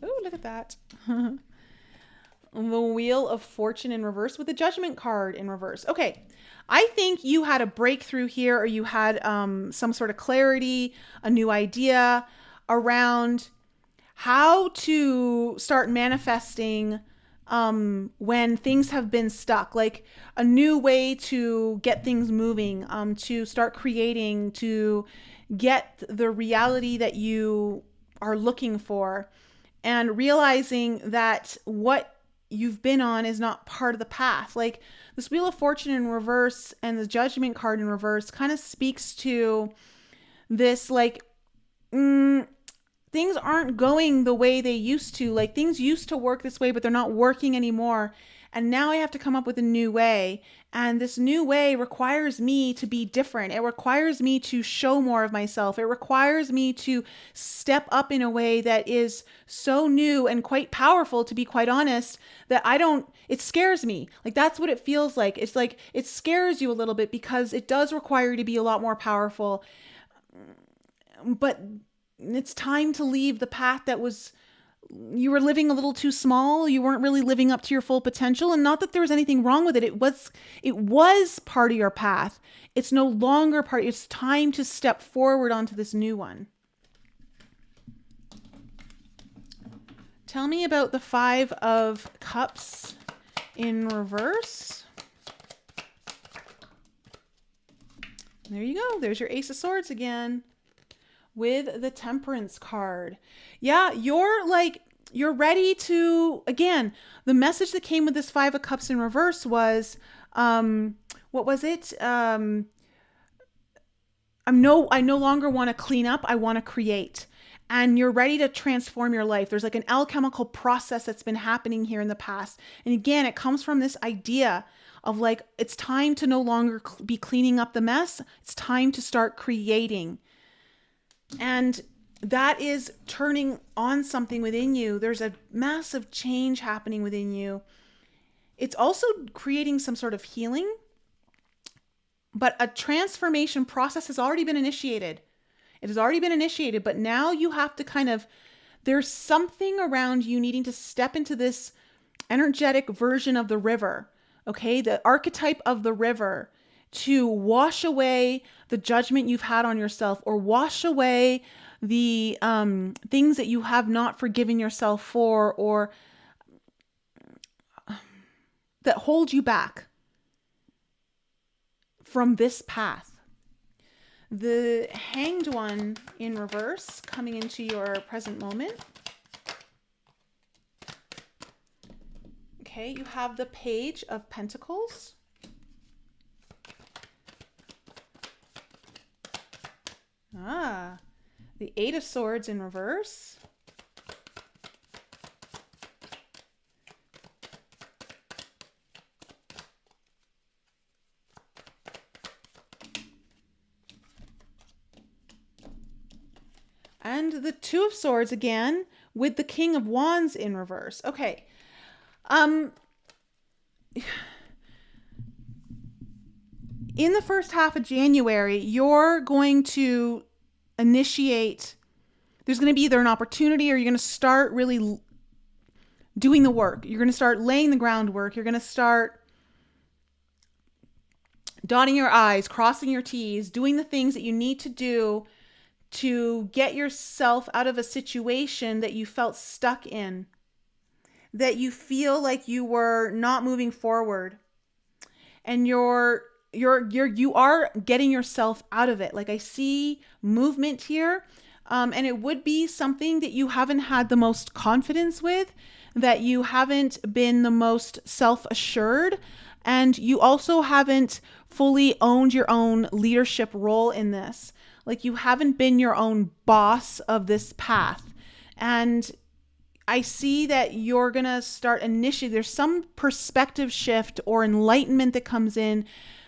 Oh, look at that. The Wheel of Fortune in reverse with the Judgment card in reverse. Okay. I think you had a breakthrough here, or you had some sort of clarity, a new idea around how to start manifesting when things have been stuck, like a new way to get things moving, to start creating, to get the reality that you are looking for, and realizing that what you've been on is not part of the path. Like this Wheel of Fortune in reverse and the Judgment card in reverse kind of speaks to this, like, things aren't going the way they used to. Like things used to work this way, but they're not working anymore. And now I have to come up with a new way. And this new way requires me to be different. It requires me to show more of myself. It requires me to step up in a way that is so new and quite powerful, to be quite honest, that it scares me. Like that's what it feels like. It's like it scares you a little bit because it does require you to be a lot more powerful. But it's time to leave the path that you were living a little too small. You weren't really living up to your full potential. And not that there was anything wrong with it. It was part of your path. It's no longer part. It's time to step forward onto this new one. Tell me about the Five of Cups in reverse. There you go. There's your Ace of Swords again. With the Temperance card. Yeah, you're ready to, again, the message that came with this Five of Cups in reverse was, what was it? I no longer want to clean up. I want to create. and you're ready to transform your life. There's like an alchemical process that's been happening here in the past. And again, it comes from this idea of like, it's time to no longer be cleaning up the mess. It's time to start creating. And that is turning on something within you. There's a massive change happening within you. It's also creating some sort of healing, but a transformation process has already been initiated. It has already been initiated, but now you have to there's something around you needing to step into this energetic version of the river, okay? The archetype of the river, to wash away the judgment you've had on yourself, or wash away the things that you have not forgiven yourself for, or that hold you back from this path. The Hanged One in reverse, coming into your present moment. Okay, you have the Page of Pentacles. The Eight of Swords in reverse. And the Two of Swords again, with the King of Wands in reverse. Okay. In the first half of January, you're going to initiate, there's going to be either an opportunity, or you're going to start really doing the work. You're going to start laying the groundwork. You're going to start dotting your I's, crossing your T's, doing the things that you need to do to get yourself out of a situation that you felt stuck in, that you feel like you were not moving forward, and you are getting yourself out of it. Like, I see movement here, and it would be something that you haven't had the most confidence with, that you haven't been the most self-assured, and you also haven't fully owned your own leadership role in this. Like, you haven't been your own boss of this path. And I see that you're going to start initiating, there's some perspective shift or enlightenment that comes in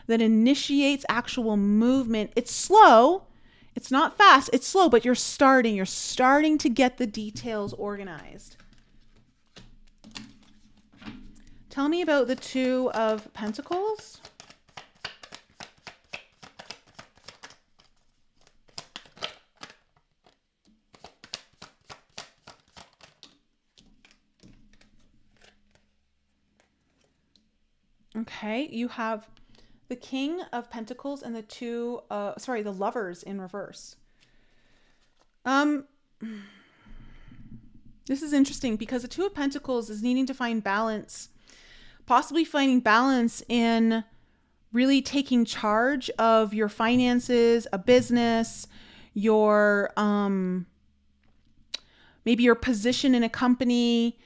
that initiates actual movement. It's slow. It's not fast. It's slow, but you're starting to get the details organized. Tell me about the Two of Pentacles. Okay, you have the King of Pentacles and the Lovers in reverse. This is interesting because the Two of Pentacles is needing to find balance, possibly finding balance in really taking charge of your finances, a business, your maybe your position in a company.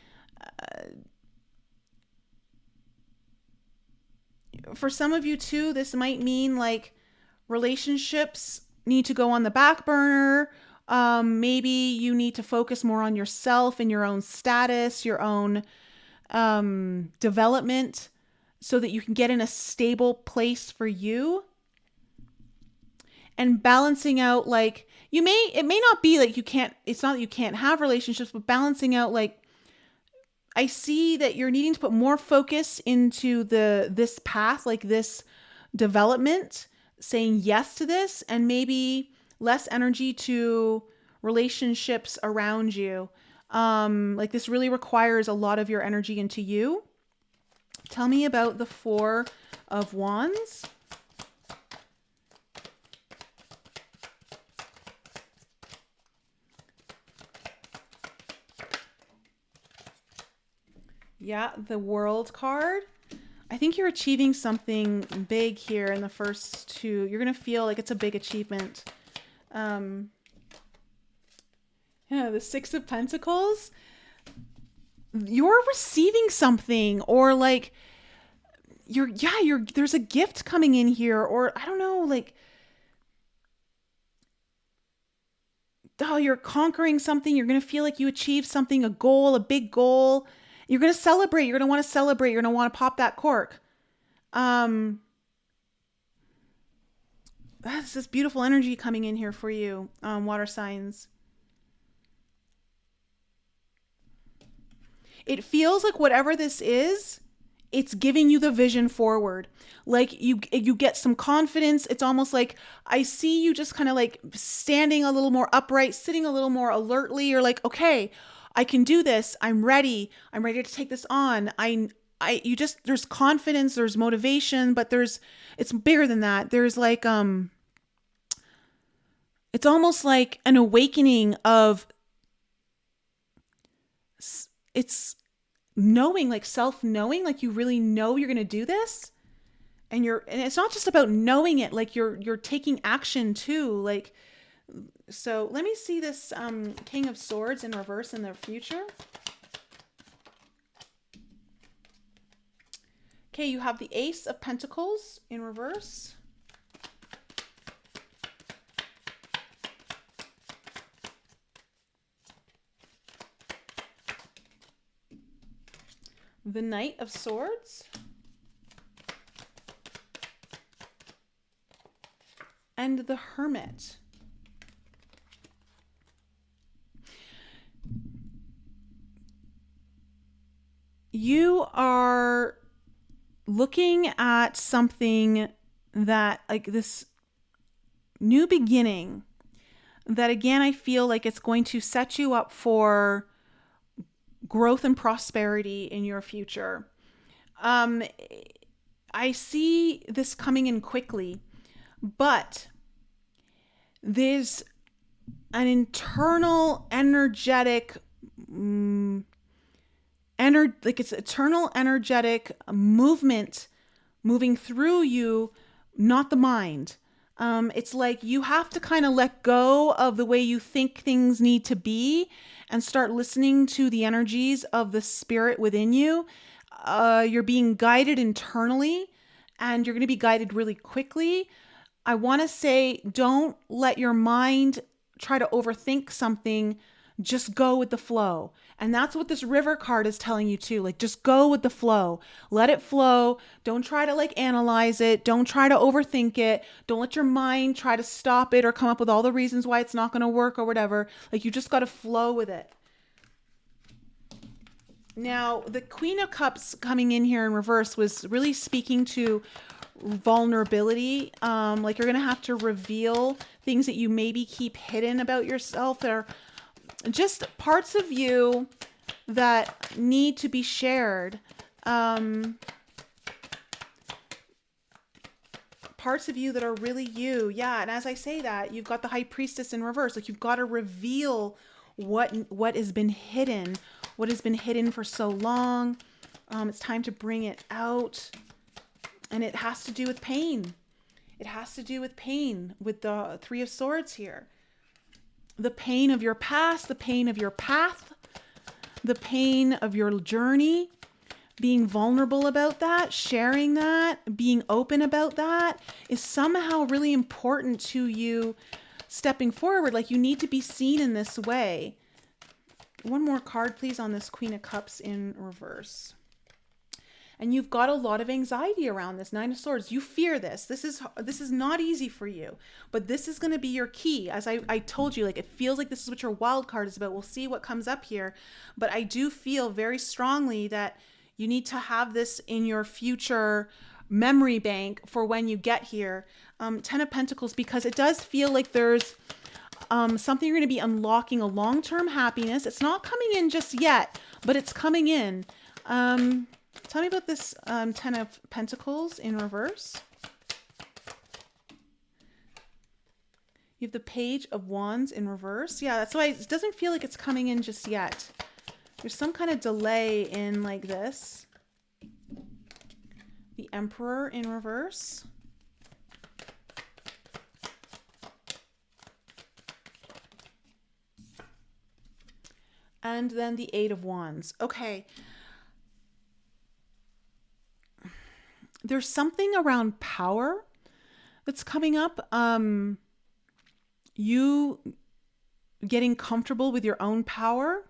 For some of you too, this might mean like relationships need to go on the back burner. Maybe you need to focus more on yourself and your own status, your own development, so that you can get in a stable place for you. And balancing out, like, it may not be like it's not that you can't have relationships, but balancing out, like, I see that you're needing to put more focus into this path, like this development, saying yes to this, and maybe less energy to relationships around you. Like, this really requires a lot of your energy into you. Tell me about the Four of Wands. Yeah, the World card. I think you're achieving something big here in the first two. You're going to feel like it's a big achievement. Yeah, the Six of Pentacles. You're receiving something, or like there's a gift coming in here, or I don't know, like oh, you're conquering something. You're going to feel like you achieved something, a goal, a big goal. You're going to celebrate. You're going to want to celebrate. You're going to want to pop that cork. That's this beautiful energy coming in here for you, water signs. It feels like whatever this is, it's giving you the vision forward. Like you get some confidence. It's almost like I see you just kind of like standing a little more upright, sitting a little more alertly. You're like, okay, I can do this. I'm ready. I'm ready to take this on. You just, there's confidence, there's motivation, but it's bigger than that. There's like, it's almost like an awakening of, it's knowing, like self-knowing, like you really know you're going to do this. And it's not just about knowing it, like you're taking action too. Like, so let me see this King of Swords in reverse in the future. Okay, you have the Ace of Pentacles in reverse. The Knight of Swords. And the Hermit. You are looking at something that, like this new beginning, that again, I feel like it's going to set you up for growth and prosperity in your future. I see this coming in quickly, but there's an internal energetic, like it's eternal energetic movement moving through you, not the mind. It's like you have to kind of let go of the way you think things need to be and start listening to the energies of the spirit within you. You're being guided internally, and you're going to be guided really quickly. I want to say, don't let your mind try to overthink something. Just go with the flow. And that's what this River card is telling you too. Like, just go with the flow. Let it flow. Don't try to like analyze it. Don't try to overthink it. Don't let your mind try to stop it or come up with all the reasons why it's not going to work or whatever. Like, you just got to flow with it. Now, the Queen of Cups coming in here in reverse was really speaking to vulnerability. Like, you're going to have to reveal things that you maybe keep hidden about yourself. They're just parts of you that need to be shared. Parts of you that are really you. Yeah. And as I say that, you've got the High Priestess in reverse. Like, you've got to reveal what has been hidden, what has been hidden for so long. It's time to bring it out. And it has to do with pain. It has to do with pain with the Three of Swords here. The pain of your past, the pain of your path, the pain of your journey, being vulnerable about that, sharing that, being open about that is somehow really important to you stepping forward. Like, you need to be seen in this way. One more card, please, on this Queen of Cups in reverse. And you've got a lot of anxiety around this Nine of Swords. You fear this. This is not easy for you, but this is going to be your key. As I told you, like, it feels like this is what your wild card is about. We'll see what comes up here, but I do feel very strongly that you need to have this in your future memory bank for when you get here. Ten of Pentacles, because it does feel like there's something you're going to be unlocking, a long-term happiness. It's not coming in just yet, but it's coming in. Tell me about this Ten of Pentacles in reverse. You have the Page of Wands in reverse. Yeah, that's why it doesn't feel like it's coming in just yet. There's some kind of delay in like this. The Emperor in reverse. And then the Eight of Wands. Okay. There's something around power that's coming up. You getting comfortable with your own power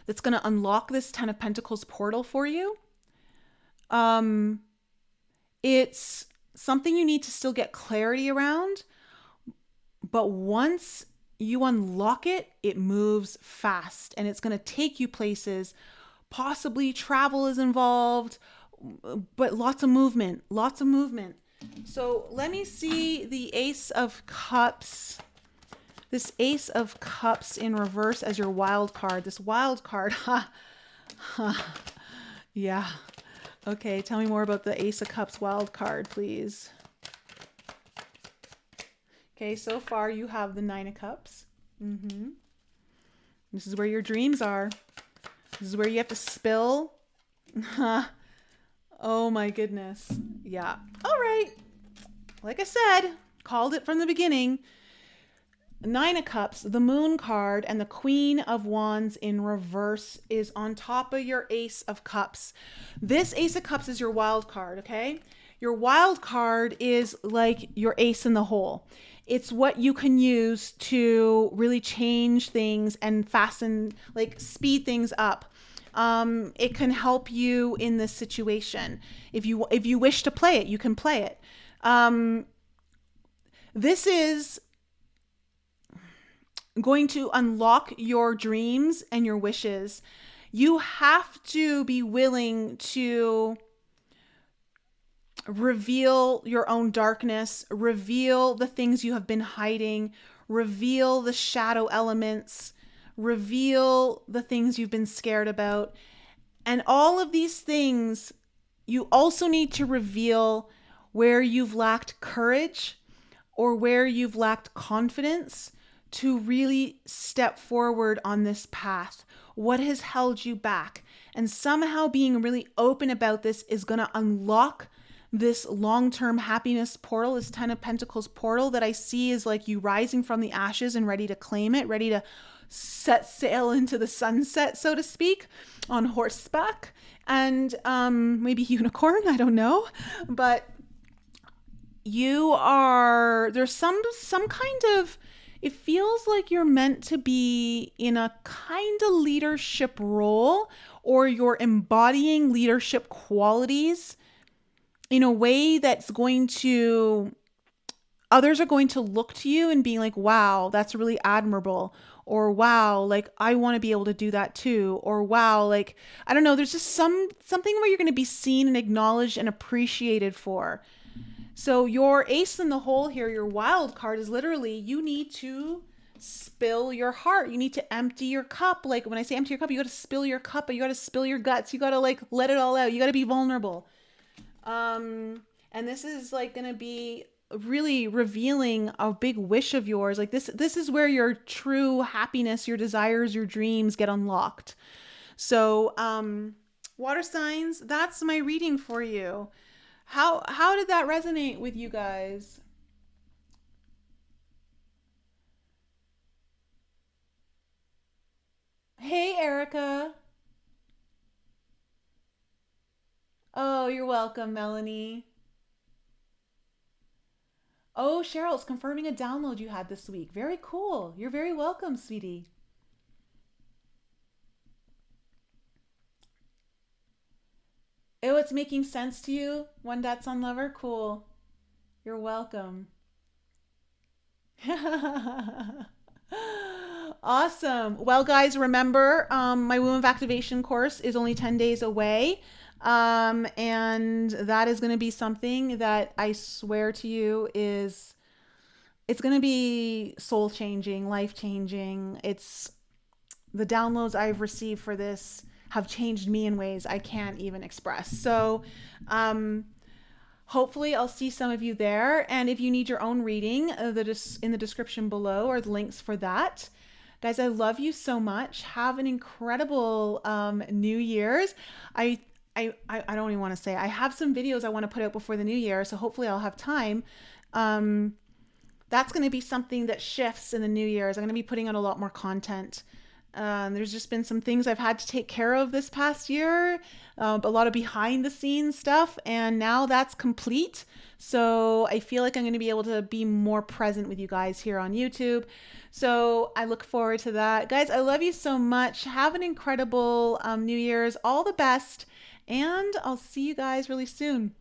that's going to unlock this Ten of Pentacles portal for you. It's something you need to still get clarity around, but once you unlock it, it moves fast and it's going to take you places. Possibly travel is involved, but lots of movement. So let me see the Ace of Cups. This Ace of Cups in reverse as your wild card. This wild card, yeah. Okay, tell me more about the Ace of Cups wild card, please. Okay, so far you have the Nine of Cups. This is where your dreams are. This is where you have to spill. Oh my goodness. Yeah. All right. Like I said, called it from the beginning. Nine of Cups, the Moon card, and the Queen of Wands in reverse is on top of your Ace of Cups. This Ace of Cups is your wild card, okay? Your wild card is like your ace in the hole. It's what you can use to really change things and speed things up. It can help you in this situation. If you wish to play it, you can play it. This is going to unlock your dreams and your wishes. You have to be willing to reveal your own darkness, reveal the things you have been hiding, reveal the shadow elements, reveal the things you've been scared about. And all of these things, you also need to reveal where you've lacked courage or where you've lacked confidence to really step forward on this path. What has held you back? And somehow being really open about this is going to unlock this long-term happiness portal, this Ten of Pentacles portal that I see is like you rising from the ashes and ready to claim it, ready to set sail into the sunset, so to speak, on horseback and maybe unicorn, I don't know. But there's some kind of, it feels like you're meant to be in a kind of leadership role, or you're embodying leadership qualities in a way that's others are going to look to you and being like, wow, that's really admirable. Or wow, like I want to be able to do that too. Or wow, like, I don't know, there's just something where you're going to be seen and acknowledged and appreciated for. So your ace in the hole here, your wild card, is literally you need to spill your heart. You need to empty your cup. Like when I say empty your cup, you got to spill your cup, but you got to spill your guts. You got to like let it all out. You got to be vulnerable. And this is like going to be really revealing a big wish of yours. Like this is where your true happiness, your desires, your dreams get unlocked. So, water signs, that's my reading for you. How did that resonate with you guys? Hey, Erica. Oh, you're welcome, Melanie. Oh, Cheryl, it's confirming a download you had this week. Very cool. You're very welcome, sweetie. Oh, it's making sense to you? One Dot Sun Lover? Cool. You're welcome. Awesome. Well, guys, remember, my Womb of Activation course is only 10 days away. And that is going to be something that I swear to you it's going to be soul changing, life changing. It's the downloads I've received for this have changed me in ways I can't even express. So, hopefully I'll see some of you there. And if you need your own reading, in the description below are the links for that. Guys, I love you so much. Have an incredible New Year's. I don't even want to say. I have some videos I want to put out before the new year, so hopefully I'll have time. That's going to be something that shifts in the new year. I'm going to be putting out a lot more content. There's just been some things I've had to take care of this past year, a lot of behind the scenes stuff, and now that's complete. So I feel like I'm going to be able to be more present with you guys here on YouTube. So I look forward to that. Guys, I love you so much. Have an incredible New Year's. All the best. And I'll see you guys really soon.